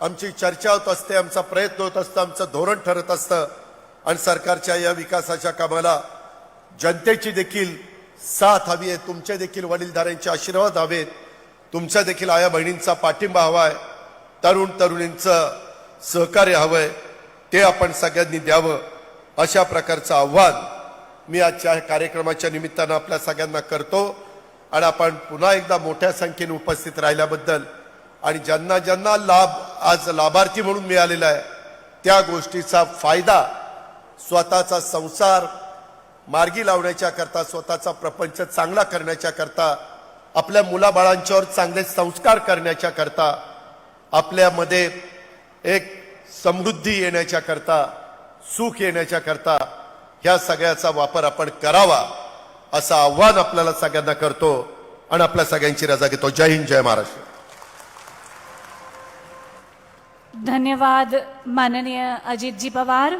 आमची चर्चा होत असते, आमचा प्रयत्न होत असतो, आमचं धोरण ठरत असतं. आणि सरकारच्या या विकासाच्या कामाला जनतेची देखील साथ हवी आहे. तुमचे देखील वडीलधाऱ्यांचे आशीर्वाद हवेत. तुमच्या देखील आया बहिणींचा पाठिंबा हवा आहे. तरुण तरुणींचं सहकार्य हवंय. ते आपण सगळ्यांनी द्यावं, अशा प्रकारचं आव्हान मी आजच्या कार्यक्रमाच्या निमित्तानं आपल्या सगळ्यांना करतो. आणि आपण पुन्हा एकदा मोठ्या संख्येने उपस्थित राहिल्याबद्दल आणि ज्यांना ज्यांना लाभ आज लाभार्थी म्हणून मिळालेला आहे, त्या गोष्टीचा फायदा स्वतःचा संसार मार्गी लावण्याच्या करता, स्वतःचा प्रपंच चांगला करण्याच्या करता, आपल्या मुलाबाळांच्यावर चांगले संस्कार करण्याच्या करता, आपल्यामध्ये एक समृद्धी येण्याच्या करता, सुख येण्याच्या करता ह्या सगळ्याचा वापर आपण करावा, असं आव्हान आपल्याला सगळ्यांना करतो आणि आपल्या सगळ्यांची रजा घेतो. जय हिंद, जय महाराष्ट्र. धन्यवाद माननीय अजितजी पवार.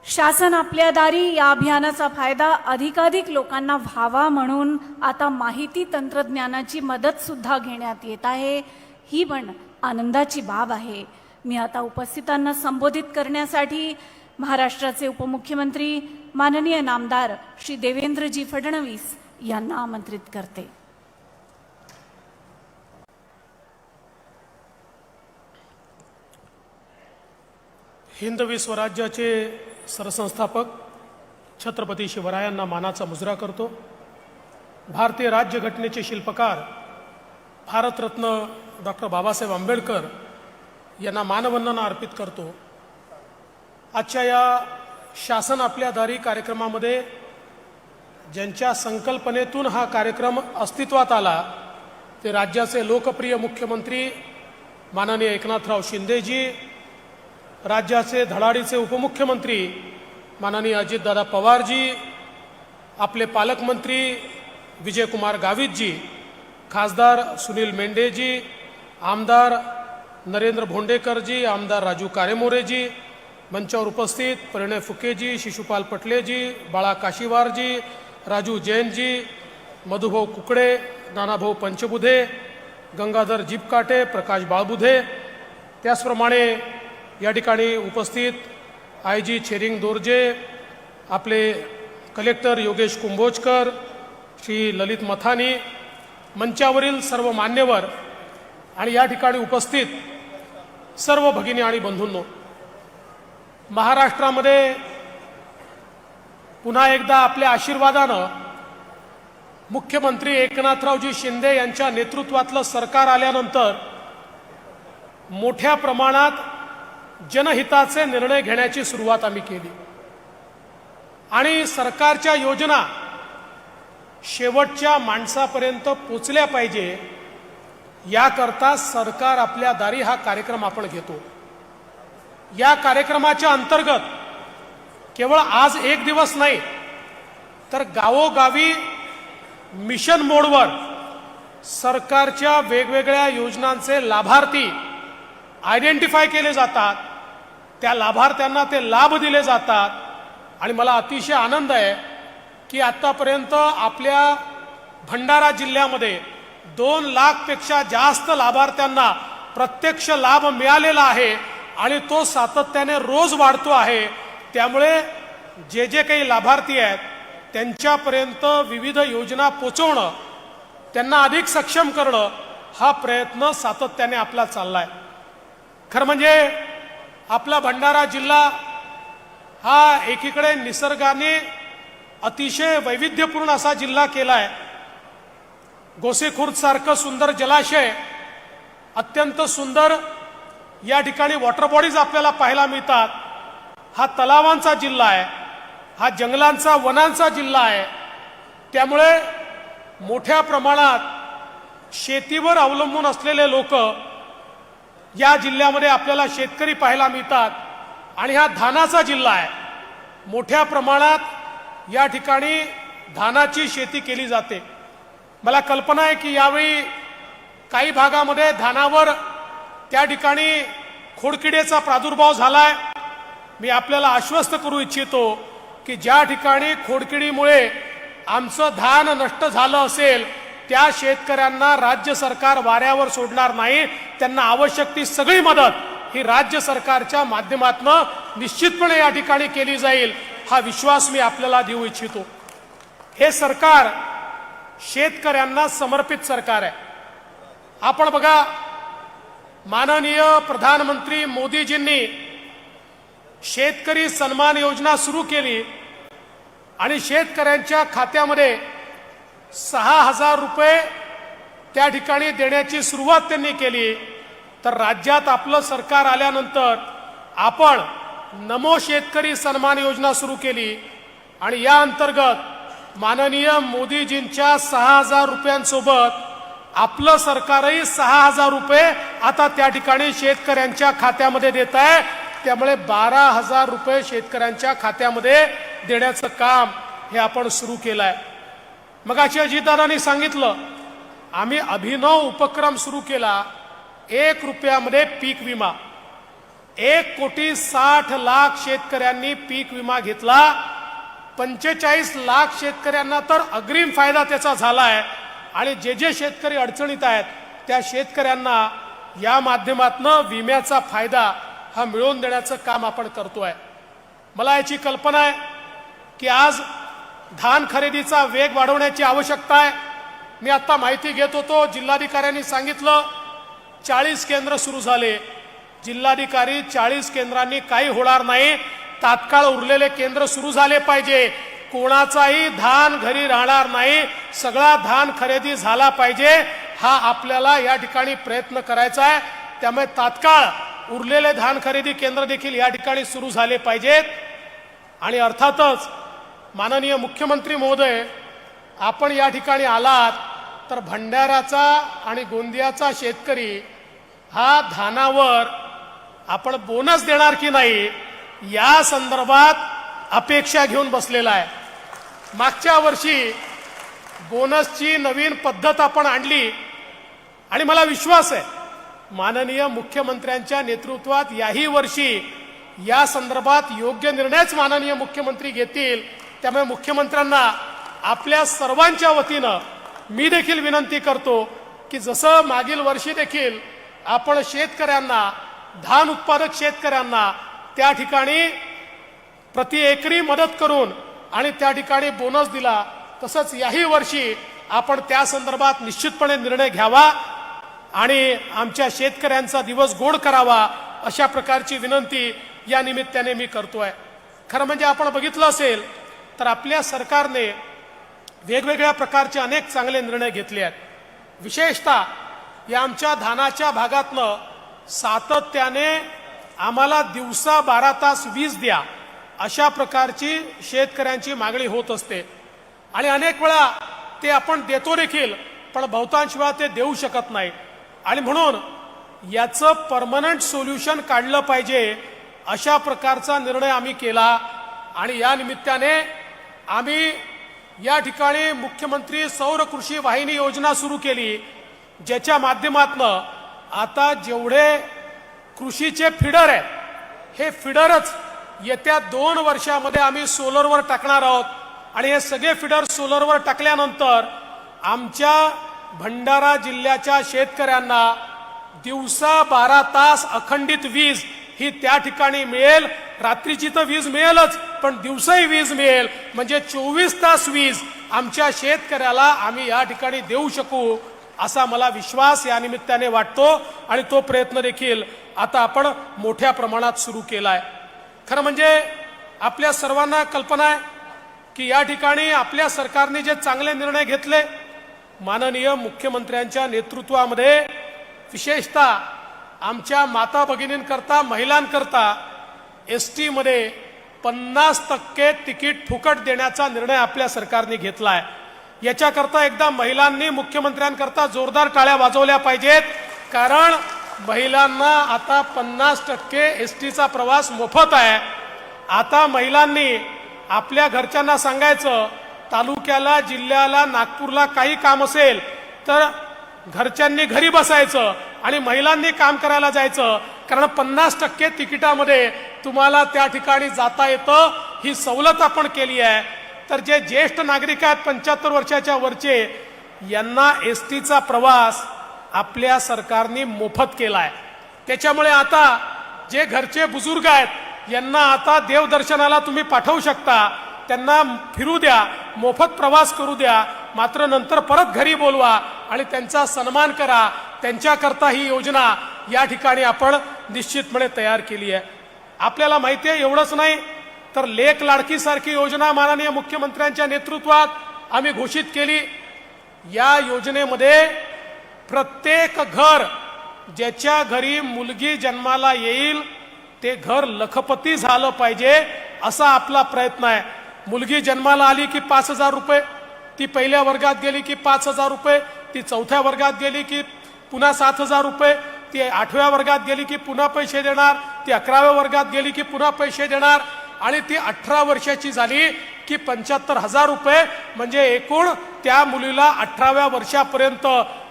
शासन आपल्या दारी या अभियानाचा फायदा अधिकाधिक लोकांना व्हावा म्हणून आता माहिती तंत्रज्ञानाची मदत सुद्धा घेण्यात येत आहे. ही पण आनंदाची बाब आहे. मी आता उपस्थितांना संबोधित करण्यासाठी महाराष्ट्राचे उपमुख्यमंत्री माननीय नामदार श्री देवेंद्रजी फडणवीस यांना आमंत्रित करते. हिंदवी स्वराज्याचे सरसंस्थापक छत्रपती शिवरायांना मानाचा मुजरा करतो. भारतीय राज्यघटनेचे शिल्पकार भारतरत्न डॉक्टर बाबासाहेब आंबेडकर यांना मानवंदना अर्पित करतो. आजच्या या शासन आपल्या दारी कार्यक्रमामध्ये ज्यांच्या संकल्पनेतून हा कार्यक्रम अस्तित्वात आला ते राज्याचे लोकप्रिय मुख्यमंत्री माननीय एकनाथराव शिंदेजी, राज्याचे धडाडीचे उपमुख्यमंत्री माननीय अजितदादा पवारजी, आपले पालकमंत्री विजयकुमार गावितजी, खासदार सुनील मेंढेजी, आमदार नरेंद्र भोंडेकरजी, आमदार राजू कारेमोरेजी, मंचावर उपस्थित परिणय फुकेजी, शिशुपाल पटलेजी, बाळा काशीवारजी, राजू जैनजी, मधुभाऊ कुकडे, नानाभाऊ पंचबुधे, गंगाधर जीपकाटे, प्रकाश बाळबुधे, त्याचप्रमाणे या ठिकाणी उपस्थित आय जी छेरिंग दोर्जे, आपले कलेक्टर योगेश कुंभोजकर, श्री ललित मथानी, मंचावरील सर्व मान्यवर आणि या ठिकाणी उपस्थित सर्व भगिनी आणि बंधूंनो, महाराष्ट्रामध्ये पुन्हा एकदा आपल्या आशीर्वादानं मुख्यमंत्री एकनाथरावजी शिंदे यांच्या नेतृत्वातलं सरकार आल्यानंतर मोठ्या प्रमाणात जनहिताचे निर्णय घेण्याची सुरुवात आम्ही केली आणि सरकारच्या योजना शेवटच्या माणसापर्यंत पोचल्या पाहिजे याकरता सरकार आपल्या दारी हा कार्यक्रम आपण घेतो. या कार्यक्रमाच्या अंतर्गत केवळ आज एक दिवस नाही तर गावोगावी मिशन मोडवर सरकारच्या वेगवेगळ्या योजनांचे लाभार्थी आयडेंटिफाय केले जातात, त्या लाभार्थ्यांना ते लाभ दिले जातात आणि मला अतिशय आनंद आहे की आतापर्यंत आपल्या भंडारा जिल्ह्यामध्ये 2 लाखपेक्षा जास्त लाभार्थ्यांना प्रत्यक्ष लाभ मिळालेला आहे आणि तो सातत्याने रोज वाढतो आहे. त्यामुळे जे जे काही लाभार्थी आहेत त्यांच्यापर्यंत विविध योजना पोचवणं, त्यांना अधिक सक्षम करणं हा प्रयत्न सातत्याने आपला चाललाय. खरं म्हणजे आपला भंडारा जिल्हा हा एकीकडे निसर्गाने अतिशय वैविध्यपूर्ण असा जिल्हा केलाय. गोसेखुर्द सारखं सुंदर जलाशय, अत्यंत सुंदर या ठिकाणी वॉटर बॉडीज आपल्याला पाहायला मिळतात. हा तलावांचा जिल्हा आहे, हा जंगलांचा वनांचा जिल्हा आहे. त्यामुळे मोठ्या प्रमाणात शेतीवर अवलंबून असलेले लोक या जिल्ह्यामध्ये आपल्याला शेतकरी पाहायला मिळतात आणि हा धानाचा जिल्हा आहे. मोठ्या प्रमाणात या ठिकाणी धानाची शेती केली जाते. मला कल्पना आहे की यावेळी काही भागामध्ये धानावर त्या ठिकाणी खोडकिडेचा प्रादुर्भाव झालाय. मी आपल्याला आश्वस्त करू इच्छितो की ज्या ठिकाणी खोडकिडीमुळे आमचं धान नष्ट झालं असेल त्या शेतकऱ्यांना राज्य सरकार वाऱ्यावर सोडणार नाही. त्यांना आवश्यक ती सगळी मदत ही राज्य सरकारच्या माध्यमातून निश्चितपणे या ठिकाणी केली जाईल, हा विश्वास मी आपल्याला देऊ इच्छितो. हे सरकार शेतकऱ्यांना समर्पित सरकार आहे. आपण बघा, माननीय प्रधानमंत्री मोदीजींनी शेतकरी सन्मान योजना सुरू केली आणि शेतकऱ्यांच्या खात्यामध्ये 6,000 रुपये त्या ठिकाणी देण्याची सुरुवात त्यांनी केली. तर राज्यात आपलं सरकार आल्यानंतर आपण नमो शेतकरी सन्मान योजना सुरू केली आणि या अंतर्गत माननीय मोदीजींच्या 6,000 रुपयांसोबत आपलं सरकारही 6,000 रुपये आता त्या ठिकाणी शेतकऱ्यांच्या खात्यामध्ये देत आहे. त्यामुळे 12,000 रुपये शेतकऱ्यांच्या खात्यामध्ये देण्याचं काम हे आपण सुरू केलं आहे. मग अजितदादांनी सांगितलं, आम्ही अभिनव उपक्रम सुरू केला. 1 रुपयामध्ये पीक विमा. 1,60,00,000 शेतकऱ्यांनी पीक विमा घेतला. 45 लाख शेतकऱ्यांना तर अग्रिम फायदा त्याचा झाला आहे आणि जे जे शेतकरी अडचणीत आहेत त्या शेतकऱ्यांना या माध्यमातून विम्याचा फायदा हा मिळवून देण्याचं काम आपण करतोय. मला याची कल्पना आहे की आज धान खरेदीचा वेग वाढवण्याची आवश्यकता आहे. मी आता माहिती घेत होतो, जिल्हाधिकाऱ्यांनी सांगितलं 40 केंद्र सुरू झाले. जिल्हाधिकारी 40 केंद्रांनी काही होणार नाही, तात्काळ उरलेले केंद्र सुरू झाले पाहिजे. कोणाचाही धान घरी राहणार नाही, सगळा धान खरेदी झाला पाहिजे, हा आपल्याला या ठिकाणी प्रयत्न करायचा आहे. त्यामुळे तात्काळ उरलेले धान खरेदी केंद्र देखील या ठिकाणी सुरू झाले पाहिजेत. आणि अर्थातच माननीय मुख्यमंत्री महोदय, आपण या ठिकाणी आलात तर भंडाराचा आणि गोंदियाचा शेतकरी हा धानावर आपण बोनस देणार की नाही या संदर्भात अपेक्षा घेऊन बसलेला आहे. मागच्या वर्षी बोनसची नवीन पद्धत आपण आणली आणि मला विश्वास आहे माननीय मुख्यमंत्र्यांच्या नेतृत्वात याही वर्षी या संदर्भात योग्य निर्णयच माननीय मुख्यमंत्री घेतील. त्यामुळे मुख्यमंत्र्यांना आपल्या सर्वांच्या वतीनं मी देखील विनंती करतो की जसं मागील वर्षी देखील आपण शेतकऱ्यांना, धान उत्पादक शेतकऱ्यांना त्या ठिकाणी प्रति एकरी मदत करून आणि त्या ठिकाणी बोनस दिला, तसंच याही वर्षी आपण त्या संदर्भात निश्चितपणे निर्णय घ्यावा आणि आमच्या शेतकऱ्यांचा दिवस गोड करावा, अशा प्रकारची विनंती या निमित्ताने मी करतोय. खरं म्हणजे आपण बघितलं असेल तर आपल्या सरकारने वेगवेगळ्या प्रकारचे अनेक चांगले निर्णय घेतले आहेत. विशेषतः या आमच्या धानाच्या भागातनं सातत्याने आम्हाला दिवसा 12 तास वीज द्या अशा प्रकारची शेतकऱ्यांची मागणी होत असते आणि अनेक वेळा ते आपण देतो देखील, पण बहुतांश वेळा ते देऊ शकत नाही. आणि म्हणून याचं परमनंट सोल्युशन काढलं पाहिजे अशा प्रकारचा निर्णय आम्ही केला. आणि या निमित्ताने आम्ही या ठिकाणी मुख्यमंत्री सौर कृषी वाहिनी योजना सुरू केली, ज्याच्या माध्यमातून आता जेवढे कृषीचे फिडर आहेत हे फिडरच येत्या 2 वर्षामध्ये आम्ही सोलरवर टाकणार आहोत. आणि हे सगळे फिडर सोलरवर टाकल्यानंतर आमच्या भंडारा जिल्ह्याच्या शेतकऱ्यांना दिवसा 12 तास अखंडित वीज ही त्या ठिकाणी मिळेल. रात्रीची तर वीज मिळेलच, पण दिवसाही वीज मिळेल. म्हणजे 24 तास वीज आमच्या शेतकऱ्याला आम्ही या ठिकाणी देऊ शकू असा मला विश्वास या निमित्ताने वाटतो. आणि तो प्रयत्न देखील आता आपण मोठ्या प्रमाणात सुरू केलाय. खरं म्हणजे आपल्या सर्वांना कल्पना आहे की या ठिकाणी आपल्या सरकारने जे चांगले निर्णय घेतले, माननीय मुख्यमंत्र्यांच्या नेतृत्वामध्ये विशेषतः आमच्या माता भगिनींकरता, महिलांकरता ST मध्ये 50% तिकीट फुकट देण्याचा निर्णय आपल्या सरकारने घेतला आहे. याच्याकरता एकदा महिलांनी मुख्यमंत्र्यांकरता जोरदार टाळ्या वाजवल्या पाहिजेत, कारण महिलांना आता 50% STचा प्रवास मोफत आहे. आता महिलांनी आपल्या घरच्यांना सांगायचं, तालुक्याला, जिल्ह्याला, नागपूरला काही काम असेल तर घरच्यांनी घरी बसायचं आणि महिलांनी काम करायला जायचं, कारण 50% तिकिटामध्ये तुम्हाला त्या ठिकाणी जाता येतं. ही सवलत आपण केली आहे. तर जे ज्येष्ठ नागरिक आहेत 75 वर्षाच्या वरचे, यांना STचा प्रवास आपल्या सरकारने मोफत केलाय. त्याच्यामुळे आता जे घरचे बुजुर्ग आहेत यांना आता देवदर्शनाला तुम्ही पाठवू शकता, त्यांना फिरू द्या, मोफत प्रवास करू द्या, मात्र नंतर परत घरी बोलवा आणि त्यांचा सन्मान करा. त्यांच्याकरता ही योजना या ठिकाणी आपण निश्चितपणे तयार केली आहे. आपल्याला माहिती आहे एवढंच नाही तर लेक लाडकी सारखी योजना माननीय मुख्यमंत्र्यांच्या नेतृत्वात आम्ही घोषित केली. या योजनेमध्ये प्रत्येक घर ज्याच्या घरी मुलगी जन्माला येईल ते घर लखपती झालं पाहिजे असा आपला प्रयत्न आहे. मुलगी जन्माला आली की 5,000 रुपये, ती पहिल्या वर्गात गेली की 5,000 रुपये, ती 4थ्या वर्गात गेली की पुन्हा 7,000 रुपये, ती 8व्या वर्गात गेली की पुन्हा पैसे देणार, ती 11व्या वर्गात गेली की पुन्हा पैसे देणार आणि ती 18 वर्षाची झाली की 75,000 रुपये. म्हणजे एकूण त्या मुलीला 18व्या वर्षापर्यंत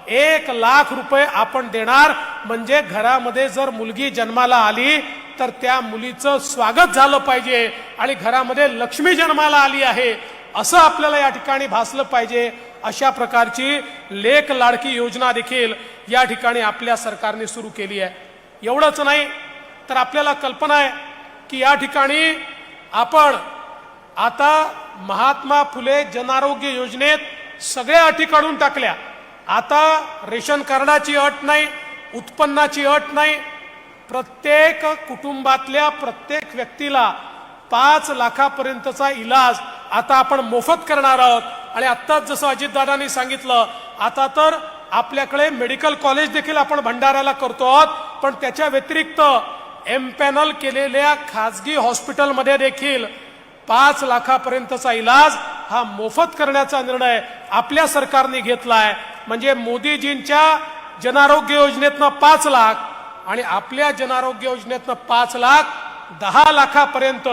1,00,000 रुपये आपण देणार. म्हणजे घरामध्ये जर मुलगी जन्माला आली तर त्या मुलीचं स्वागत झालं पाहिजे आणि घरामध्ये लक्ष्मी जन्माला आली आहे असं आपल्याला या ठिकाणी भासलं पाहिजे. अशा प्रकारची लेक लाडकी योजना देखील या ठिकाणी आपल्या सरकारने सुरू केली आहे. एवढंच नाही तर आपल्याला कल्पना आहे की या ठिकाणी आपण आता महात्मा फुले जनआरोग्य योजनेत सगळ्या अटी काढून टाकल्या. आता रेशन कार्डाची अट नाही, उत्पन्नाची अट नाही. प्रत्येक कुटुंबातल्या प्रत्येक व्यक्तीला 5 लाखापर्यंतचा इलाज आता आपण मोफत करणार आहोत. आणि आत्ताच जसं अजितदादांनी सांगितलं, आता तर आपल्याकडे मेडिकल कॉलेज देखील आपण भंडाऱ्याला करतो आहोत. पण त्याच्या व्यतिरिक्त एमपॅनल केलेल्या खाजगी हॉस्पिटलमध्ये देखील 5 लाखापर्यंतचा इलाज हा मोफत करण्याचा निर्णय आपल्या सरकारने घेतला आहे. म्हणजे मोदीजींच्या जनआरोग्य योजनेतनं 5 लाख आणि आपल्या जनआरोग्य योजनेतनं 5 लाख, 10 लाखापर्यंत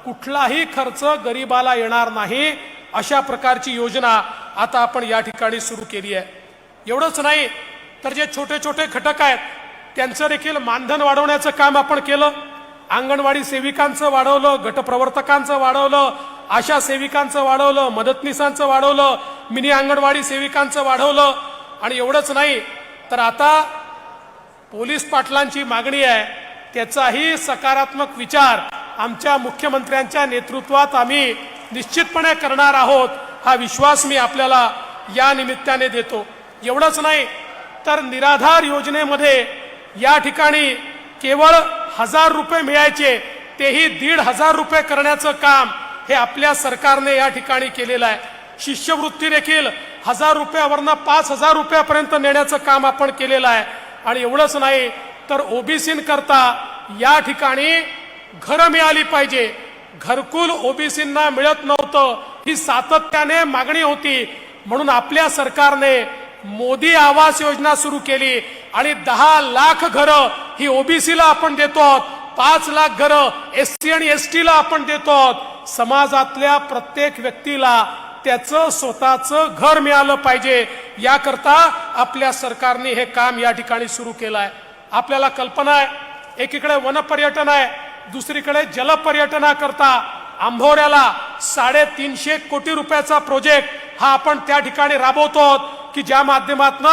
कुठलाही खर्च गरीबाला येणार नाही, अशा प्रकारची योजना आता आपण या ठिकाणी सुरू केली आहे. एवढंच नाही तर जे छोटे छोटे घटक आहेत त्यांचं देखील मानधन वाढवण्याचं काम आपण केलं. अंगणवाडी सेविकांचं वाढवलं, गटप्रवर्तकांचं वाढवलं, आशा सेविकांचं वाढवलं, मदतनीसांचं वाढवलं, मिनी अंगणवाडी सेविकांचं वाढवलं. आणि एवढंच नाही तर आता पोलीस पाटलांची मागणी आहे त्याचाही सकारात्मक विचार आमच्या मुख्यमंत्र्यांच्या नेतृत्वात आम्ही निश्चितपणे करणार आहोत, हा विश्वास मी आपल्याला या निमित्ताने देतो. एवढंच नाही तर निराधार योजनेमध्ये या ठिकाणी केवळ 1000 रुपये मिळायचे तेही 1,500 रुपये करण्याचं काम हे आपल्या सरकारने या ठिकाणी केलेलं आहे. शिष्यवृत्ती देखील 1000 रुपयावरनं 5000 रुपयापर्यंत नेण्याचं काम आपण केलेलं आहे. आणि एवढंच नाही तर ओबीसींकरता या ठिकाणी घरं मिळाली पाहिजे. घरकुल ओबीसींना मिळत नव्हतं, ही सातत्याने मागणी होती. म्हणून आपल्या सरकारने मोदी आवास योजना सुरू केली आणि 10 लाख घरं ही ओबीसीला आपण देतो आहोत, 5 लाख घरं एससी आणि एसटीला आपण देतो आहोत. समाजातल्या प्रत्येक व्यक्तीला त्याचं स्वतःचं घर मिळालं पाहिजे, याकरता आपल्या सरकारने हे काम या ठिकाणी सुरू केलं आहे. आपल्याला कल्पना आहे, एकीकडे वनपर्यटन आहे, दुसरीकडे जलपर्यटनाकरता आंभोऱ्याला 350 कोटी रुपयाचा प्रोजेक्ट हा आपण त्या ठिकाणी राबवतो आहोत, की ज्या माध्यमातून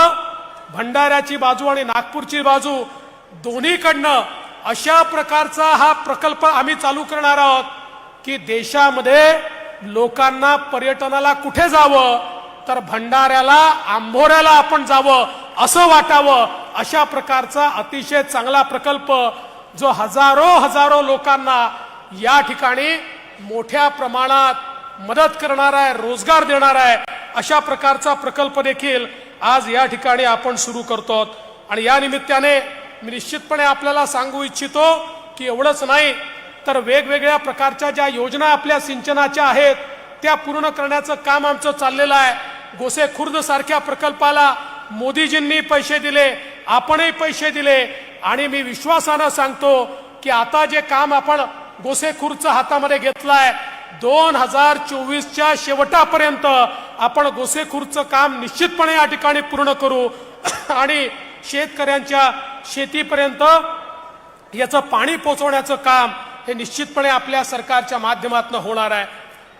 भंडाऱ्याची बाजू आणि नागपूरची बाजू दोन्हीकडनं अशा प्रकारचा हा प्रकल्प आम्ही चालू करणार आहोत की देशामध्ये लोकांना पर्यटनाला कुठे जावं तर भंडाऱ्याला, आंभोऱ्याला आपण जावं असं वाटावं, अशा प्रकारचा अतिशय चांगला प्रकल्प जो हजारो लोकांना या ठिकाणी मोठ्या प्रमाणात मदत करणार आहे, रोजगार देणार आहे, अशा प्रकारचा प्रकल्प देखील आज या ठिकाणी आपण सुरू करतो. आणि या निमित्ताने मी निश्चितपणे आपल्याला सांगू इच्छितो की एवढंच नाही तर वेगवेगळ्या प्रकारच्या ज्या योजना आपल्या सिंचनाच्या आहेत त्या पूर्ण करण्याचं काम आमचं चाललेलं आहे. गोसेखुर्द सारख्या प्रकल्पाला मोदीजींनी पैसे दिले, आपणही पैसे दिले. आणि मी विश्वासानं सांगतो की आता जे काम आपण गोसेखुर्दचं हातामध्ये घेतलंय 2024च्या शेवटापर्यंत आपण गोसेखुर्दचं काम निश्चितपणे या ठिकाणी पूर्ण करू आणि शेतकऱ्यांच्या शेतीपर्यंत याचं पाणी पोहोचवण्याचं काम हे निश्चितपणे आपल्या सरकारच्या माध्यमातून होणार आहे.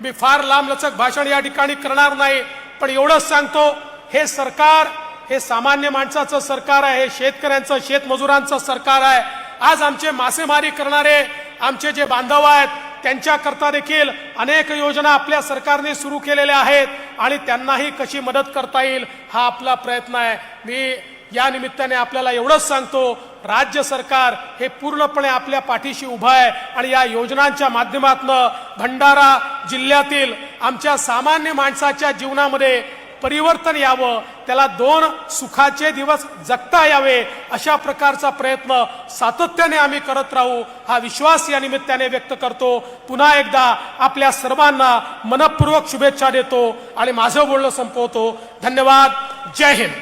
मी फार लांबलचक भाषण या ठिकाणी करणार नाही, पण एवढंच सांगतो, हे सरकार हे सामान्य माणसाचं सरकार आहे, हे शेतकऱ्यांचं, शेतमजुरांचं सरकार आहे. आज आमचे मासेमारी करणारे आमचे जे बांधव आहेत त्यांच्याकरता देखील अनेक योजना आपल्या सरकारने सुरू केलेल्या आहेत आणि त्यांनाही कशी मदत करता येईल हा आपला प्रयत्न आहे. मी या निमित्ताने आपल्याला एवढंच सांगतो, राज्य सरकार हे पूर्णपणे आपल्या पाठीशी उभं आहे आणि या योजनांच्या माध्यमातून भंडारा जिल्ह्यातील आमच्या सामान्य माणसाच्या जीवनामध्ये परिवर्तन यावं, त्याला 2 सुखाचे दिवस जगता यावे, अशा प्रकारचा प्रयत्न सातत्याने आम्ही करत राहू, हा विश्वास या निमित्ताने व्यक्त करतो. पुन्हा एकदा आपल्या सर्वांना मनपूर्वक शुभेच्छा देतो आणि माझं बोलणं संपवतो. धन्यवाद. जय हिंद.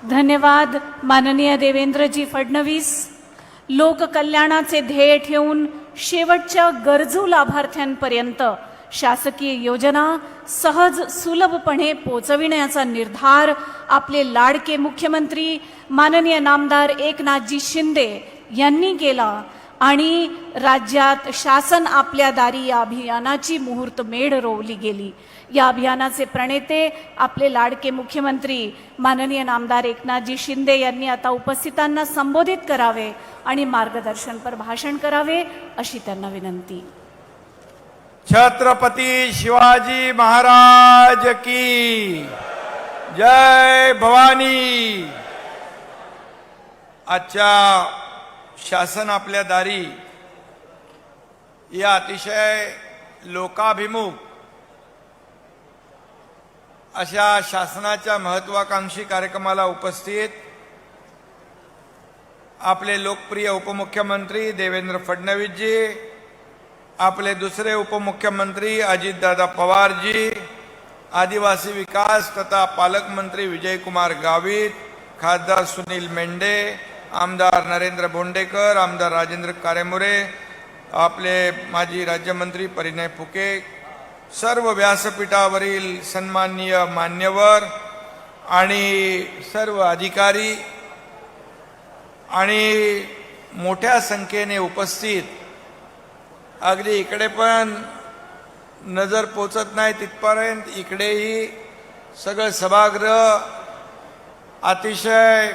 धन्यवाद माननीय देवेंद्रजी फडणवीस. लोककल्याणाचे ध्येय ठेवून शेवटच्या गरजू लाभार्थ्यांपर्यंत शासकीय योजना सहज सुलभपणे पोचविण्याचा निर्धार आपले लाडके मुख्यमंत्री माननीय नामदार एकनाथजी शिंदे यांनी केला आणि राज्यात शासन आपल्या दारी या अभियानाची मुहूर्तमेढ रोवली गेली. या अभियानाचे प्रणेते आपले लाडके मुख्यमंत्री माननीय नामदार एकनाथजी शिंदे यांनी आता उपस्थितांना संबोधित करावे आणि मार्गदर्शनपर भाषण करावे अशी त्यांना विनंती. छत्रपती शिवाजी महाराज की जय भवानी. आजच्या शासन आपल्या दारी या अतिशय लोकाभिमुख अशा शासनाच्या महत्वाकांक्षी कार्यक्रमाला उपस्थित आपले लोकप्रिय उपमुख्यमंत्री देवेंद्र फडणवीसजी, आपले दुसरे उपमुख्यमंत्री अजितदादा पवारजी, आदिवासी विकास तथा पालकमंत्री विजयकुमार गावित, खासदार सुनील मेंढे, आमदार नरेंद्र बोंडेकर, आमदार राजेंद्र कारेमुरे, आपले माजी राज्यमंत्री परिणय फुके, सर्व व्यासपीठावरील सन्माननीय मान्यवर आणि सर्व अधिकारी आणि मोठ्या संख्येने उपस्थित, अगदी इकडे पण नजर पोचत नाही तिथपर्यंत इकडेही सगळं सभागृह अतिशय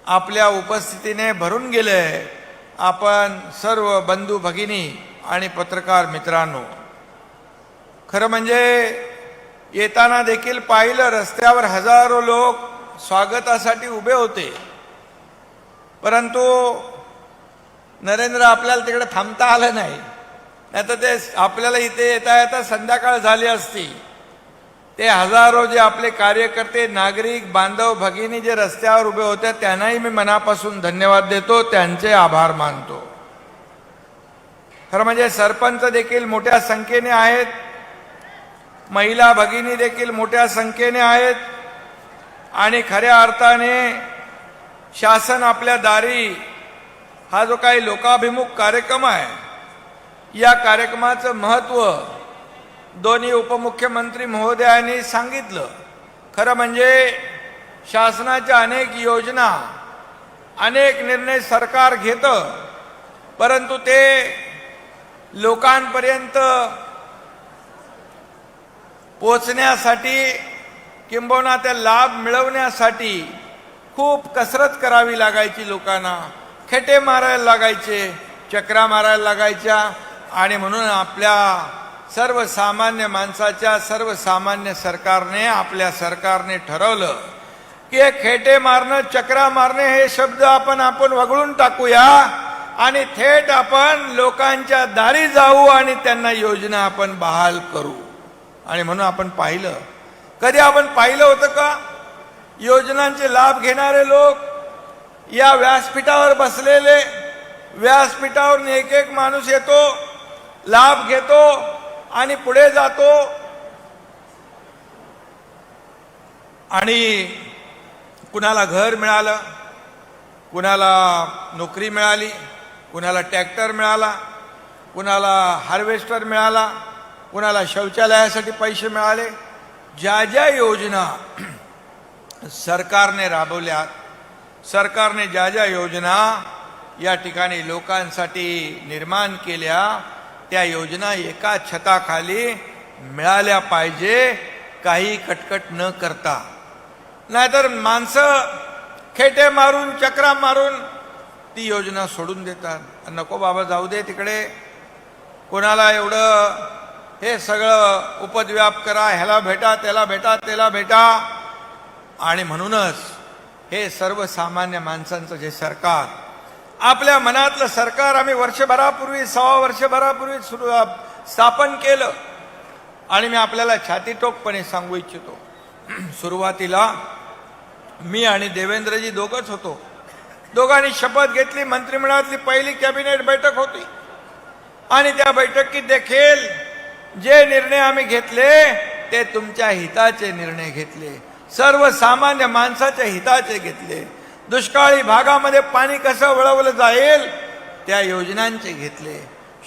आपल्या उपस्थितीने भरून गेले. आपण सर्व बंधू भगिनी आणि पत्रकार मित्रांनो, खरं म्हणजे येताना देखील पाहिलं रस्त्यावर हजारो लोक स्वागतासाठी उभे होते, परंतु नरेंद्र आपल्याला तिकडे थांबता आलं नाही, नाहीतर ते आपल्याला इथे येता येता संध्याकाळ झाली असती. ते हजारो जे आपले कार्यकर्ते, नागरिक बांधव भगिनी जे रस्त्यावर उभे होते त्यांनाही मी मनापासून धन्यवाद देतो, त्यांचे आभार मानतो. खरं म्हणजे सरपंच देखील मोठ्या संख्येने आहेत, महिला भगिनी देखील मोठ्या संख्येने आहेत आणि खऱ्या अर्थाने शासन आपल्या दारी हा जो काही लोकाभिमुख कार्यक्रम आहे, या कार्यक्रमाचं महत्त्व दोन्ही उपमुख्यमंत्री महोदयांनी सांगितलं. खरं म्हणजे शासनाच्या अनेक योजना, अनेक निर्णय सरकार घेतं, परंतु ते लोकांपर्यंत पोचण्यासाठी किंबहुना त्या लाभ मिळवण्यासाठी खूप कसरत करावी लागायची, लोकांना खेटे मारायला लागायचे, चक्रा मारायला लागायच्या. आणि म्हणून आपल्या सर्वसामान्य माणसाच्या सर्वसामान्य सरकारने, आपल्या सरकारने ठरवलं की हे खेटे मारणं, चक्रा मारणे हे शब्द आपण वगळून टाकूया आणि थेट आपण लोकांच्या दारी जाऊ आणि त्यांना योजना आपण बहाल करू. आणि म्हणून आपण पाहिलं, कधी आपण पाहिलं होतं का योजनांचे लाभ घेणारे लोक या व्यासपीठावर बसलेले, व्यासपीठावर एक एक माणूस येतो, लाभ घेतो आणि पुढे जातो आणि कुणाला घर मिळालं, कुणाला नोकरी मिळाली, कुणाला ट्रॅक्टर मिळाला, कुणाला हार्वेस्टर मिळाला, कुणाला शौचालयासाठी पैसे मिळाले. ज्या ज्या योजना सरकारने राबवल्या, सरकारने ज्या ज्या योजना या ठिकाणी लोकांसाठी निर्माण केल्या, त्या योजना एका छताखाली मिळाल्या पाहिजे, काही कटकट न करता. नाहीतर माणसं खेटे मारून, चक्रा मारून ती योजना सोडून देतात. नको बाबा, जाऊ दे तिकडे, कोणाला एवढं हे सगळं उपद्व्याप करा, ह्याला भेटा, त्याला भेटा, त्याला भेटा. आणि म्हणूनच हे सर्वसामान्य माणसांचं जे सरकार, आपल्या मनातलं सरकार आम्ही वर्षभरापूर्वी, 6 वर्षभरापूर्वी स्थापन केलं. आणि मी आपल्याला छातीटोकपणे सांगू इच्छितो, सुरुवातीला मी आणि देवेंद्रजी दोघंच होतो. दोघांनी शपथ घेतली, मंत्रिमंडळातली पहिली कॅबिनेट बैठक होती आणि त्या बैठकीत देखील जे निर्णय आम्ही घेतले ते तुमच्या हिताचे निर्णय घेतले, सर्वसामान्य माणसाच्या हिताचे घेतले. दुष्काळी भागामध्ये पाणी कसं वळवलं जाईल त्या योजनांचे घेतले,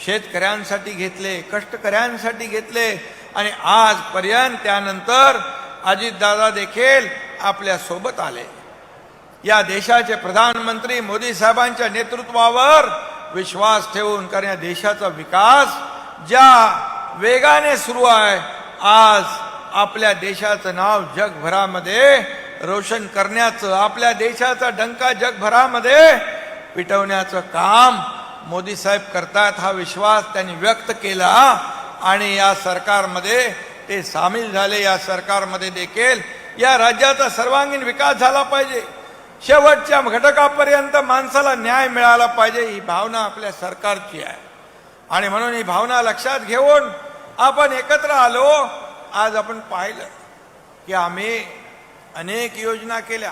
शेतकऱ्यांसाठी घेतले, कष्टकऱ्यांसाठी घेतले. आणि आजपर्यंत त्यानंतर अजितदादा देखील आपल्या सोबत आले. या देशाचे प्रधानमंत्री मोदी साहेबांच्या नेतृत्वावर विश्वास ठेवून, कारण या देशाचा विकास ज्या वेगाने सुरू आहे, आज आपल्या देशाचं नाव जगभरामध्ये रोशन करण्याचं, आपल्या देशाचा डंका जगभरामध्ये पिटवण्याचं काम मोदी साहेब करतात, हा विश्वास त्यांनी व्यक्त केला आणि या सरकारमध्ये ते सामील झाले. या सरकारमध्ये देखील या राज्याचा सर्वांगीण विकास झाला पाहिजे, शेवटच्या घटकापर्यंत माणसाला न्याय मिळाला पाहिजे, ही भावना आपल्या सरकारची आहे. आणि म्हणून ही भावना लक्षात घेऊन आपण एकत्र आलो. आज आपण पाहिलं की आम्ही अनेक योजना केल्या,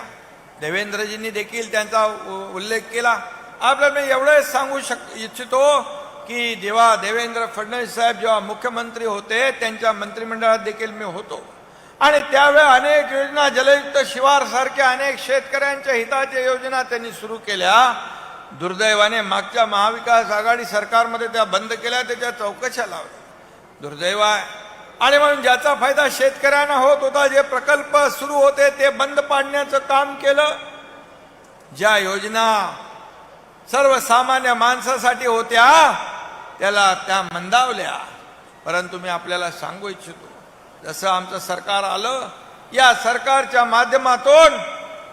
देवेंद्रजींनी देखील त्यांचा उल्लेख केला. आपल्याला मी एवढंच सांगू इच्छितो की जेव्हा देवेंद्र फडणवीस साहेब जेव्हा मुख्यमंत्री होते, त्यांच्या मंत्रिमंडळात देखील मी होतो आणि त्यावेळी अनेक योजना, जलयुक्त शिवार सारख्या अनेक शेतकऱ्यांच्या हिताच्या योजना त्यांनी सुरू केल्या. दुर्दैवाने मागच्या महाविकास आघाडी सरकारमध्ये त्या बंद केल्या, त्याच्या चौकशा लावल्या. दुर्दैव आहे. आणि म्हणून ज्याचा फायदा शेतकऱ्यांना होत होता, जे प्रकल्प सुरू होते ते बंद पाडण्याचं काम केलं. ज्या योजना सर्वसामान्य माणसासाठी होत्या त्या मंदावल्या. परंतु मी आपल्याला सांगू इच्छितो, जसं आमचं सरकार आलं, या सरकारच्या माध्यमातून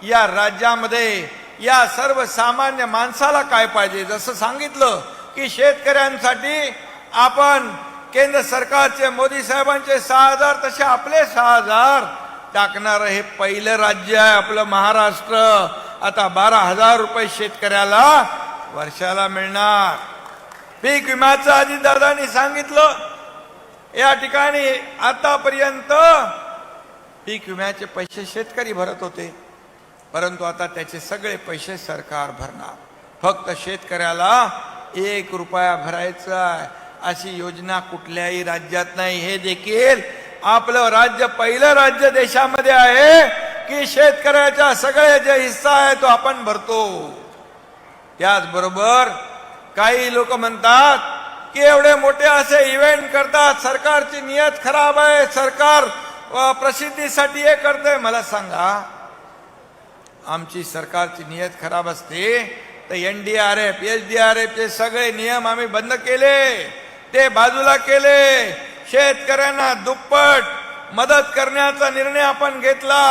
या राज्यामध्ये या सर्वसामान्य माणसाला काय पाहिजे, जसं सांगितलं की शेतकऱ्यांसाठी आपण केंद्र सरकारचे, मोदी साहेबांचे 6,000 तसे आपले 6,000 टाकणारं हे पहिलं राज्य आहे आपलं महाराष्ट्र. आता 12,000 रुपये शेतकऱ्याला वर्षाला मिळणार. पीक विम्याचं अजितदादांनी सांगितलं, या ठिकाणी आतापर्यंत पीक विम्याचे पैसे शेतकरी भरत होते, परंतु आता त्याचे सगळे पैसे सरकार भरणार. फक्त शेतकऱ्याला 1 रुपया भरायचा आहे, अशी योजना कुठल्याही राज्यात नाही. हे देखील आपलं राज्य पहिलं राज्य देशामध्ये आहे की शेतकऱ्याचा सगळे जे हिस्सा आहे तो आपण भरतो. त्याचबरोबर काही लोक म्हणतात की एवढे मोठे असे इव्हेंट करतात, सरकारची नियत खराब आहे, सरकार प्रसिद्धीसाठी हे करते. मला सांगा, आमची सरकारची नियत खराब असते तर NDRF, SDRF चे सगळे नियम आम्ही बंद केले, ते बाजूला केले. शेतकऱ्यांना दुप्पट मदत करण्याचा निर्णय आपण घेतला.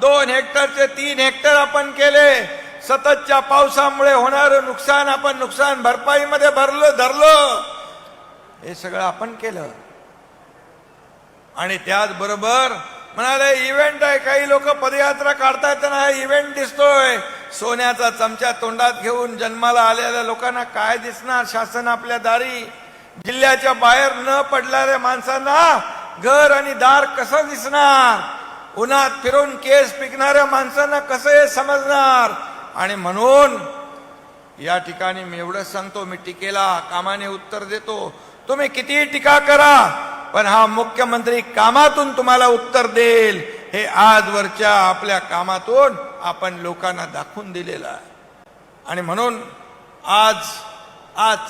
2 हेक्टरचे 3 हेक्टर आपण केले. सततच्या पावसामुळे होणारं नुकसान आपण नुकसान भरपाईमध्ये धरलं. हे सगळं आपण केलं. आणि त्याचबरोबर म्हणाले इव्हेंट आहे, काही लोक पदयात्रा काढतायत त्यांना हा इव्हेंट दिसतोय. सोन्याचा चमचा तोंडात घेऊन जन्माला आलेल्या लोकांना काय दिसणार शासन आपल्या दारी? जिल्ह्याच्या बाहेर न पडणाऱ्या माणसांना घर आणि दार कसं दिसणार? उन्हात फिरून केस पिकणाऱ्या माणसांना कसं हे समजणार? आणि म्हणून या ठिकाणी मी एवढं सांगतो, मी टीकेला कामाने उत्तर देतो. तुम्ही कितीही टीका करा, पण हा मुख्यमंत्री कामातून तुम्हाला उत्तर देईल. हे आजवरच्या आपल्या कामातून आपण लोकांना दाखवून दिलेलं आहे. आणि म्हणून आज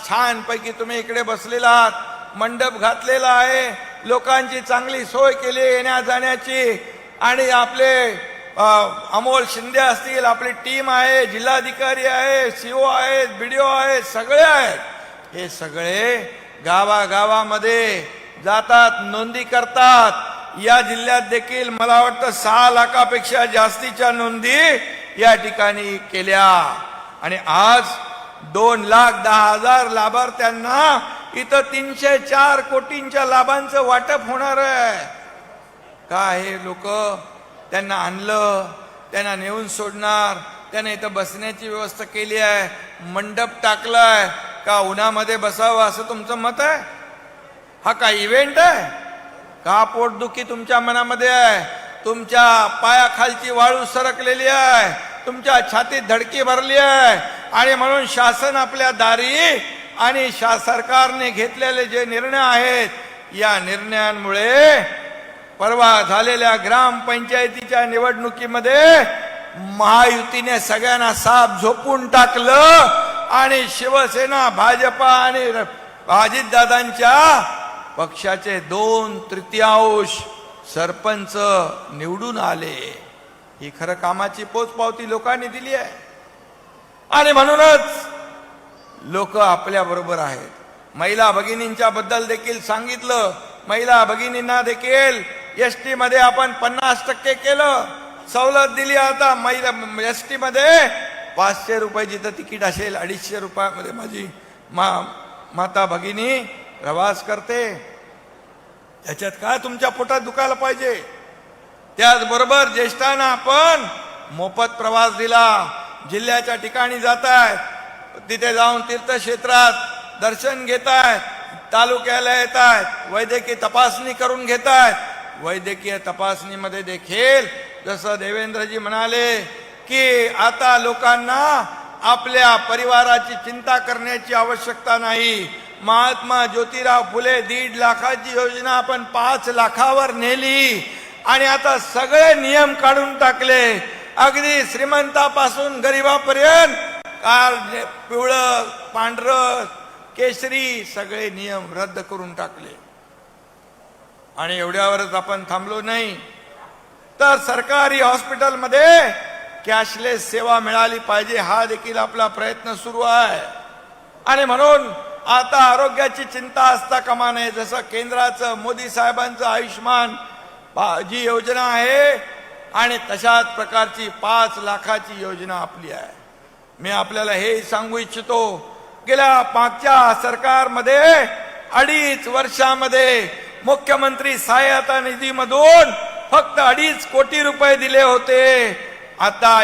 छानपैकी तुम्ही इकडे बसलेला आहात, मंडप घातलेला आहे, लोकांची चांगली सोय केली येण्या जाण्याची. आणि आपले अमोल शिंदे असतील, आपली टीम आहे, जिल्हाधिकारी आहे, CO आहेत, BDO आहेत, सगळे आहेत. हे सगळे गावागावामध्ये जातात, नोंदी करतात. या जिल्ह्यात देखील मला वाटतं 6 लाखापेक्षा जास्तीच्या नोंदी या ठिकाणी केल्या. आणि आज 2,10,000 लाभार्थ्यांना इथं 304 कोटींच्या लाभांचं वाटप होणार आहे. का हे लोक त्यांना आणलं, त्यांना नेऊन सोडणार, त्यांना इथं बसण्याची व्यवस्था केली आहे, मंडप टाकलाय का उन्हामध्ये बसावं असं तुमचं मत आहे? हा काय इव्हेंट आहे का? पोटदुखी तुमच्या मनामध्ये आहे, तुमच्या पायाखालची वाळू सरकलेली आहे, तुमच्या छातीत धडकी भरली आहे. आणि म्हणून शासन आपल्या दारी आणि सरकारने घेतलेले जे निर्णय आहेत, या निर्णयांमुळे परवा झालेल्या ग्रामपंचायतीच्या निवडणुकीमध्ये महायुतीने सगळ्यांना साप झोपून टाकलं आणि शिवसेना, भाजपा आणि अजितदादांच्या पक्षाचे 2/3 सरपंच निवडून आले. ही खरं कामाची पोचपावती लोकांनी दिली आहे. आणि म्हणूनच लोक आपल्या बरोबर आहेत. महिला भगिनींच्या बद्दल देखील सांगितलं. महिला भगिनींना देखील एसटी मध्ये आपण 50% केलं, सवलत दिली. आता महिला एसटी मध्ये 500 रुपये जिथं तिकीट असेल 250 रुपयामध्ये माझी माता भगिनी प्रवास करते. त्याच्यात काय तुमच्या पोटात दुखायला पाहिजे. त्याचबरोबर ज्येष्ठांना आपण मोफत प्रवास दिला. जिल्ह्याच्या ठिकाणी जात आहेत, तिथे जाऊन तीर्थक्षेत्रात दर्शन घेत आहेत, तालुक्याला येत आहेत, वैद्यकीय तपासणी करून घेत आहेत. वैद्यकीय तपासणीमध्ये देखील जसं देवेंद्रजी म्हणाले की आता लोकांना आपल्या परिवाराची चिंता करण्याची आवश्यकता नाही. महात्मा ज्योतिराव फुले 1.5 लाखाची योजना आपण 5 लाखावर नेली आणि आता सगळे नियम काढून टाकले. अगदी श्रीमंतापासून गरिबापर्यंत काळ पिवळं पांढरं केशरी सगळे नियम रद्द करून टाकले. आणि एवढ्यावरच आपण थांबलो नाही, तर सरकारी हॉस्पिटलमध्ये कॅशलेस सेवा मिळाली पाहिजे हा देखील आपला प्रयत्न सुरू आहे. आणि म्हणून आता आरोग्याची चिंता असता कामा नये. जसं केंद्राचं मोदी साहेबांचं आयुष्मान जी योजना आहे आणि तशाच प्रकारची 5 लाखाची योजना आपली आहे. मी आपल्याला हे सांगू इच्छितो, गेल्या मागच्या सरकारमध्ये 2.5 वर्षामध्ये मुख्यमंत्री सहायता निधीमधून फक्त 2.5 कोटी रुपये दिले होते. आता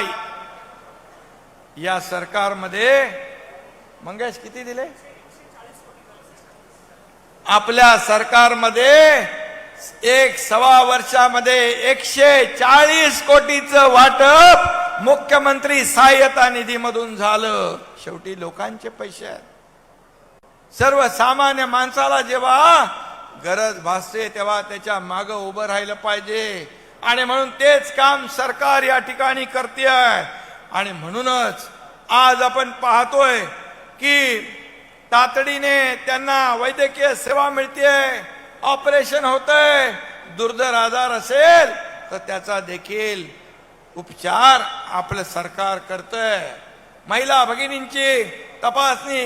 या सरकारमध्ये मंगेश किती दिले? आपल्या सरकारमध्ये 1.25 वर्षामध्ये 140 कोटीचं वाटप मुख्यमंत्री सहायता निधीमधून झालं. शेवटी लोकांचे पैसे आहेत. सर्वसामान्य माणसाला जेव्हा गरज भासते तेव्हा त्याच्या मागे उभं राहिलं पाहिजे. आणि म्हणून तेच काम सरकार या ठिकाणी करते आहे. आणि म्हणूनच आज आपण पाहतोय की तातडीने त्यांना वैद्यकीय सेवा मिळते, ऑपरेशन होतंय. दुर्धर आजार असेल तर त्याचा देखील उपचार आपलं सरकार करतंय. महिला भगिनींची तपासणी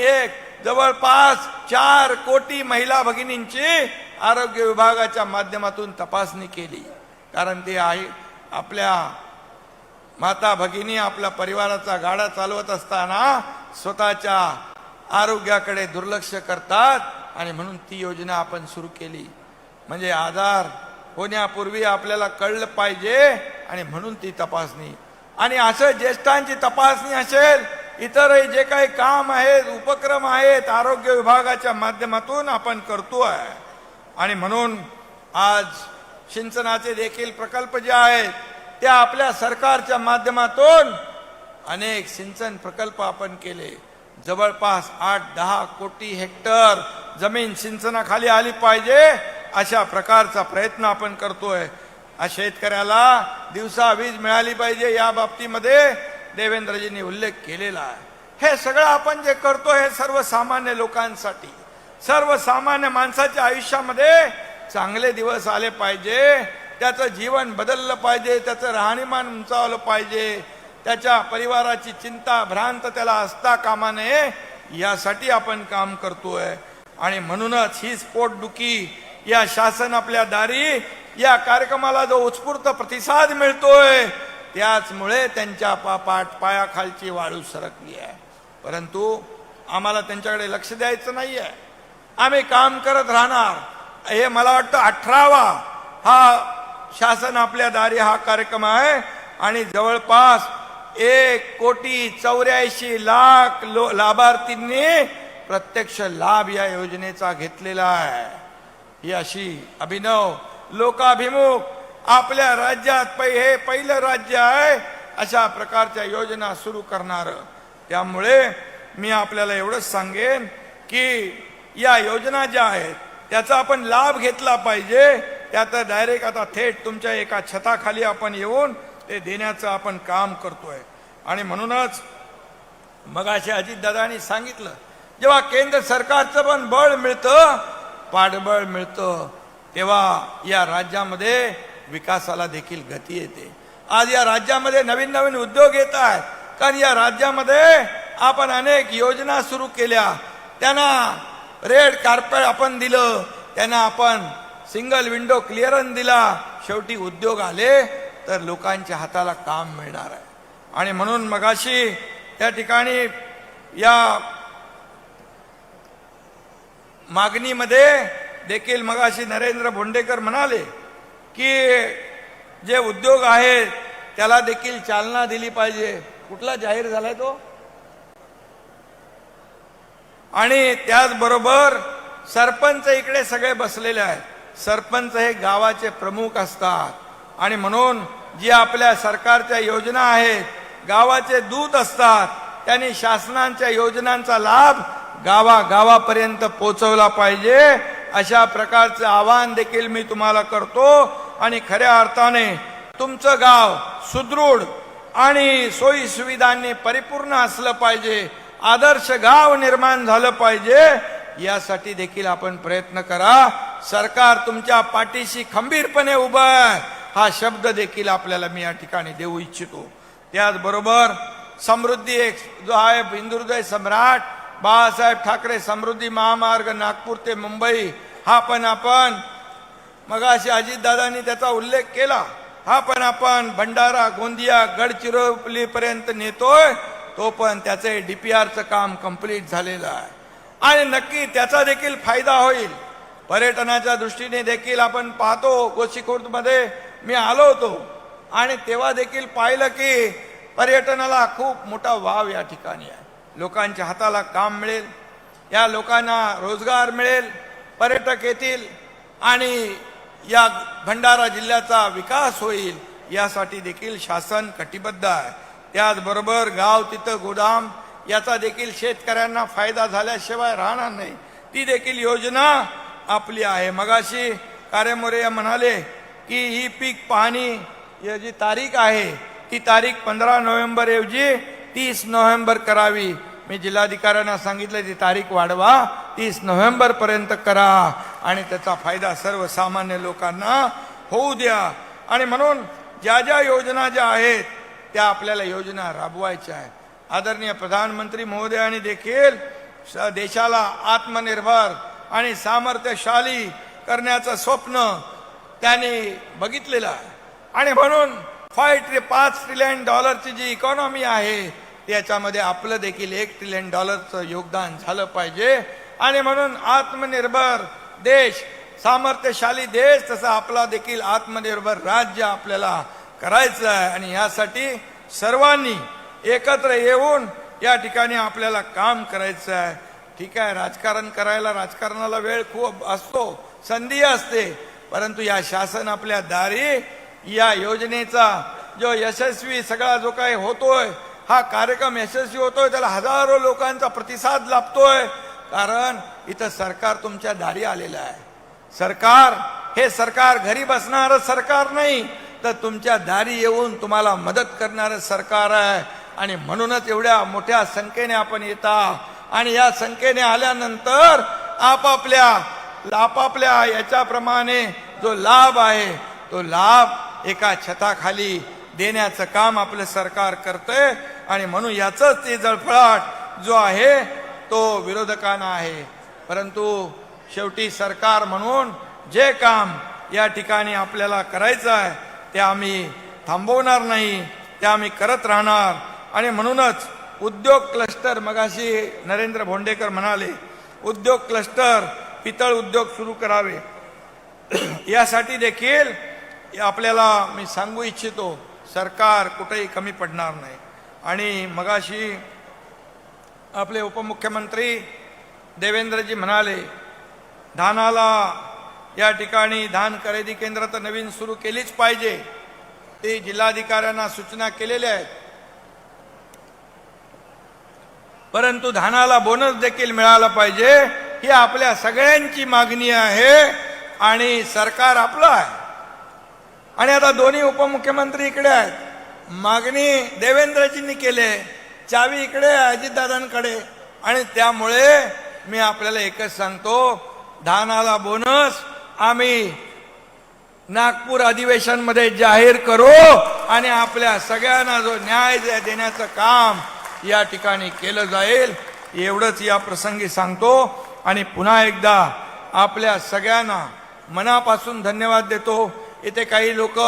जवळपास 4 कोटी महिला भगिनींची आरोग्य विभागाच्या माध्यमातून तपासणी केली. कारण ते आहे आपल्या माता भगिनी आपल्या परिवाराचा गाडा चालवत असताना स्वतःच्या आरोग्याकडे दुर्लक्ष करतात. आणि म्हणून ती योजना आपण सुरू केली. म्हणजे आजार होण्यापूर्वी आपल्याला कळलं पाहिजे आणि म्हणून ती तपासणी. आणि असं ज्येष्ठांची तपासणी असेल, इतरही जे काही काम आहेत, उपक्रम आहेत, आरोग्य विभागाच्या माध्यमातून आपण करतोय. आणि म्हणून आज सिंचनाचे देखील प्रकल्प जे आहेत त्या आपल्या सरकारच्या माध्यमातून अनेक सिंचन प्रकल्प आपण केले. जवळपास 8-10 कोटी हेक्टर जमीन सिंचनाखाली आली पाहिजे अशा प्रकारचा प्रयत्न आपण करतोय. शेतकऱ्याला दिवसा वीज मिळाली पाहिजे या बाबतीमध्ये देवेंद्रजींनी उल्लेख केलेला आहे. हे सगळं आपण जे करतो हे सर्वसामान्य लोकांसाठी, सर्वसामान्य माणसाच्या आयुष्यामध्ये चांगले दिवस आले पाहिजे, त्याचं जीवन बदललं पाहिजे, त्याचं राहणीमान उंचावलं पाहिजे, त्याच्या परिवाराची चिंता भ्रांत त्याला असता कामा नये यासाठी आपण काम करतोय. आणि म्हणूनच ही पोटदुखी या शासन आपल्या दारी या कार्यक्रमाला जो उत्स्फूर्त प्रतिसाद मिळतोय त्याचमुळे त्यांच्या पायाखालची वाळू सरकली आहे. परंतु आम्हाला त्यांच्याकडे लक्ष द्यायचं नाहीये. आम्ही काम करत राहणार. हे मला वाटतं 18वा हा शासन आपल्या दारी हा कार्यक्रम आहे. आणि जवळपास 1,84,00,000 लाभार्थींनी प्रत्यक्ष लाभ या योजनेचा घेतलेला आहे. ही अशी अभिनव लोकाभिमुख आपल्या राज्यात हे पहिलं राज्य आहे अशा प्रकारच्या योजना सुरू करणार. त्यामुळे मी आपल्याला एवढंच सांगेन की या योजना ज्या आहेत त्याचा आपण लाभ घेतला पाहिजे. त्यात डायरेक्ट आता थेट तुमच्या एका छताखाली आपण येऊन ते देण्याचं आपण काम करतोय. आणि म्हणूनच मगाशी अजितदादांनी सांगितलं, जेव्हा केंद्र सरकारचं पण बळ मिळतं, पाठबळ मिळतं, तेव्हा या राज्यामध्ये विकासाला देखील गती येते. आज या राज्यामध्ये नवीन नवीन उद्योग येत आहेत. कारण या राज्यामध्ये आपण अनेक योजना सुरू केल्या, त्यांना रेड कार्पेट आपण दिलं, त्यांना आपण सिंगल विंडो क्लिअरन्स दिला, शेवटी उद्योग आले तर लोकांच्या हाताला काम मिळणार आहे. आणि म्हणून मगाशी त्या ठिकाणी या मागणीमध्ये देखील मगाशी नरेंद्र भोंडेकर म्हणाले की जे उद्योग आहेत त्याला देखील चालना दिली पाहिजे. कुठला जाहीर झालाय तो? आणि त्याचबरोबर सरपंच इकडे सगळे बसलेले आहेत. सरपंच हे गावाचे प्रमुख असतात आणि म्हणून जी आपल्या सरकारच्या योजना आहेत गावाचे दूत असतात. त्यांनी शासनाच्या योजनांचा लाभ गावागावापर्यंत पोहोचवला पाहिजे. अशा प्रकारचं आवाहन देखील मी तुम्हाला करतो. आणि खऱ्या अर्थाने तुमचं गाव सुदृढ आणि सोयी सुविधांनी परिपूर्ण असलं पाहिजे, आदर्श गाव निर्माण झालं पाहिजे, यासाठी देखील आपण प्रयत्न करा. सरकार तुमच्या पाठीशी खंबीरपणे उभं आहे हा शब्द देखील आपल्याला मी या ठिकाणी देऊ इच्छितो. त्याचबरोबर समृद्धी एक जो आहे हिंदुहृदय सम्राट बाळासाहेब ठाकरे समृद्धी महामार्ग नागपूर ते मुंबई, हा पण आपण मगाशी अजितदादांनी त्याचा उल्लेख केला, हा पण आपण भंडारा गोंदिया गडचिरोली पर्यंत नेतोय. तो पण त्याचे DPRचं काम कंप्लीट झालेलं आहे आणि नक्की त्याचा देखील फायदा होईल. पर्यटनाच्या दृष्टीने देखील आपण पाहतो, गोसीखुर्दमध्ये मी आलो होतो आणि तेव्हा देखील पाहिलं की पर्यटनाला खूप मोठा वाव या ठिकाणी आहे. लोकांच्या हाताला काम मिळेल, या लोकांना रोजगार मिळेल, पर्यटक येतील आणि या भंडारा जिल्ह्याचा विकास होईल, यासाठी देखील शासन कटिबद्ध आहे. त्याचबरोबर गाव तिथं गोदाम याचा देखील शेतकऱ्यांना फायदा झाल्याशिवाय राहणार नाही, ती देखील योजना आपली आहे. मगाशी कार्यमोरे म्हणाले की ही पीक पाहणी जी तारीख आहे ती तारीख 15 नोव्हेंबर ऐवजी 30 नोव्हेंबर करावी. मी जिल्हाधिकाऱ्यांना सांगितलं ती तारीख वाढवा, 30 नोव्हेंबर पर्यंत करा आणि त्याचा फायदा सर्वसामान्य लोकांना होऊ द्या. आणि म्हणून ज्या ज्या योजना ज्या आहेत त्या आपल्याला योजना राबवायच्या आहेत. आदरणीय प्रधानमंत्री महोदयांनी देखील देशाला आत्मनिर्भर आणि सामर्थ्यशाली करण्याचं स्वप्न त्यांनी बघितलेलं आहे आणि म्हणून $5 ट्रिलियन जी इकॉनॉमी आहे त्याच्यामध्ये आपलं देखील $1 ट्रिलियन योगदान झालं पाहिजे. आणि म्हणून आत्मनिर्भर देश, सामर्थ्यशाली देश, तसं आपला देखील आत्मनिर्भर राज्य आपल्याला करायचं आहे. आणि यासाठी सर्वांनी एकत्र येऊन या ठिकाणी आपल्याला काम करायचं आहे. ठीक आहे, राजकारण करायला राजकारणाला वेळ खूप असतो, संधी असते, परंतु या शासन आपल्या दारी या योजनेचा जो यशस्वी सगळा जो काही होतोय, हा कार्यक्रम यशस्वी होतोय, त्याला हजारो लोकांचा प्रतिसाद लाभतोय. कारण इथं सरकार तुमच्या दारी आलेलं आहे. सरकार हे सरकार घरी बसणारं सरकार नाही, तर तुमच्या दारी येऊन तुम्हाला मदत करणारं सरकार आहे. आणि म्हणूनच एवढ्या मोठ्या संख्येने आपण येता आणि या संख्येने आल्यानंतर आपापल्या याच्याप्रमाणे जो लाभ आहे तो लाभ एका छताखाली देण्याचं काम आपलं सरकार करतंय. आणि म्हणून याचंच ते जळफळाट जो आहे तो विरोधकांना आहे. परंतु शेवटी सरकार म्हणून जे काम या ठिकाणी आपल्याला करायचं आहे ते आम्ही थांबवणार नाही, ते आम्ही करत राहणार. आणि म्हणूनच उद्योग क्लस्टर, मगाशी नरेंद्र भोंडेकर म्हणाले उद्योग क्लस्टर, पितळ उद्योग सुरू करावे, यासाठी देखील आपल्याला मी सांगू इच्छितो सरकार कुठेही कमी पडणार नाही. आणि मगाशी आपले उपमुख्यमंत्री देवेंद्रजी म्हणाले धानाला या ठिकाणी धान खरेदी केंद्र तर नवीन सुरू केलीच पाहिजे, ते जिल्हाधिकाऱ्यांना सूचना केलेल्या आहेत. परंतु धानाला बोनस देखील मिळाला पाहिजे, ही आपल्या सगळ्यांची मागणी आहे आणि सरकार आपलं आहे. आणि आता दोन्ही उपमुख्यमंत्री इकडे आहेत, मागणी देवेंद्रजींनी केली, चावी इकडे अजितदादांकडे. आणि त्यामुळे मी आपल्याला एकच सांगतो, धानाला बोनस आम्ही नागपूर अधिवेशनमध्ये जाहीर करू आणि आपल्या सगळ्यांना जो न्याय देण्याचं काम या ठिकाणी केलं जाईल, एवढंच या प्रसंगी सांगतो. आणि पुन्हा एकदा आपल्या सगळ्यांना मनापासून धन्यवाद देतो. इथे काही लोक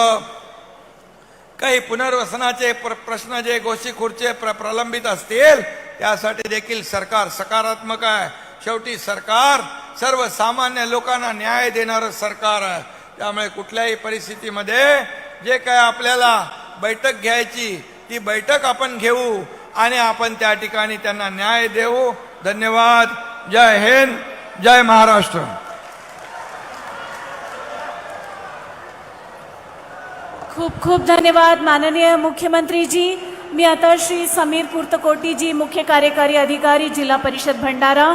काही पुनर्वसनाचे प्रश्न जे गोष्टीखोरचे प्रलंबित असतील त्यासाठी देखील सरकार सकारात्मक आहे. शेवटी सरकार सर्वसामान्य लोकांना न्याय देणारं सरकार आहे. त्यामुळे कुठल्याही परिस्थितीमध्ये जे काय आपल्याला बैठक घ्यायची ती बैठक आपण घेऊ आणि आपण त्या ठिकाणी त्यांना न्याय देऊ. धन्यवाद. जय हिंद, जय महाराष्ट्र. खूप खूप धन्यवाद माननीय मुख्यमंत्री जी. मी आता श्री समीर कुर्तकोटी जी मुख्य कार्यकारी अधिकारी जिल्हा परिषद भंडारा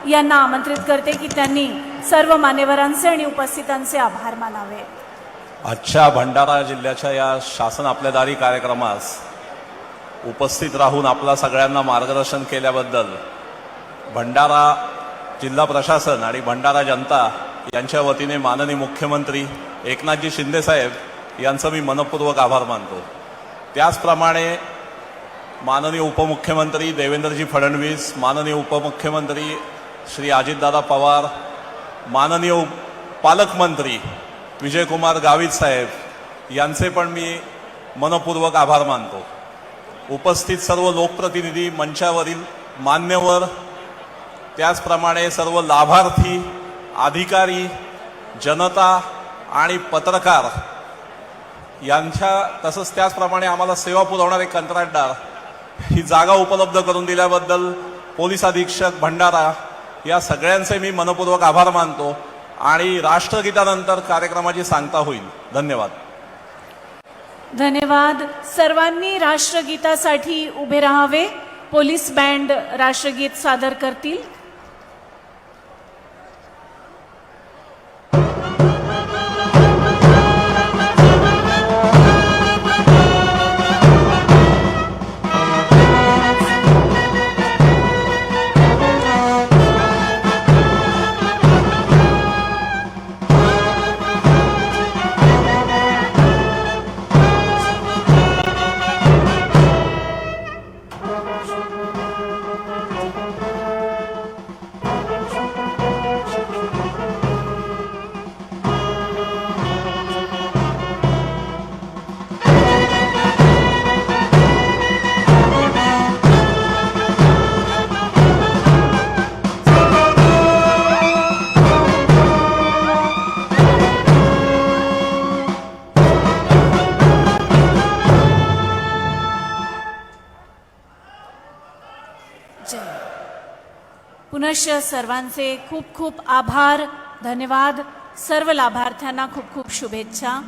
यांना आमंत्रित करते की त्यांनी सर्व मान्यवरांचे आणि उपस्थितांचे आभार मानावे. आजच्या भंडारा जिल्ह्याच्या या शासन आपल्या दारी कार्यक्रमास उपस्थित राहून आपला सगळ्यांना मार्गदर्शन केल्याबद्दल भंडारा जिल्हा प्रशासन आणि भंडारा जनता यांच्या वतीने माननीय मुख्यमंत्री एकनाथजी शिंदे साहेब यांचं मी मनपूर्वक आभार मानतो. त्याचप्रमाणे माननीय उपमुख्यमंत्री देवेंद्रजी फडणवीस, माननीय उपमुख्यमंत्री श्री अजितदादा पवार, माननीय पालकमंत्री विजयकुमार गावित साहेब यांचे पण मी मनपूर्वक आभार मानतो. उपस्थित सर्व लोकप्रतिनिधी, मंचावरील मान्यवर, त्याचप्रमाणे सर्व लाभार्थी, अधिकारी, जनता आणि पत्रकार यांच्या तसंच त्याचप्रमाणे आम्हाला सेवा पुरवणारे कंत्राटदार ही जागा उपलब्ध करून दिल्याबद्दल पोलीस अधीक्षक भंडारा या सगळ्यांचे मी मनपूर्वक आभार मानतो. आणि राष्ट्रगीतानंतर कार्यक्रमाची सांगता होईल. धन्यवाद. धन्यवाद. सर्वांनी राष्ट्रगीतासाठी उभे राहावे. पोलीस बँड राष्ट्रगीत सादर करतील. पुनश्च सर्वांचे खूप खूप आभार. धन्यवाद. सर्व लाभार्थ्यांना खूप खूप शुभेच्छा.